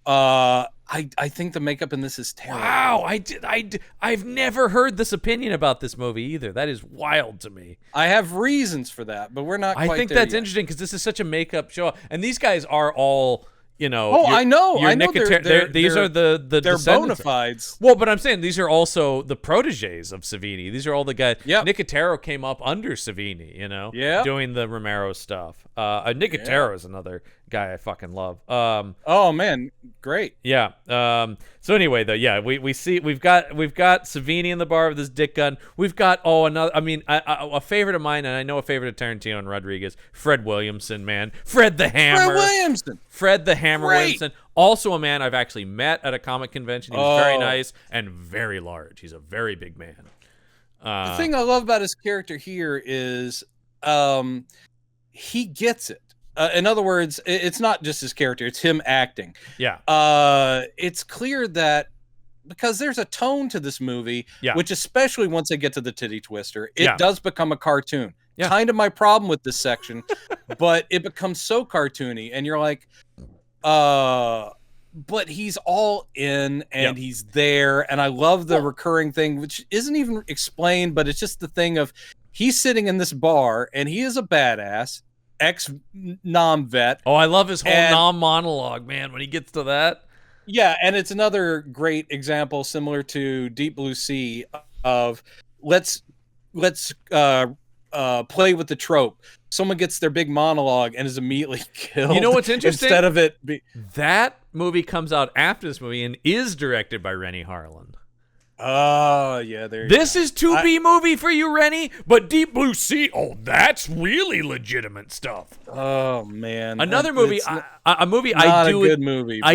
I think the makeup in this is terrible. Wow, I've never heard this opinion about this movie either. That is wild to me. I have reasons for that, but we're not quite there. I think that's interesting because this is such a makeup show, and these guys are all... You know, I know. These are the bona fides. Well, but I'm saying these are also the proteges of Savini. These are all the guys. Yep. Nicotero came up under Savini, you know, doing the Romero stuff. Nicotero is another guy I fucking love. Oh man, great. Yeah. So anyway, though, we've got Savini in the bar with his dick gun. We've got another. I mean, a favorite of mine, and I know a favorite of Tarantino and Rodriguez, Fred Williamson, man, Fred the Hammer. Fred the Hammer Williamson. Also a man I've actually met at a comic convention. He was very nice and very large. He's a very big man. The thing I love about his character here is he gets it. In other words, it's not just his character, it's him acting. Yeah. It's clear that because there's a tone to this movie, which especially once they get to the titty twister, it does become a cartoon. Yeah. Kind of my problem with this section, but it becomes so cartoony and you're like, but he's all in and he's there. And I love the recurring thing, which isn't even explained, but it's just the thing of he's sitting in this bar and he is a badass. Ex-Nam vet. Oh, I love his whole Nam monologue, man, when he gets to that. Yeah, and it's another great example similar to Deep Blue Sea of let's play with the trope. Someone gets their big monologue and is immediately killed. You know what's interesting? Instead of it that movie comes out after this movie and is directed by Rennie Harlan. Oh, yeah, this is 2B movie for you, Rennie, but Deep Blue Sea, that's really legitimate stuff. Oh, man. Another movie, a movie I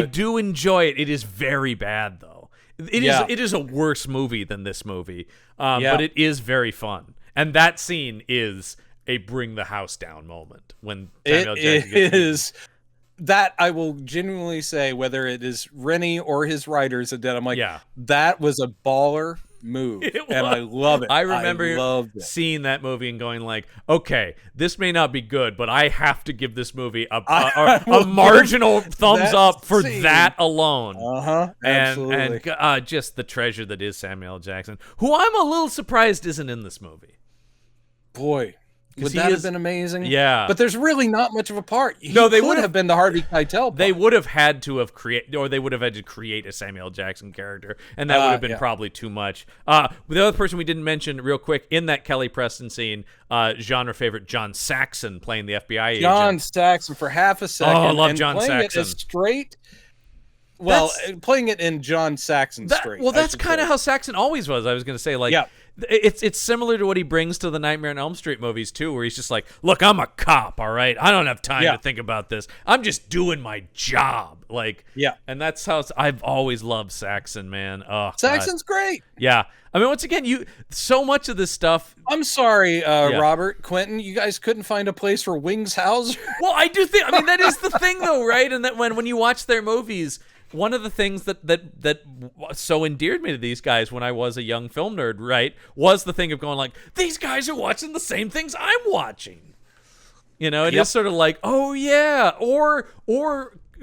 do enjoy it. It is very bad, though. It is a worse movie than this movie, but it is very fun. And that scene is a bring the house down moment when Samuel Jackson gets that I will genuinely say, whether it is Rennie or his writers that did, I'm like, that was a baller move, and I love it. I remember seeing that movie and going like, okay, this may not be good, but I have to give this movie a marginal thumbs up for that alone. Absolutely. And just the treasure that is Samuel L. Jackson, who I'm a little surprised isn't in this movie. Boy. Would that have been amazing? Yeah. But there's really not much of a part. They would have been the Harvey Keitel part. They would have had to have created a Samuel Jackson character, and that would have been probably too much. The other person we didn't mention real quick in that Kelly Preston scene, genre favorite John Saxon playing the FBI agent. John Saxon for half a second. Oh, I love John Saxon. It straight. Well, playing it in John Saxon straight. Well, that's kind of how Saxon always was. I was going to say, like, it's similar to what he brings to the Nightmare on Elm Street movies too, where he's just like, "Look, I'm a cop, all right. I don't have time to think about this. I'm just doing my job." Like, and that's how I've always loved Saxon, man. Oh, Saxon's great. Yeah, I mean, once again, so much of this stuff. I'm sorry, Robert, Quentin, you guys couldn't find a place for Wings Hauser. Well, I do think. I mean, that is the thing, though, right? And that when you watch their movies. one of the things that so endeared me to these guys when I was a young film nerd, right, was the thing of going like, these guys are watching the same things I'm watching. You know, it is sort of like, oh yeah, or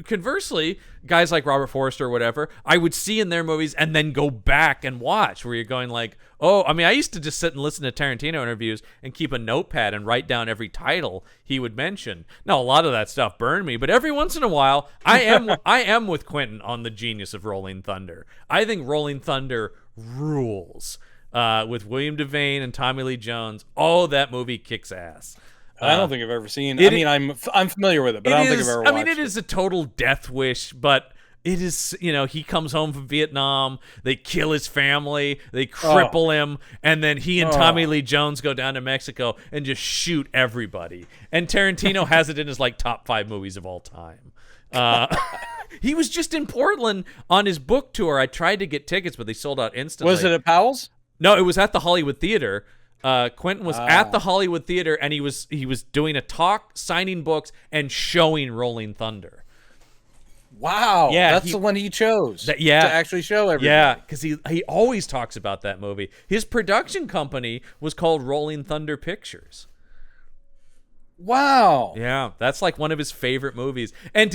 conversely, guys like Robert Forster or whatever, I would see in their movies and then go back and watch, where you're going like, oh, I mean, I used to just sit and listen to Tarantino interviews and keep a notepad and write down every title he would mention. Now, a lot of that stuff burned me, but every once in a while, I am with Quentin on the genius of Rolling Thunder. I think Rolling Thunder rules. With William Devane and Tommy Lee Jones. Oh, that movie kicks ass. I don't think I've ever seen. I mean, I'm familiar with it, but I don't think I've ever watched it. I mean, it is a total death wish, but it is, you know, he comes home from Vietnam, they kill his family, they cripple him, and then he and Tommy Lee Jones go down to Mexico and just shoot everybody. And Tarantino has it in his like top 5 movies of all time. He was just in Portland on his book tour. I tried to get tickets, but they sold out instantly. Was it at Powell's? No, it was at the Hollywood Theater. Quentin was at the Hollywood Theater, and he was doing a talk, signing books, and showing Rolling Thunder. Wow, yeah, that's the one he chose to actually show everybody. Yeah, because he always talks about that movie. His production company was called Rolling Thunder Pictures. Wow. Yeah, that's like one of his favorite movies. And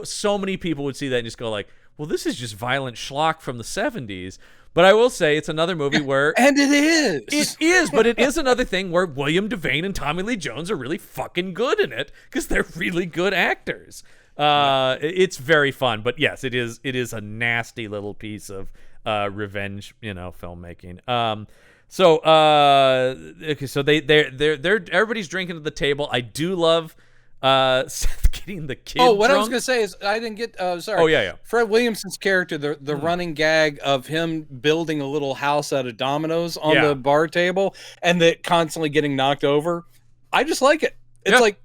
so many people would see that and just go like, well, this is just violent schlock from the 70s. But I will say it's another movie where... And it is. It is, but it is another thing where William Devane and Tommy Lee Jones are really fucking good in it because they're really good actors. It's very fun. But yes, it is a nasty little piece of revenge, filmmaking. So they're everybody's drinking at the table. I do love Seth getting the kid what drunk. I was gonna say is I didn't get sorry. Oh yeah. Fred Williamson's character, the running gag of him building a little house out of dominoes on the bar table and that constantly getting knocked over. I just like it. It's like,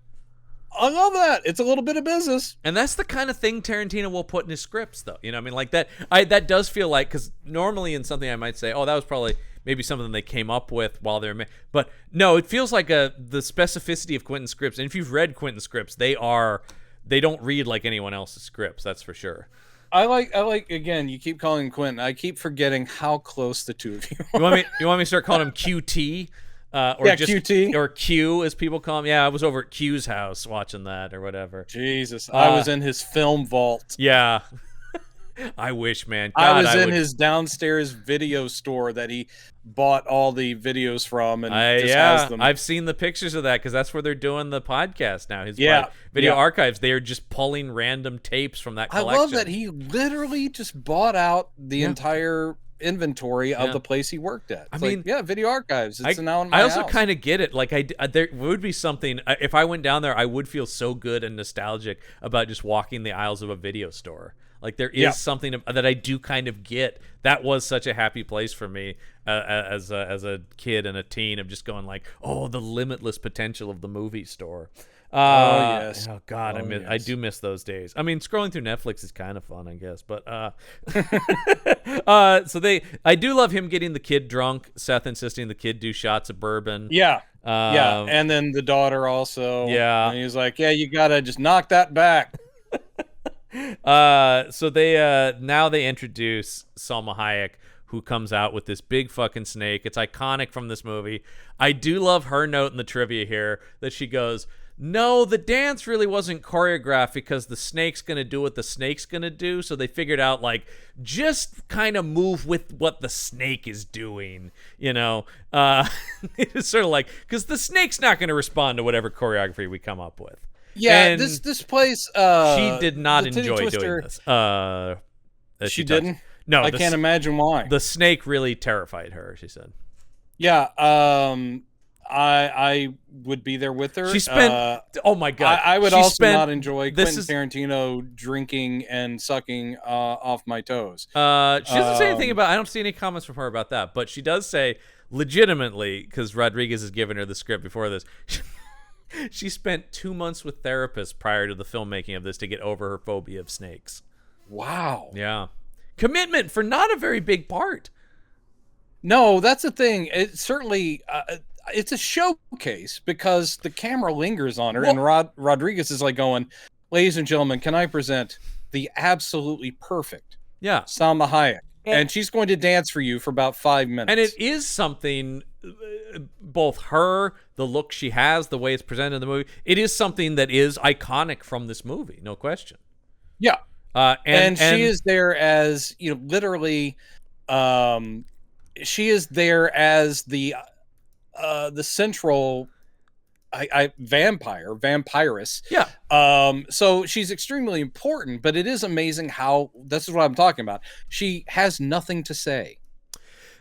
I love that. It's a little bit of business. And that's the kind of thing Tarantino will put in his scripts, though. You know what I mean? Like that does feel like, because normally in something I might say, oh, that was probably maybe something they came up with while they're... But no, it feels like the specificity of Quentin's scripts. And if you've read Quentin's scripts, they don't read like anyone else's scripts, that's for sure. I like again, you keep calling Quentin. I keep forgetting how close the two of you are. You want me to start calling him QT? QT. Or Q, as people call him. Yeah, I was over at Q's house watching that or whatever. Jesus, I was in his film vault. Yeah. I wish, man. God, I was in his downstairs video store that he bought all the videos from and has them. I've seen the pictures of that because that's where they're doing the podcast now. His video archives. They are just pulling random tapes from that collection. I love that he literally just bought out the entire inventory of the place he worked at. It's video archives. It's now in my house. I also kind of get it. Like there would be something if I went down there, I would feel so good and nostalgic about just walking the aisles of a video store. Like there is something that I do kind of get. That was such a happy place for me as a kid and a teen of just going like, oh, the limitless potential of the movie store. Yes. Oh God, I do miss those days. I mean, scrolling through Netflix is kind of fun, I guess. But I do love him getting the kid drunk. Seth insisting the kid do shots of bourbon. Yeah. And then the daughter also. Yeah. And he's like, yeah, you gotta just knock that back. So they now they introduce Salma Hayek, who comes out with this big fucking snake. It's iconic from this movie. I do love her note in the trivia here that she goes, no, the dance really wasn't choreographed because the snake's gonna do what the snake's gonna do. So they figured out like just kind of move with what the snake is doing, It's sort of like because the snake's not gonna respond to whatever choreography we come up with. Yeah, and this place. She did not enjoy doing this. She didn't. No, I can't imagine why. The snake really terrified her. She said. Yeah. I would be there with her. She spent. Oh my God. I would not enjoy Quentin Tarantino drinking and sucking off my toes. She doesn't say anything about. I don't see any comments from her about that, but she does say legitimately because Rodriguez has given her the script before this. She spent 2 months with therapists prior to the filmmaking of this to get over her phobia of snakes. Wow. Yeah. Commitment for not a very big part. No, that's the thing. It certainly, it's a showcase because the camera lingers on her and Rodriguez is like going, ladies and gentlemen, can I present the absolutely perfect Salma Hayek. And she's going to dance for you for about 5 minutes. And it is something, both her, the look she has, the way it's presented in the movie, it is something that is iconic from this movie, no question. Yeah. And she is there as, literally, she is there as the central vampiress. Yeah. So she's extremely important, but it is amazing how, this is what I'm talking about. She has nothing to say.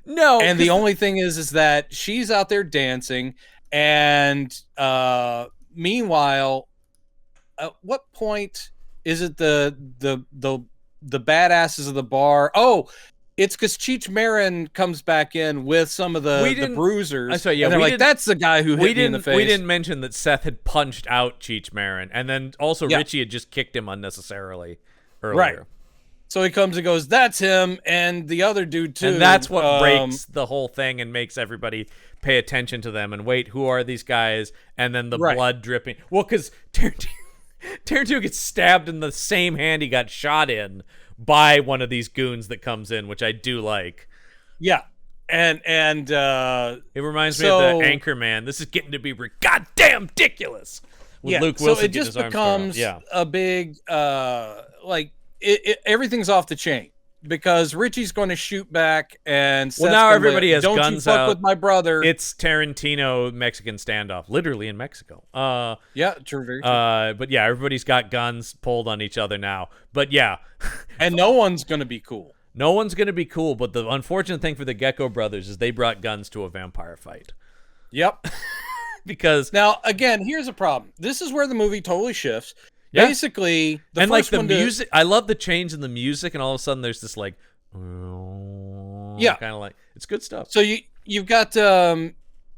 No. And the only thing is that she's out there dancing, and meanwhile, at what point is it the badasses of the bar? Oh, it's because Cheech Marin comes back in with some of the bruisers. Sorry, yeah, and they're like, that's the guy who hit me in the face. We didn't mention that Seth had punched out Cheech Marin, and then also Richie had just kicked him unnecessarily earlier. Right. So he comes and goes, that's him, and the other dude too. And that's what breaks the whole thing and makes everybody pay attention to them and wait, who are these guys? And then the blood dripping. Well, because Tarantino gets stabbed in the same hand he got shot in by one of these goons that comes in, which I do like. Yeah. And it reminds me of the Anchorman. This is getting to be goddamn ridiculous. With Luke Wilson, so it just becomes a big everything's off the chain, because Richie's going to shoot back, and Seth's now everybody has don't guns you fuck out with my brother. It's Tarantino Mexican standoff, literally in Mexico. Yeah, true, very true. But yeah, everybody's got guns pulled on each other now. But yeah, and no one's going to be cool. No one's going to be cool. But the unfortunate thing for the Gecko brothers is they brought guns to a vampire fight. Yep. Because now again, here's a problem. This is where the movie totally shifts. Yeah. Basically, the music. I love the change in the music, and all of a sudden there's this kind of like, it's good stuff. So you've got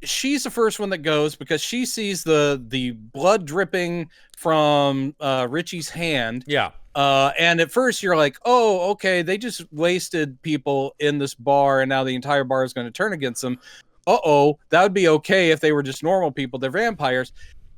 she's the first one that goes, because she sees the blood dripping from Richie's hand. Yeah. And at first you're like, oh, okay, they just wasted people in this bar, and now the entire bar is going to turn against them. That would be okay if they were just normal people. They're vampires.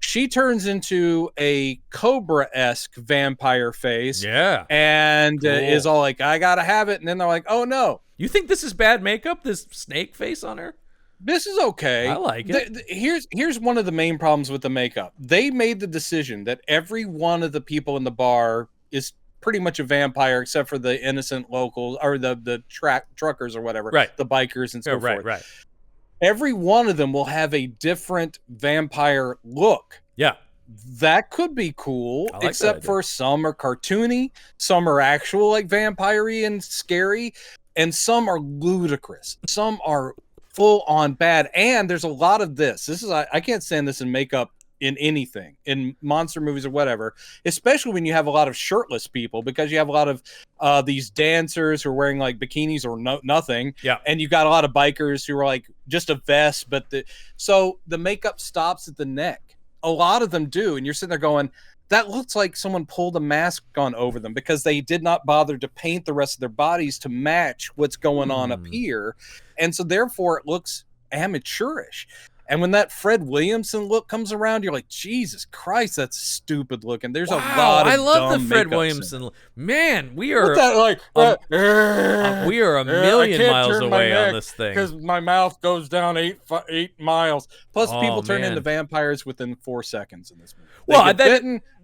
She turns into a Cobra-esque vampire face. Yeah. And cool. Is all like, I gotta have it. And then they're like, oh, no. You think this is bad makeup, this snake face on her? This is okay. I like it. Here's one of the main problems with the makeup. They made the decision that every one of the people in the bar is pretty much a vampire, except for the innocent locals, or the truckers or whatever. Right. The bikers and so forth. Right. Every one of them will have a different vampire look. Yeah. That could be cool, like except for some are cartoony, some are actual, like, vampire-y and scary, and some are ludicrous. Some are full-on bad, and there's a lot of this. I can't stand this in makeup in anything, in monster movies or whatever, especially when you have a lot of shirtless people, because you have a lot of these dancers who are wearing like bikinis or nothing. Yeah. And you got a lot of bikers who are like just a vest, so the makeup stops at the neck. A lot of them do. And you're sitting there going, that looks like someone pulled a mask on over them, because they did not bother to paint the rest of their bodies to match what's going on up here. And so therefore it looks amateurish. And when that Fred Williamson look comes around, you're like, Jesus Christ, that's stupid looking. There's a lot of I love dumb the Fred Williamson. Man, we are we are a million miles away on this thing, because my mouth goes down 8 miles. Plus, people turn into vampires within 4 seconds in this movie.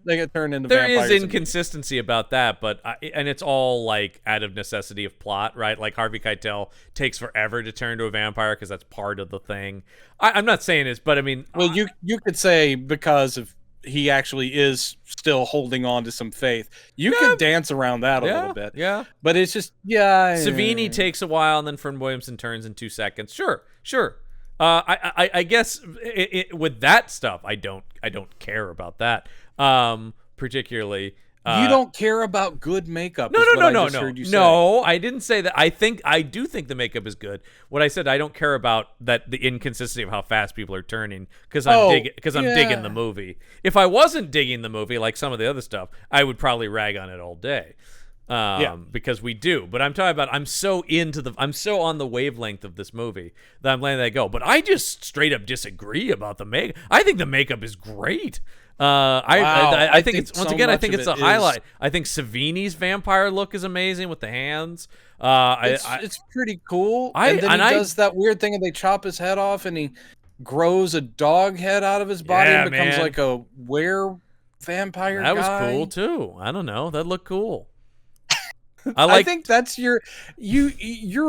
They get turned into vampires. There is inconsistency about that, but and it's all like out of necessity of plot, right? Like Harvey Keitel takes forever to turn to a vampire because that's part of the thing. I'm not saying this, but I mean, well, you could say because of he actually is still holding on to some faith. You could dance around that a little bit, But it's just Savini takes a while, and then Fred Williamson turns in 2 seconds. Sure. I guess with that stuff, I don't care about that. Particularly, you don't care about good makeup. No, I didn't say that. I do think the makeup is good. What I said, I don't care about that the inconsistency of how fast people are turning, because I'm digging the movie. If I wasn't digging the movie, like some of the other stuff, I would probably rag on it all day. because we do. But I'm talking about I'm so on the wavelength of this movie that I'm letting that go. But I just straight up disagree about the makeup. I think the makeup is great. I think it's once again. I think it's a highlight. I think Savini's vampire look is amazing with the hands. It's pretty cool. And then he does that weird thing, and they chop his head off, and he grows a dog head out of his body and becomes like a vampire. That was cool too. I don't know. That looked cool. I think that's you're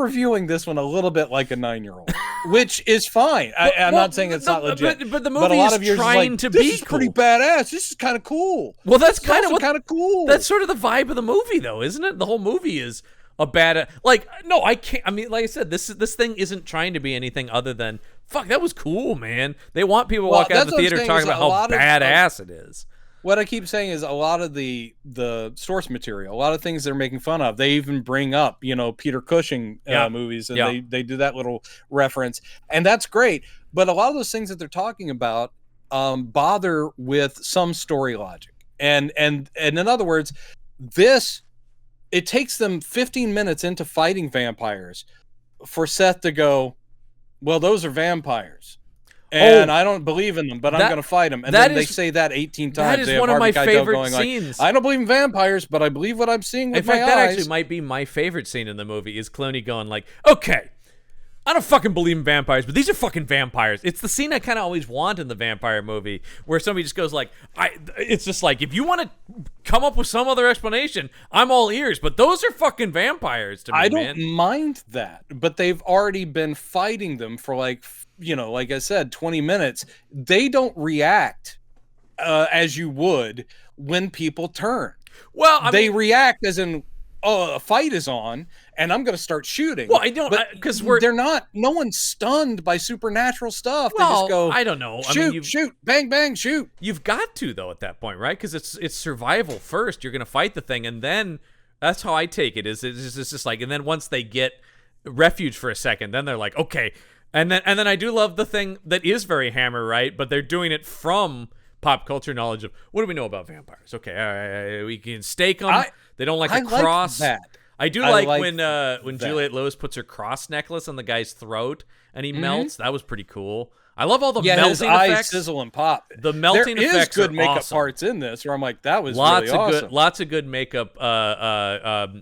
reviewing this one a little bit like a 9-year-old, which is fine. I'm not saying it's not legit, but the movie is trying to be this is pretty badass. This is kind of cool. Well, that's kind of cool. That's sort of the vibe of the movie, though, isn't it? The whole movie is a bad. No, I can't. I mean, like I said, this thing isn't trying to be anything other than fuck. That was cool, man. They want people to walk out of the theater talking about how badass it is. What I keep saying is a lot of the source material, a lot of things they're making fun of. They even bring up, Peter Cushing movies, and they do that little reference, and that's great. But a lot of those things that they're talking about bother with some story logic, and in other words, it takes them 15 minutes into fighting vampires for Seth to go, well, those are vampires. And I don't believe in them, but I'm going to fight them. And then they say that 18 times. That is one of my favorite scenes. I don't believe in vampires, but I believe what I'm seeing with my eyes. In fact, that actually might be my favorite scene in the movie, is Clooney going like, okay, I don't fucking believe in vampires, but these are fucking vampires. It's the scene I kind of always want in the vampire movie, where somebody just goes like, it's just like, if you want to come up with some other explanation, I'm all ears, but those are fucking vampires to me, I don't mind that, but they've already been fighting them for like I said, 20 minutes. They don't react as you would when people turn. Well, they react as in, a fight is on, and I'm going to start shooting. Well, I don't, because they're not. No one's stunned by supernatural stuff. Well, they just go, I don't know. Shoot, bang, bang, shoot. You've got to though at that point, right? Because it's survival first. You're going to fight the thing, and then that's how I take it. It's just like, and then once they get refuge for a second, then they're like, okay. And then I do love the thing that is very Hammer, right? But they're doing it from pop culture knowledge of what do we know about vampires? Okay, all right, we can stake them. They don't like a cross. Like that. I do like when Juliette Lewis puts her cross necklace on the guy's throat and he melts. That was pretty cool. I love all the melting his effects. Eyes sizzle and pop. The melting effects good are makeup awesome. parts in this, where I'm like, that was really awesome. Lots of good makeup,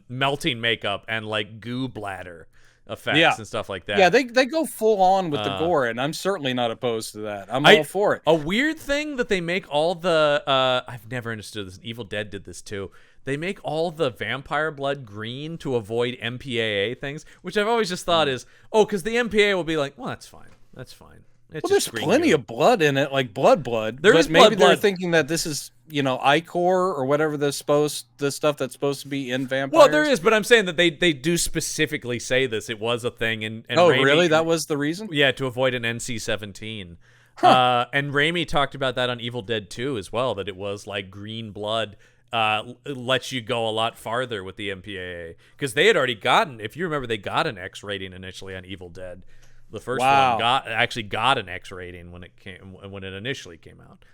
melting makeup and like goo bladder effects and stuff like that. Yeah, they go full on with the gore, and I'm certainly not opposed to that. I'm all for it. A weird thing that they make all the I've never understood this. Evil Dead did this too. They make all the vampire blood green to avoid MPAA things, which I've always just thought is, because the MPAA will be like, well, that's fine. That's fine. There's plenty of blood in it, like blood. Maybe they're thinking that this is, ichor or whatever the stuff that's supposed to be in vampires. Well, there is, but I'm saying that they do specifically say this. It was a thing, and Raimi, really, that was the reason? Yeah, to avoid an NC-17. And Raimi talked about that on Evil Dead 2 as well. That it was like green blood lets you go a lot farther with the MPAA, because they had already gotten, if you remember, they got an X rating initially on Evil Dead. The first one got an X rating when it initially came out,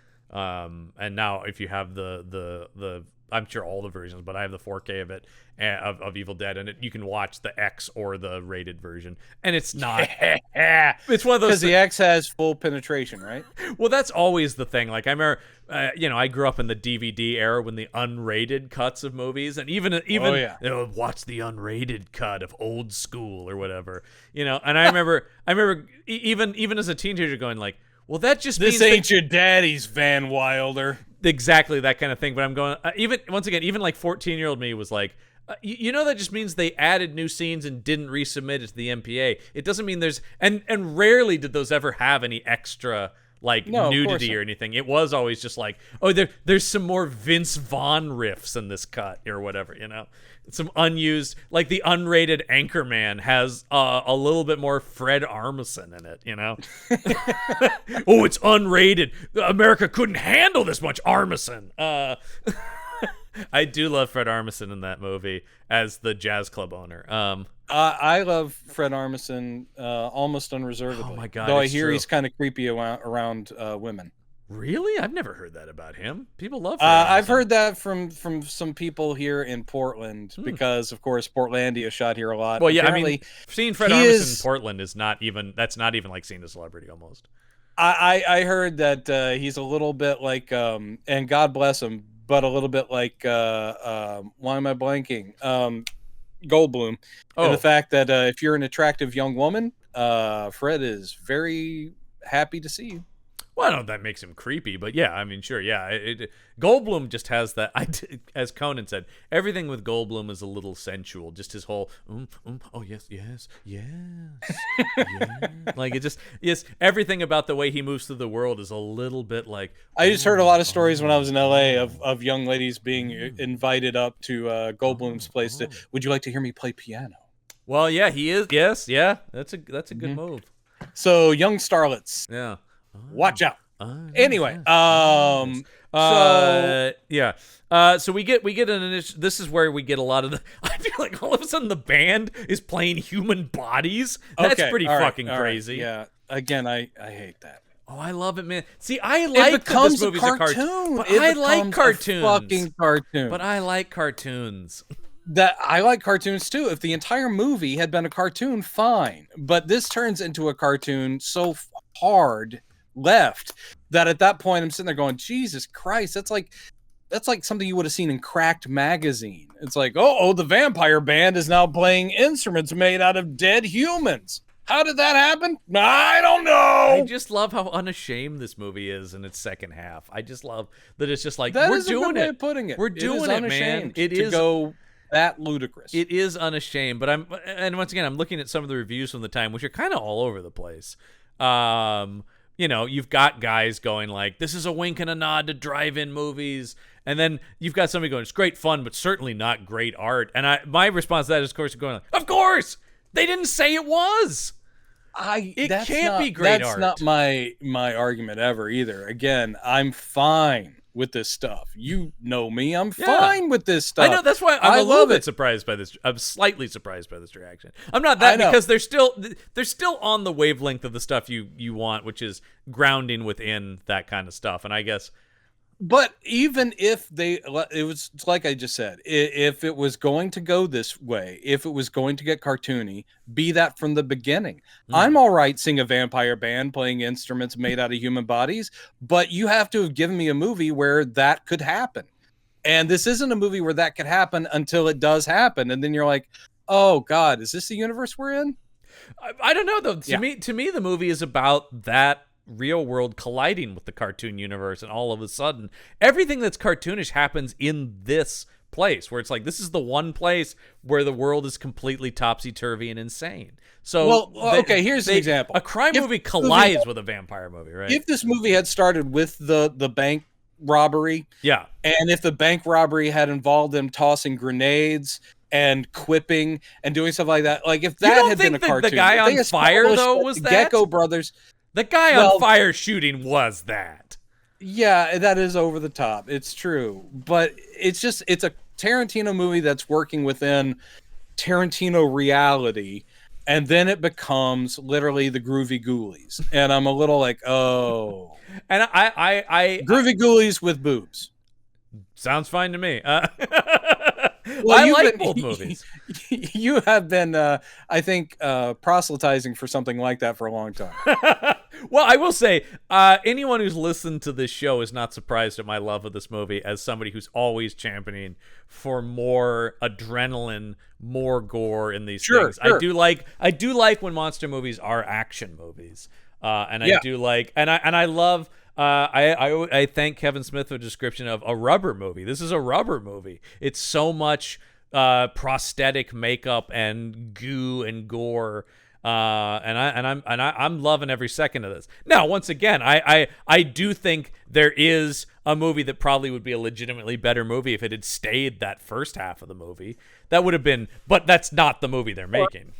and now if you have the I'm sure all the versions, but I have the 4K of it of Evil Dead, and you can watch the X or the rated version, and it's not. It's one of those because the X has full penetration, right? Well, that's always the thing. Like I remember, I grew up in the DVD era when the unrated cuts of movies, and even watch the unrated cut of Old School or whatever, And I remember even as a teenager going like, well, that just this means ain't your daddy's Van Wilder. Exactly that kind of thing. But I'm going even like 14-year-old me was like, that just means they added new scenes and didn't resubmit it to the MPA. It doesn't mean there's and rarely did those ever have any extra nudity or anything. It was always just like, there's some more Vince Vaughn riffs in this cut or whatever, some unused, like the unrated Anchorman has a little bit more Fred Armisen in it, it's unrated. America couldn't handle this much Armisen. I do love Fred Armisen in that movie as the jazz club owner. I love Fred Armisen almost unreservedly. Oh my God! Though I hear he's kind of creepy around women. Really? I've never heard that about him. People love I've heard that from some people here in Portland because, of course, Portlandia shot here a lot. Well, yeah, apparently, I mean, seeing Fred Armisen in Portland is not even like seeing a celebrity almost. I heard that he's a little bit like, and God bless him, but a little bit like, why am I blanking? Goldblum. Oh. And the fact that if you're an attractive young woman, Fred is very happy to see you. Well, I don't know if that makes him creepy, but yeah, I mean, sure, yeah. Goldblum just has that. As Conan said, everything with Goldblum is a little sensual. Just his whole, oh yes, like it just, yes, everything about the way he moves through the world is a little bit like. I just heard a lot of stories when I was in LA of young ladies being invited up to Goldblum's place. Would you like to hear me play piano? Well, yeah, he is. Yes, yeah, that's a good move. So young starlets. Yeah. Watch out. Anyway, so we get an initial. This is where we get a lot of the. I feel like all of a sudden the band is playing human bodies. That's pretty fucking crazy. Right. Yeah. Again, I hate that. Oh, I love it, man. See, I like that this movie's a cartoon. But I like cartoons. Fucking cartoon. But I like cartoons. That I like cartoons too. If the entire movie had been a cartoon, fine. But this turns into a cartoon so hard left that at that point I'm sitting there going, Jesus Christ, that's like something you would have seen in Cracked magazine. It's like, oh, the vampire band is now playing instruments made out of dead humans. How did that happen? I don't know. I just love how unashamed this movie is in its second half. I just love that it's just like, we're doing it. Way of putting it. We're doing it, man. It is to go that ludicrous. It is unashamed, but and once again, I'm looking at some of the reviews from the time, which are kind of all over the place. You know, you've got guys going like, this is a wink and a nod to drive-in movies. And then you've got somebody going, it's great fun, but certainly not great art. And my response to that is, of course, going like, of course! They didn't say it was! It can't be great art. That's not my argument ever either. Again, I'm fine with this stuff. You know me. I'm fine with this stuff. I know, that's why I'm a little bit surprised by this. I'm slightly surprised by this reaction. I'm not that, because they're still on the wavelength of the stuff you want, which is grounding within that kind of stuff. And I guess, but even if it was like I just said, if it was going to go this way, if it was going to get cartoony, be that from the beginning. I'm all right seeing a vampire band playing instruments made out of human bodies, but you have to have given me a movie where that could happen. And this isn't a movie where that could happen until it does happen. And then you're like, oh God, is this the universe we're in? I don't know though. To me, the movie is about that real world colliding with the cartoon universe, and all of a sudden everything that's cartoonish happens in this place where it's like, this is the one place where the world is completely topsy-turvy and insane. So here's an example. A crime movie collides with a vampire movie, right? If this movie had started with the bank robbery, and if the bank robbery had involved them tossing grenades and quipping and doing stuff like that, like if that had been a cartoon, the guy on fire though was that Gecko Brothers. The guy on fire shooting was that. Yeah, that is over the top. It's true. But it's a Tarantino movie that's working within Tarantino reality, and then it becomes literally the Groovy Ghoulies. And I'm a little like, oh. And I Groovy Ghoulies with boobs. Sounds fine to me. Well, I like both movies. You have been, I think, proselytizing for something like that for a long time. Well, I will say, anyone who's listened to this show is not surprised at my love of this movie as somebody who's always championing for more adrenaline, more gore in these things. Sure. I do like when monster movies are action movies. I do like, and I love, I thank Kevin Smith for the description of a rubber movie. This is a rubber movie. It's so much prosthetic makeup and goo and gore. I'm loving every second of this. Now, once again, I do think there is a movie that probably would be a legitimately better movie if it had stayed that first half of the movie. That would have been, but that's not the movie they're making.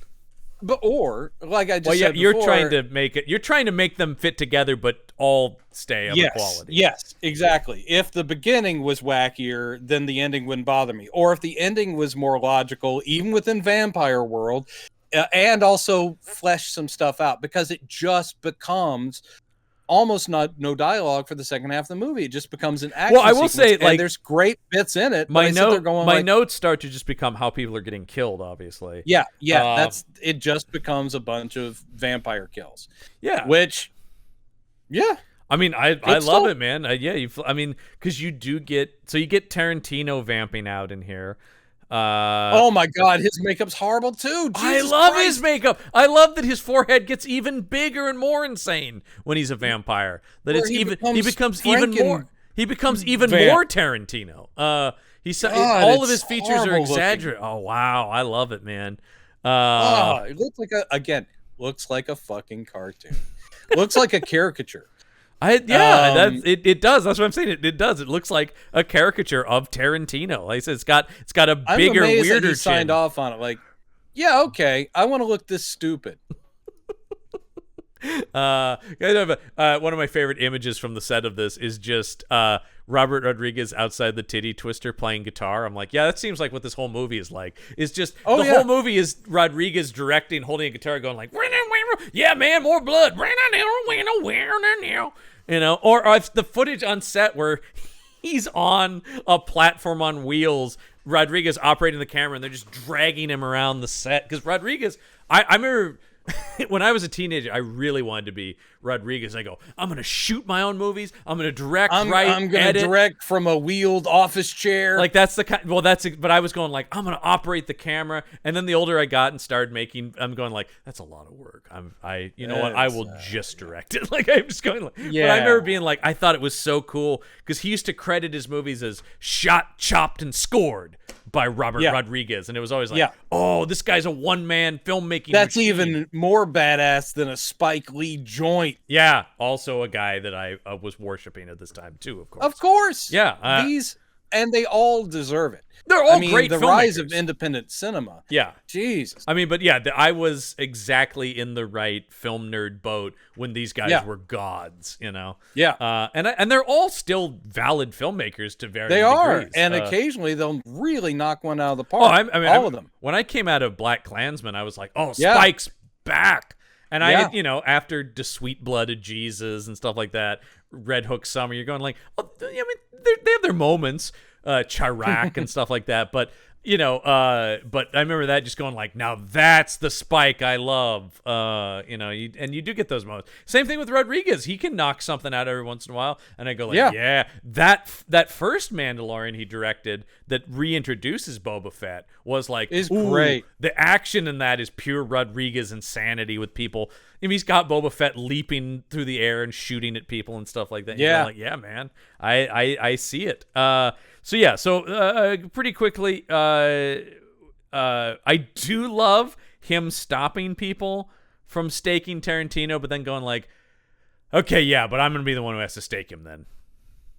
Or like I just said you're before, trying to make it. You're trying to make them fit together, but all stay of quality. Yes, exactly. If the beginning was wackier, then the ending wouldn't bother me. Or if the ending was more logical, even within vampire world, and also flesh some stuff out, because it just becomes almost no dialogue for the second half of the movie. It just becomes an action. Well, I will say, like, there's great bits in it. My notes start to just become how people are getting killed. Obviously, yeah. It just becomes a bunch of vampire kills. Yeah, which, yeah. I mean, I love it, man. Because you get Tarantino vamping out in here. Oh my God, his makeup's horrible too. I love his makeup. I love that his forehead gets even bigger and more insane when he's a vampire. That he becomes even more Tarantino. All of his features are exaggerated. Oh wow, I love it, man. It looks like a fucking cartoon. Looks like a caricature. It does. That's what I'm saying. It does. It looks like a caricature of Tarantino. Like I said, it's got a bigger, weirder that he signed off on it. Like, yeah, okay, I want to look this stupid. One of my favorite images from the set of this is just Robert Rodriguez outside the titty twister playing guitar. I'm like, yeah, that seems like what this whole movie is like. It's just whole movie is Rodriguez directing, holding a guitar, going like, yeah, man, more blood. You know, or the footage on set where he's on a platform on wheels, Rodriguez operating the camera, and they're just dragging him around the set. Because Rodriguez, I remember when I was a teenager, I really wanted to be Rodriguez. I go, I'm going to shoot my own movies. I'm going to direct, I'm going to direct from a wheeled office chair. Like that's the kind. Well, but I was going like, I'm going to operate the camera. And then the older I got and started making, I'm going like, that's a lot of work. You know what? I will just direct it. Like I'm just going like, yeah. But I remember being like, I thought it was so cool because he used to credit his movies as shot, chopped, and scored by Robert Rodriguez, and it was always like, oh, this guy's a one-man filmmaking That's machine. Even more badass than a Spike Lee joint. Yeah, also a guy that I was worshiping at this time too, of course. Of course. Yeah. And they all deserve it. They're all great the filmmakers. Rise of independent cinema. Yeah. Jesus. I mean, but yeah, I was exactly in the right film nerd boat when these guys were gods, you know? Yeah. And they're all still valid filmmakers to varying degrees. They are. And occasionally they'll really knock one out of the park. All of them. When I came out of Black Klansman, I was like, oh, Spike's back. And after The Sweet Blood of Jesus and stuff like that, Red Hook Summer, you're going like, oh, I mean, they have their moments, Chirac and stuff like that. But, but I remember that just going like, now that's the Spike I love. And you do get those moments. Same thing with Rodriguez. He can knock something out every once in a while. And I go like, that first Mandalorian he directed that reintroduces Boba Fett was like, is great. The action in that is pure Rodriguez insanity with people. I mean, he's got Boba Fett leaping through the air and shooting at people and stuff like that. Yeah. Like, yeah, man, I see it. So pretty quickly, I do love him stopping people from staking Tarantino, but then going like, okay, yeah, but I'm going to be the one who has to stake him then.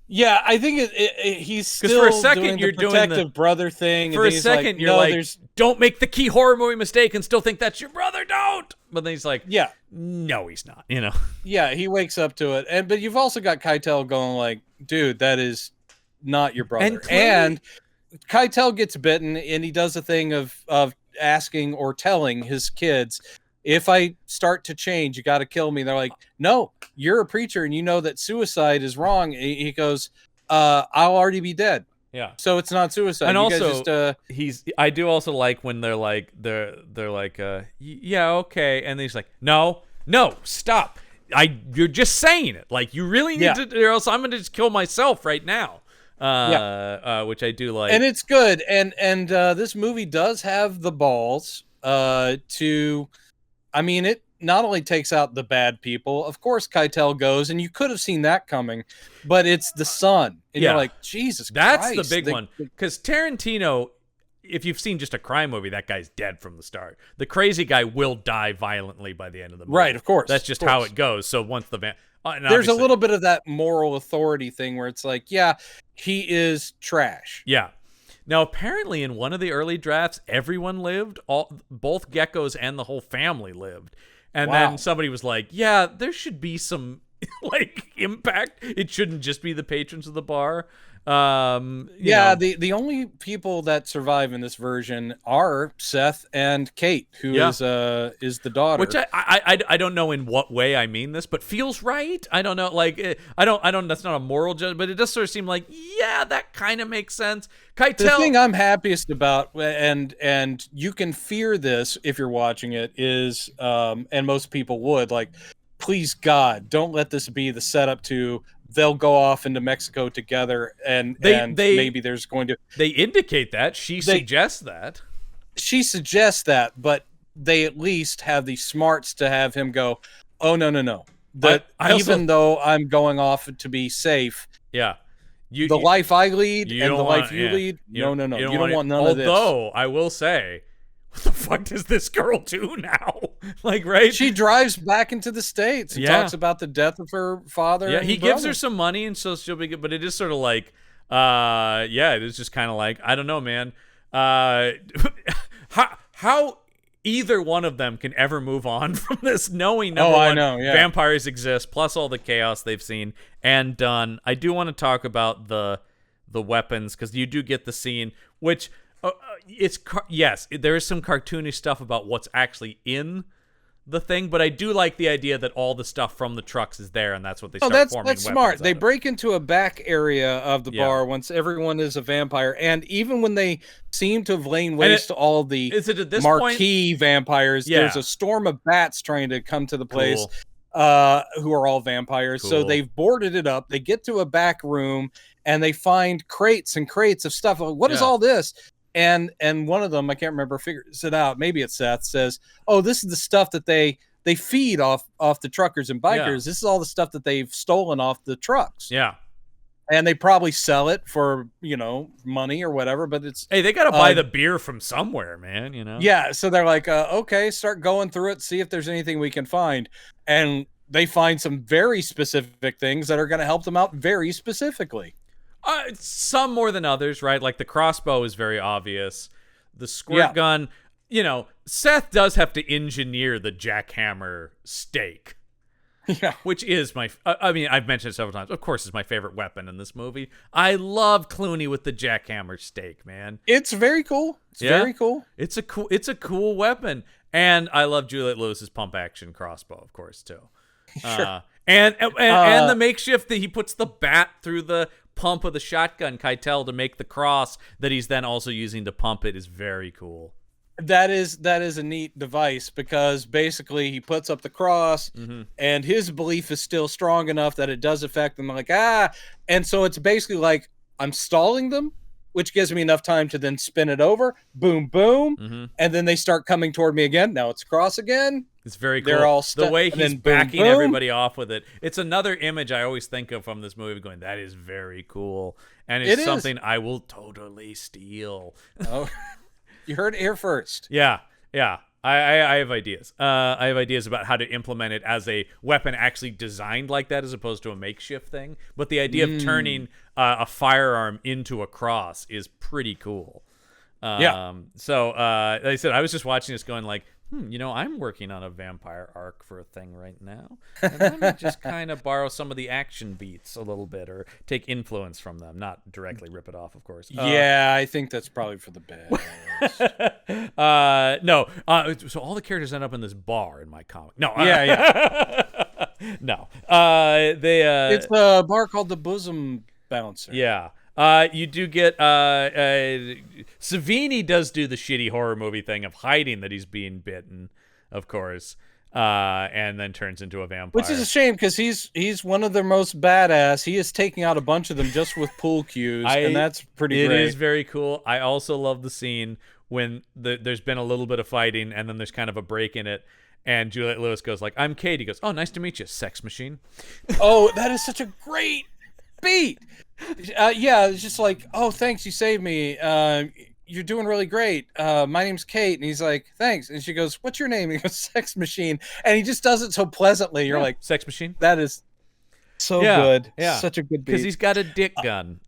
Yeah, I think he's still for a second doing you're the protective doing brother thing. For a second, you're like, don't make the key horror movie mistake and still think that's your brother. Don't. But then he's like, no, he's not. You know. Yeah, he wakes up to it, but you've also got Keitel going like, dude, that is not your brother. And Keitel gets bitten, and he does a thing of asking or telling his kids, if I start to change, you got to kill me. They're like, no, you're a preacher and you know that suicide is wrong. He goes, I'll already be dead. Yeah. So it's not suicide. And you also, guys just, I do also like when they're like, yeah, okay. And he's like, no, stop. You're just saying it. Like, you really need to, or else I'm going to just kill myself right now. Which I do like. And it's good. And this movie does have the balls to, I mean, it not only takes out the bad people, of course Keitel goes, and you could have seen that coming, but it's the son. And you're like, Jesus That's Christ. The big one. Because Tarantino, if you've seen just a crime movie, that guy's dead from the start. The crazy guy will die violently by the end of the movie. Right, of course. That's just how it goes. So once the there's a little bit of that moral authority thing where it's like, yeah, he is trash. Yeah. Now, apparently, in one of the early drafts, everyone lived. Both geckos and the whole family lived. And then somebody was like, yeah, there should be some like impact. It shouldn't just be the patrons of the bar. The only people that survive in this version are Seth and Kate, who is the daughter. Which I don't know in what way I mean this, but feels right. I don't know, like I don't. That's not a moral judgment, but it does sort of seem like that kind of makes sense. Keitel, the thing I'm happiest about, and you can fear this if you're watching it, is and most people would, like, please God, don't let this be the setup to they'll go off into Mexico together, and maybe there's going to... They indicate that. She suggests that. She suggests that, but they at least have the smarts to have him go, oh, no. But even though I'm going off to be safe, the life I lead and the life you lead, no. You don't want none of this. Although, I will say, what the fuck does this girl do now? Like, right? She drives back into the States and talks about the death of her father. Yeah, he gives her some money, and so she'll be good. But it is sort of like, it is just kind of like, I don't know, man. How either one of them can ever move on from this, knowing vampires exist, plus all the chaos they've seen and done. I do want to talk about the weapons, because you do get the scene, which... there is some cartoonish stuff about what's actually in the thing, but I do like the idea that all the stuff from the trucks is there, and that's what they start forming. That's smart. They break into a back area of the bar once everyone is a vampire, and even when they seem to have lain waste to all the marquee vampires, there's a storm of bats trying to come to the place, who are all vampires. Cool. So they've boarded it up. They get to a back room, and they find crates and crates of stuff. What is all this? And one of them, I can't remember, figures it out. Maybe it's Seth, says, "Oh, this is the stuff that they feed off the truckers and bikers. Yeah. This is all the stuff that they've stolen off the trucks." Yeah. And they probably sell it for, money or whatever, but it's... Hey, they got to buy the beer from somewhere, man, Yeah, so they're like, okay, start going through it, see if there's anything we can find. And they find some very specific things that are going to help them out very specifically. Some more than others, right? Like the crossbow is very obvious. The squirt gun, Seth does have to engineer the jackhammer stake. Yeah. Which is I've mentioned it several times. Of course, it's my favorite weapon in this movie. I love Clooney with the jackhammer stake, man. It's very cool. Very cool. It's a cool weapon. And I love Juliette Lewis's pump action crossbow, of course, too. Sure. And the makeshift that he puts the bat through the pump of the shotgun, Keitel, to make the cross that he's then also using to pump it is very cool. That is a neat device, because basically he puts up the cross, and his belief is still strong enough that it does affect them. Like, and so it's basically like, I'm stalling them, which gives me enough time to then spin it over, boom, boom, and then they start coming toward me again. Now it's cross again. It's very cool. They're all the way he's backing everybody off with it. It's another image I always think of from this movie, going, that is very cool, and it's something I will totally steal. Oh, you heard it here first. Yeah. I have ideas. I have ideas about how to implement it as a weapon actually designed like that, as opposed to a makeshift thing. But the idea of turning a firearm into a cross is pretty cool. So, like I said, I was just watching this going like, I'm working on a vampire arc for a thing right now. And let me just kind of borrow some of the action beats a little bit, or take influence from them. Not directly rip it off, of course. I think that's probably for the best. No. So all the characters end up in this bar in my comic. No. No. It's a bar called the Bosom Bouncer. Yeah. You do get Savini does do the shitty horror movie thing of hiding that he's being bitten, of course, and then turns into a vampire. Which is a shame, because he's one of their most badass. He is taking out a bunch of them just with pool cues, and that's pretty great. It is very cool. I also love the scene when there's been a little bit of fighting, and then there's kind of a break in it, and Juliette Lewis goes like, "I'm Kate." He goes, "Oh, nice to meet you, sex machine." Oh, that is such a great beat. It's just like, "Oh, thanks, you saved me. You're doing really great. My name's Kate." And he's like, "Thanks." And she goes, "What's your name?" And he goes, "Sex Machine." And he just does it so pleasantly. You're like, sex machine. That is so good. Yeah, such a good beat. Because he's got a dick gun.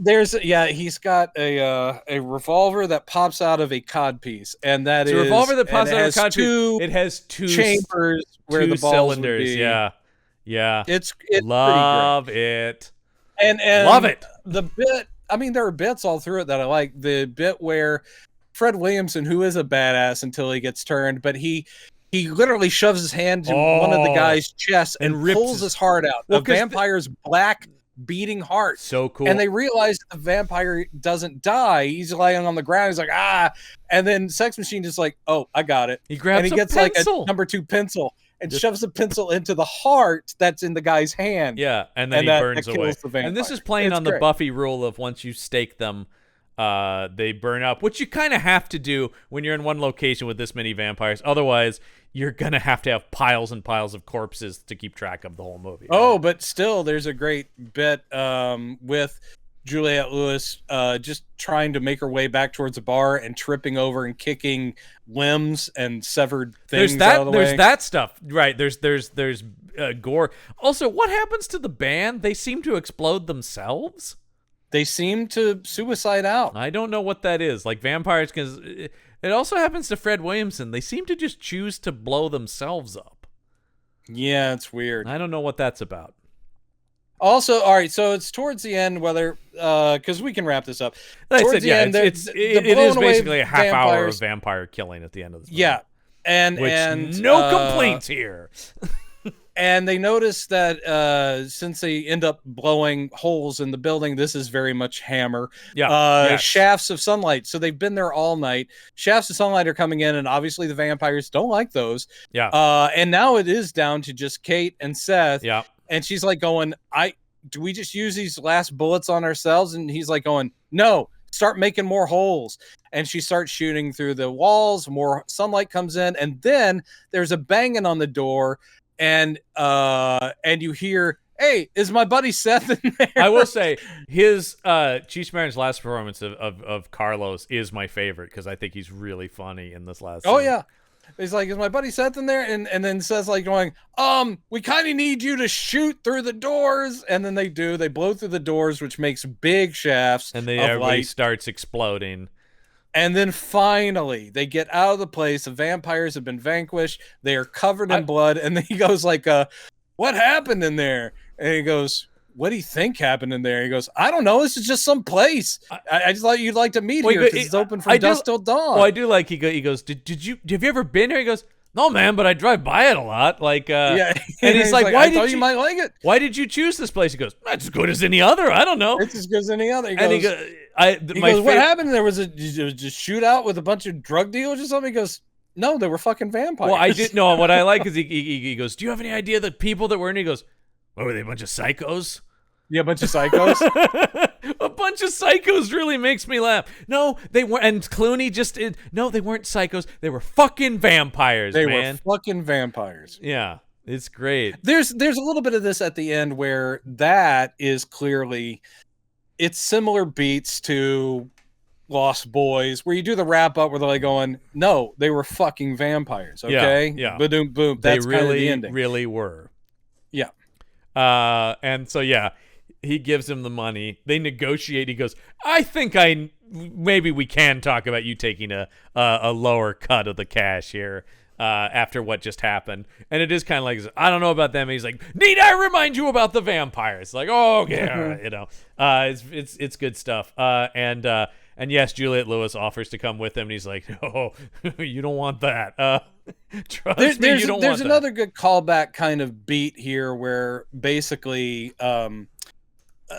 He's got a revolver that pops out of a codpiece, and it's a revolver that pops out of a codpiece. It has two chambers where the balls cylinders. Would be. Yeah. Yeah. It's love pretty great. it. And love it. The bit, I mean, there are bits all through it that I like. The bit where Fred Williamson, who is a badass until he gets turned, but he literally shoves his hand to one of the guy's chests and pulls his heart out. Well, a vampire's black beating heart. So cool. And they realize the vampire doesn't die. He's laying on the ground. He's like, ah. And then Sex Machine is like, oh, I got it. He grabs and he gets pencil. like a number 2 pencil and shoves the pencil into the heart that's in the guy's hand. Yeah, and then he burns away. And this is playing on the Buffy rule of once you stake them, they burn up, which you kind of have to do when you're in one location with this many vampires. Otherwise, you're going to have piles and piles of corpses to keep track of the whole movie. Right? Oh, but still, there's a great bit with Juliette Lewis just trying to make her way back towards the bar and tripping over and kicking limbs and severed things out of the way. There's that stuff. Right. There's gore. Also, what happens to the band? They seem to explode themselves. They seem to suicide out. I don't know what that is. Like vampires, because it also happens to Fred Williamson. They seem to just choose to blow themselves up. Yeah, it's weird. I don't know what that's about. Also, all right, so it's towards the end, whether because we can wrap this up. Towards the end, it is basically a half hour of vampire killing at the end of this movie. Yeah, and no complaints here. And they notice that since they end up blowing holes in the building, this is very much Hammer. Yeah, shafts of sunlight. So they've been there all night. Shafts of sunlight are coming in, and obviously the vampires don't like those. Yeah. And now it is down to just Kate and Seth. Yeah. And she's like going, do we just use these last bullets on ourselves? And he's like going, no, start making more holes. And she starts shooting through the walls. More sunlight comes in. And then there's a banging on the door. And you hear, hey, is my buddy Seth in there? I will say his Cheech Marin's last performance of Carlos is my favorite because I think he's really funny in this last scene. Yeah. He's like, is my buddy Seth in there? And then Seth's like going, we kind of need you to shoot through the doors. And then they do. They blow through the doors, which makes big shafts and of everybody light. Starts exploding. And then finally, they get out of the place. The vampires have been vanquished. They are covered in blood. And then he goes like, what happened in there? And he goes, what do you think happened in there? He goes, I don't know. This is just some place. I just thought you'd like to meet here because it's open from dusk till dawn. Well, I do like, he goes, have you ever been here? He goes, no, man, but I drive by it a lot. Like, yeah. And he's like, I thought you might like it. Why did you choose this place? He goes, it's as good as any other. I don't know. It's as good as any other. He goes, what happened? There was a shootout with a bunch of drug dealers or something. He goes, no, they were fucking vampires. Well, I didn't know. What I like is he goes, do you have any idea the people that were in? He goes, what were they, a bunch of psychos? Yeah, a bunch of psychos. A bunch of psychos really makes me laugh. No, they weren't. And Clooney no, they weren't psychos. They were fucking vampires, They man. were fucking vampires. Yeah, it's great. There's a little bit of this at the end where that is clearly, it's similar beats to Lost Boys, where you do the wrap up where they're like going, no, they were fucking vampires. Okay. Yeah. Boom, boom. That's they really, kind of the ending. Really were. Yeah. And so, yeah. He gives him the money. They negotiate. He goes, I think maybe we can talk about you taking a lower cut of the cash here after what just happened. And it is kind of like, I don't know about them. And he's like, need I remind you about the vampires? Like, oh, yeah, it's good stuff. And yes, Juliette Lewis offers to come with him. And he's like, oh, you don't want that. Trust me, you don't want that. There's another good callback kind of beat here where basically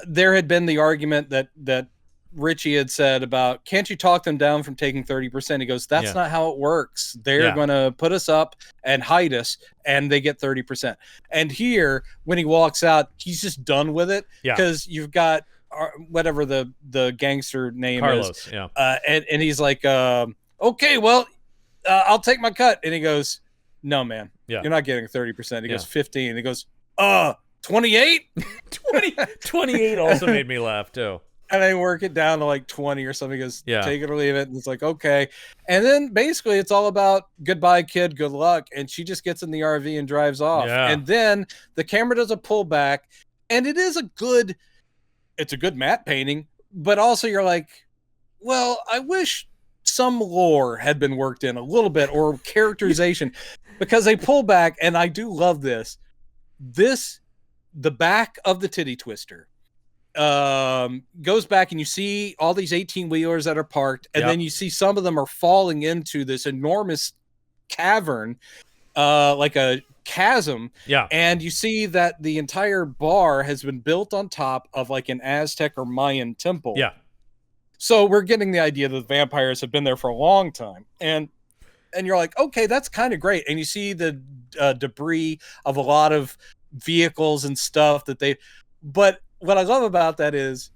there had been the argument that Richie had said about, can't you talk them down from taking 30%? He goes, that's not how it works. They're going to put us up and hide us, and they get 30%. And here, when he walks out, he's just done with it because you've got whatever the gangster name Carlos, is. And he's like, okay, well, I'll take my cut. And he goes, no, man, you're not getting 30%. He goes, 15. He goes, 28? 28 also made me laugh too. And they work it down to like 20 or something. He goes, take it or leave it. And it's like, okay. And then basically it's all about goodbye, kid, good luck. And she just gets in the RV and drives off. Yeah. And then the camera does a pullback, and it is it's a good matte painting, but also you're like, well, I wish some lore had been worked in a little bit, or characterization, because they pull back. And I do love this. This the back of the titty twister goes back, and you see all these 18-wheelers that are parked, and then you see some of them are falling into this enormous cavern, like a chasm. Yeah. And you see that the entire bar has been built on top of like an Aztec or Mayan temple. Yeah. So we're getting the idea that vampires have been there for a long time. And you're like, okay, that's kind of great. And you see the debris of a lot of vehicles and stuff but what I love about that is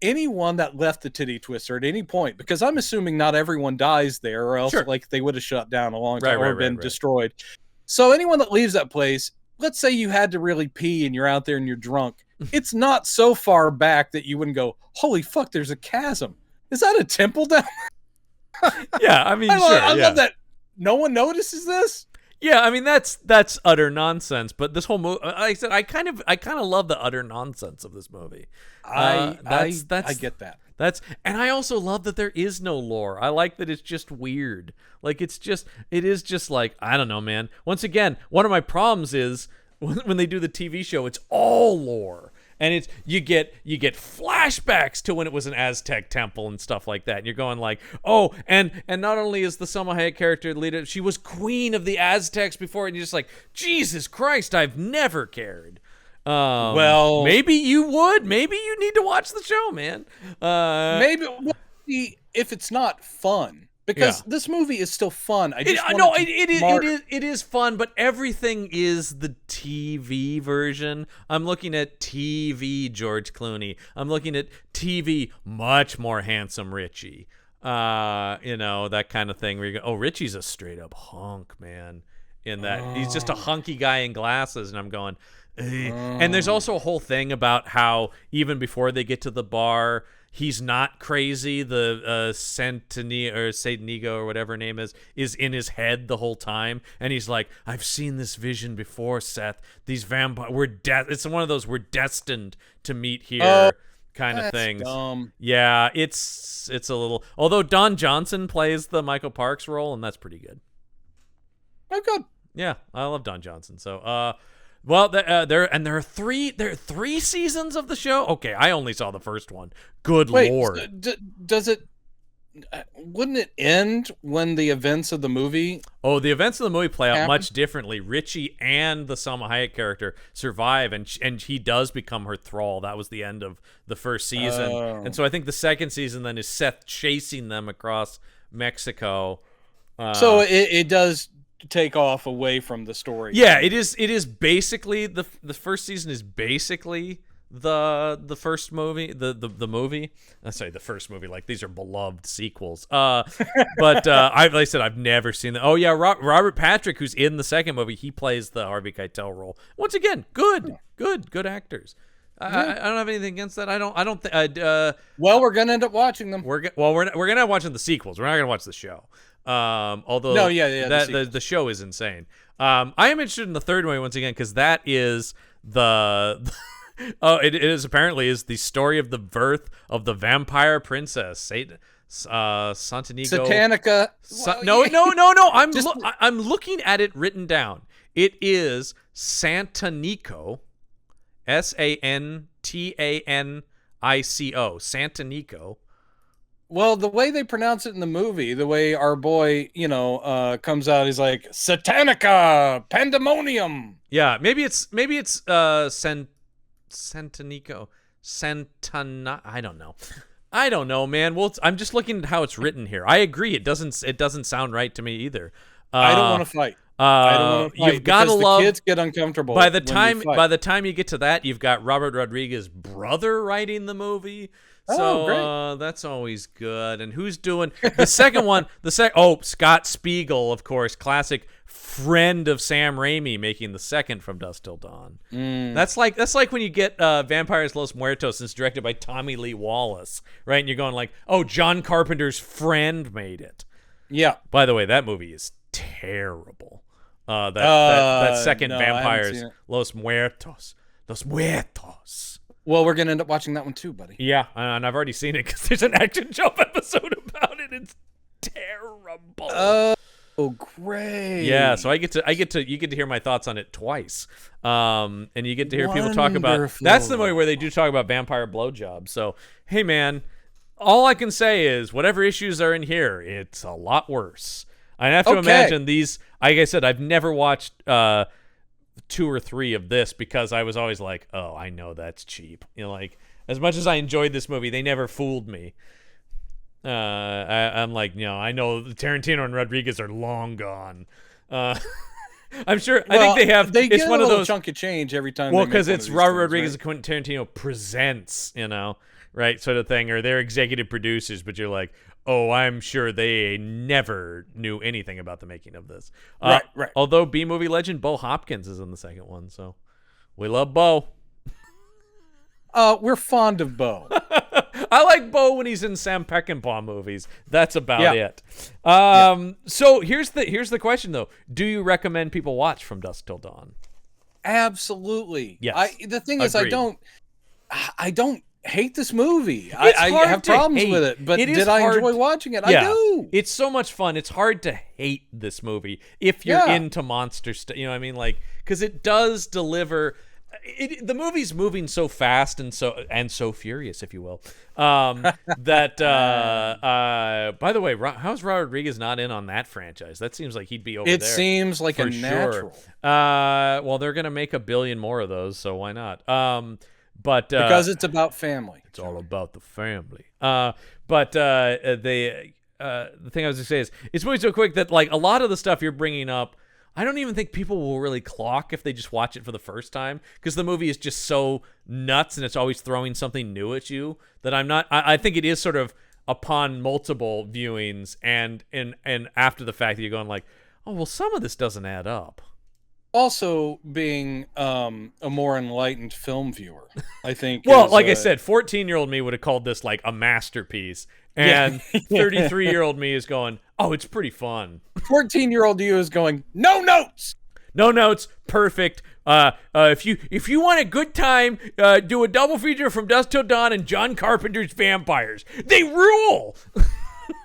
anyone that left the titty twister at any point, because I'm assuming not everyone dies there, or else like they would have shut down a long time or been destroyed. So anyone that leaves that place, let's say you had to really pee and you're out there and you're drunk, it's not so far back that you wouldn't go, holy fuck, there's a chasm. Is that a temple down there? Yeah, I mean, I love that no one notices this. Yeah, I mean that's utter nonsense. But this whole movie, like I said, I kind of love the utter nonsense of this movie. I get that. And I also love that there is no lore. I like that it's just weird. Like it is just like, I don't know, man. Once again, one of my problems is when they do the TV show, it's all lore. And it's you get flashbacks to when it was an Aztec temple and stuff like that. And you're going like, oh, and not only is the Salma Hayek character leader, she was queen of the Aztecs before, and you're just like, Jesus Christ, I've never cared. Well, maybe you would. Maybe you need to watch the show, man. Maybe if it's not fun. Because this movie is still fun. It is fun, but everything is the TV version. I'm looking at TV George Clooney. I'm looking at TV much more handsome Richie. That kind of thing where you go, oh, Richie's a straight up hunk, man. In that he's just a hunky guy in glasses, and I'm going, and there's also a whole thing about how even before they get to the bar, he's not crazy. The Santanigo or whatever her name is in his head the whole time, and he's like, "I've seen this vision before, Seth. These vampires, it's one of those we're destined to meet here kind of things." Dumb. Yeah, it's a little. Although Don Johnson plays the Michael Parks role, and that's pretty good. Oh, good. Yeah, I love Don Johnson. So, well, there are three seasons of the show. Okay, I only saw the first one. Good Lord. Does it? Wouldn't it end when the events of the movie? Oh, the events of the movie play out much differently. Richie and the Salma Hayek character survive, and he does become her thrall. That was the end of the first season, and so I think the second season then is Seth chasing them across Mexico. So it does take off away from the story. Yeah, it is basically the first season is basically the first movie, the movie. Sorry, the first movie. Like, these are beloved sequels. But like I said, I've never seen that. Oh yeah, Robert Patrick, who's in the second movie, he plays the Harvey Keitel role. Once again, good actors. I don't have anything against that. I don't think. Well, we're gonna end up watching them. We're gonna end up watching the sequels. We're not gonna watch the show. Although the show is insane. I am interested in the third one once again, because that is it is apparently is the story of the birth of the vampire princess Santanigo. Satanica. No. I'm looking at it written down. It is Santanico, Santanico, Santanico. Well, the way they pronounce it in the movie, the way our boy, comes out, he's like, Satanica, Pandemonium. Yeah, maybe it's Santanico, I don't know, man. Well, I'm just looking at how it's written here. I agree. It doesn't sound right to me either. I don't want to fight. I don't want to fight. You've got to love. The kids get uncomfortable by the time you get to that, you've got Robert Rodriguez's brother writing the movie. So great. That's always good. And who's doing the second one? Scott Spiegel, of course, classic friend of Sam Raimi, making the second From Dusk Till Dawn. That's like when you get Vampires Los Muertos, and it's directed by Tommy Lee Wallace, right? And you're going like, oh, John Carpenter's friend made it. Yeah. By the way, that movie is terrible. That second Vampires Los Muertos. Well, we're going to end up watching that one too, buddy. Yeah, and I've already seen it because there's an Action Jump episode about it. It's terrible. great. Yeah, so you get to hear my thoughts on it twice. And you get to hear people talk about, that's the movie where they do talk about vampire blowjobs. So, hey man, all I can say is whatever issues are in here, it's a lot worse. I have to imagine these, like I said, I've never watched 2 or 3 of this because I was always like, oh, I know that's cheap. You know, like, as much as I enjoyed this movie, they never fooled me. I'm like, I know Tarantino and Rodriguez are long gone. I'm sure. I think they have. They it's get one a of little those chunk of change every time. Well, because it's Robert Rodriguez right? and Quentin Tarantino presents, right, sort of thing, or they're executive producers. But you're like, oh, I'm sure they never knew anything about the making of this. Right. Although B-movie legend Bo Hopkins is in the second one, so we love Bo. We're fond of Bo. I like Bo when he's in Sam Peckinpah movies. That's about it. So here's the question though: do you recommend people watch From Dusk Till Dawn? Absolutely. Yes. The thing is, Agreed. I don't hate this movie. I have problems with it, but did I enjoy watching it? Yeah. I do. It's so much fun. It's hard to hate this movie if you're into monster stuff. You know what I mean? Like, because it does deliver. The movie's moving so fast and so furious, if you will, that by the way, how's Rodriguez not in on that franchise? That seems like he'd be over there. It seems like a natural. Well, they're gonna make 1 billion more of those, so why not? But because it's about family. It's all about the family. But the thing I was gonna say is it's moving so quick that like a lot of the stuff you're bringing up, I don't even think people will really clock if they just watch it for the first time, because the movie is just so nuts and it's always throwing something new at you that I think it is sort of upon multiple viewings and after the fact that you're going like, oh, well, some of this doesn't add up. Also, being a more enlightened film viewer, I think. Well, like I said, 14-year-old me would have called this like a masterpiece, and 33-year-old me is going, oh, it's pretty fun. 14-year-old you is going, no notes. No notes, perfect. If you want a good time, do a double feature From Dusk Till Dawn and John Carpenter's Vampires. They rule.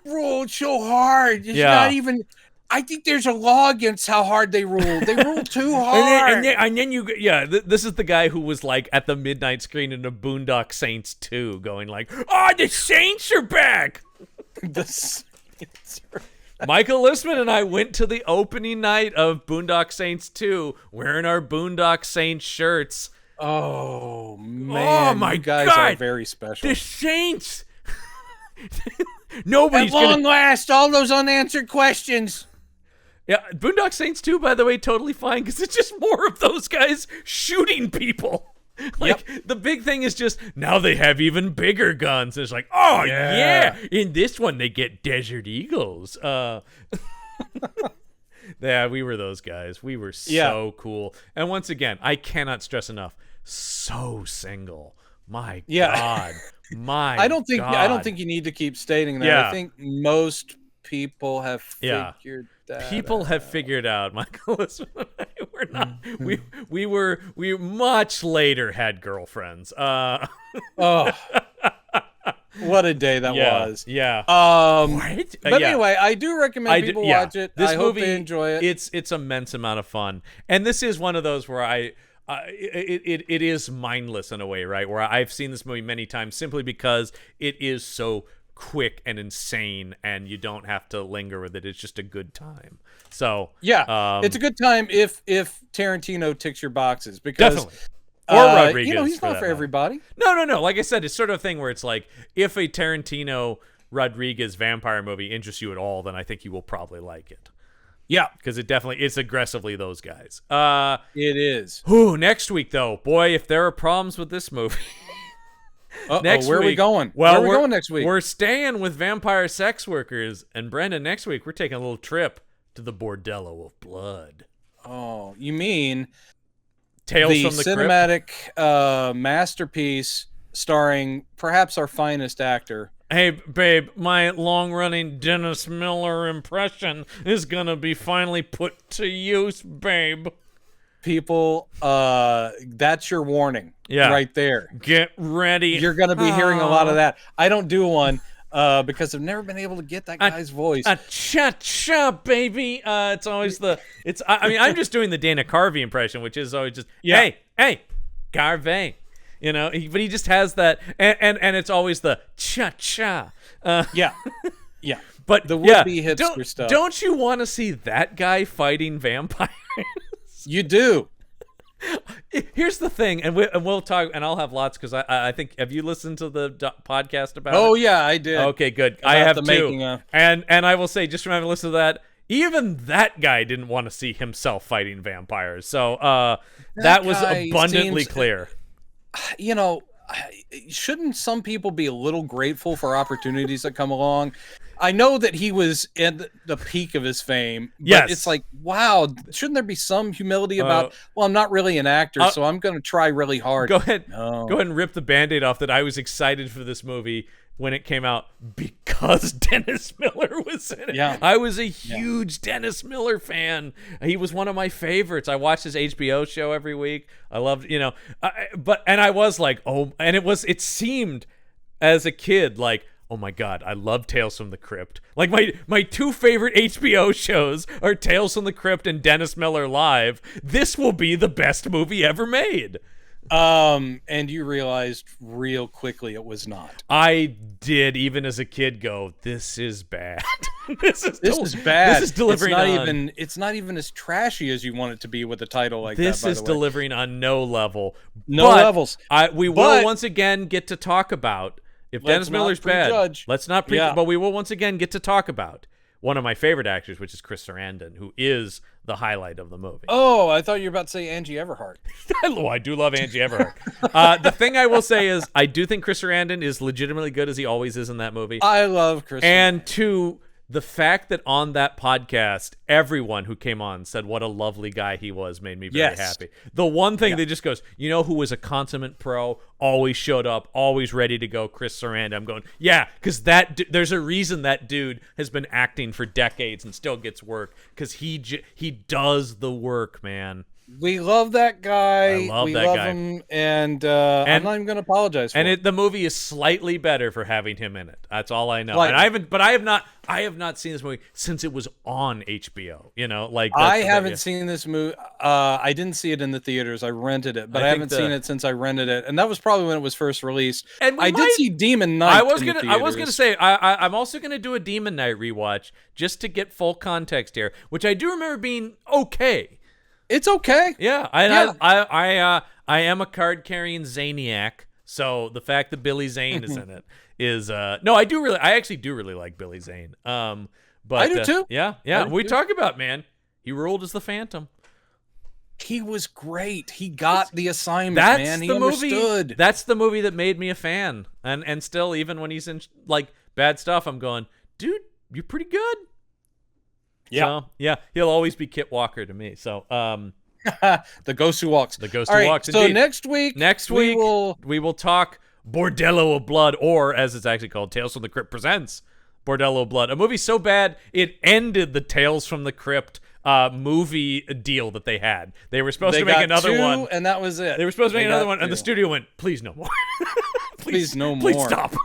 Ruled so hard. It's not even. I think there's a law against how hard they rule. They rule too hard. And then this is the guy who was like at the midnight screening of Boondock Saints 2 going like, oh, the Saints are back. The Saints are back. Michael Listman and I went to the opening night of Boondock Saints 2 wearing our Boondock Saints shirts. Oh, man. Oh, my you guys God. are very special. The Saints. Nobody's At long last, all those unanswered questions. Yeah, Boondock Saints 2, by the way, totally fine, because it's just more of those guys shooting people. Like, the big thing is just, now they have even bigger guns. It's like, oh, yeah. In this one, they get Desert Eagles. Yeah, we were those guys. We were so cool. And once again, I cannot stress enough, so single. My God. I don't think you need to keep stating that. Yeah. I think most people have figured that have figured out, Michael. We're not. We much later had girlfriends. Oh, what a day that was. Yeah. What? But anyway, I do recommend people watch it. This I movie, hope they enjoy it. It's immense amount of fun, and this is one of those where it is mindless in a way, right? Where I've seen this movie many times simply because it is so quick and insane, and you don't have to linger with it. It's just a good time. So it's a good time if Tarantino ticks your boxes, because definitely. Or Rodriguez, he's not for everybody. No. Like I said, it's sort of a thing where it's like, if a Tarantino Rodriguez vampire movie interests you at all, then I think you will probably like it. Yeah, because it's aggressively those guys. It is. Next week though, boy, if there are problems with this movie. Where are we going? Well, where are we going next week? We're staying with vampire sex workers, and Brendan, next week we're taking a little trip to the Bordello of Blood. Oh, you mean Tales from the cinematic masterpiece starring perhaps our finest actor? Hey, babe, my long-running Dennis Miller impression is gonna be finally put to use, babe. People, that's your warning right there. Get ready. You're going to be hearing a lot of that. I don't do one. because I've never been able to get that guy's voice. Cha-cha, baby. It's always I mean, I'm just doing the Dana Carvey impression, which is always just, hey, Carvey. You know, but he just has that, and it's always the cha-cha. Yeah. But the would-be hipster stuff. Don't you want to see that guy fighting vampires? You do. Here's the thing, and we'll talk, and I'll have lots, because I think, have you listened to the podcast about it? Oh, yeah, I did. Okay, good. I have too. And I will say, just from having listened to that, even that guy didn't want to see himself fighting vampires. So that was abundantly clear. You know, shouldn't some people be a little grateful for opportunities that come along? I know that he was at the peak of his fame, but it's like, wow, shouldn't there be some humility about, well, I'm not really an actor, so I'm going to try really hard. Go ahead and rip the Band-Aid off that I was excited for this movie when it came out because Dennis Miller was in it. Yeah. I was a huge Dennis Miller fan. He was one of my favorites. I watched his HBO show every week. I loved, and I was like, it seemed as a kid like, oh my God, I love Tales from the Crypt. Like my two favorite HBO shows are Tales from the Crypt and Dennis Miller Live. This will be the best movie ever made. And you realized real quickly it was not. I did, even as a kid, go, this is bad. This is bad. This is delivering it's not even as trashy as you want it to be with a title like this that. This is delivering on no level. Levels. We will once again get to talk about, if Dennis Miller's bad, let's not but we will once again get to talk about one of my favorite actors, which is Chris Sarandon, who is the highlight of the movie. Oh, I thought you were about to say Angie Everhart. I do love Angie Everhart. The thing I will say is, I do think Chris Sarandon is legitimately good, as he always is in that movie. I love Chris Sarandon. And two, the fact that on that podcast, everyone who came on said what a lovely guy he was made me very happy. The one thing that just goes, you know who was a consummate pro, always showed up, always ready to go, Chris Sarandon. I'm going, because there's a reason that dude has been acting for decades and still gets work, because he does the work, man. We love that guy. I love we that love guy. him, and I'm not even going to apologize for it. The movie is slightly better for having him in it. That's all I know. Like, and I have not seen this movie since it was on HBO. I haven't seen this movie. I didn't see it in the theaters. I rented it, but I haven't seen it since I rented it, and that was probably when it was first released. And I did see Demon Knight. I was gonna say I'm also gonna do a Demon Knight rewatch just to get full context here, which I do remember being okay. It's okay. Yeah, I am a card-carrying Zaniac, so the fact that Billy Zane is in it is no, I actually do really like Billy Zane. But I do too. Yeah. We talk about, man, he ruled as the Phantom. He was great. He got the assignment, man. He understood. That's the movie that made me a fan. And still, even when he's in like bad stuff, I'm going, dude, you're pretty good. Yeah. So, he'll always be Kit Walker to me. So, the ghost who walks. The ghost who walks. So indeed. next week we will talk Bordello of Blood, or as it's actually called, Tales from the Crypt presents Bordello of Blood, a movie so bad it ended the Tales from the Crypt movie deal that they had. They were supposed to make another one, and that was it. They were supposed to make another one, and the studio went, "Please no more. please no more. Please stop."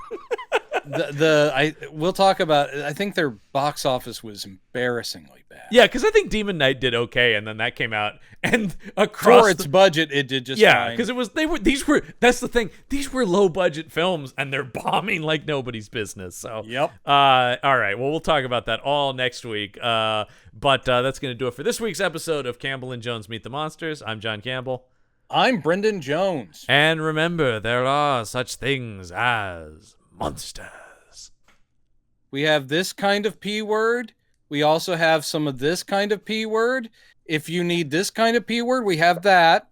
We'll talk about. I think their box office was embarrassingly bad. Yeah, because I think Demon Knight did okay, and then that came out, and across for its budget, it did just fine. Because that's the thing. These were low budget films, and they're bombing like nobody's business. So yep. All right. Well, we'll talk about that all next week. But that's gonna do it for this week's episode of Campbell and Jones Meet the Monsters. I'm John Campbell. I'm Brendan Jones. And remember, there are such things as monsters. We have this kind of P word. We also have some of this kind of P word. If you need this kind of P word, we have that.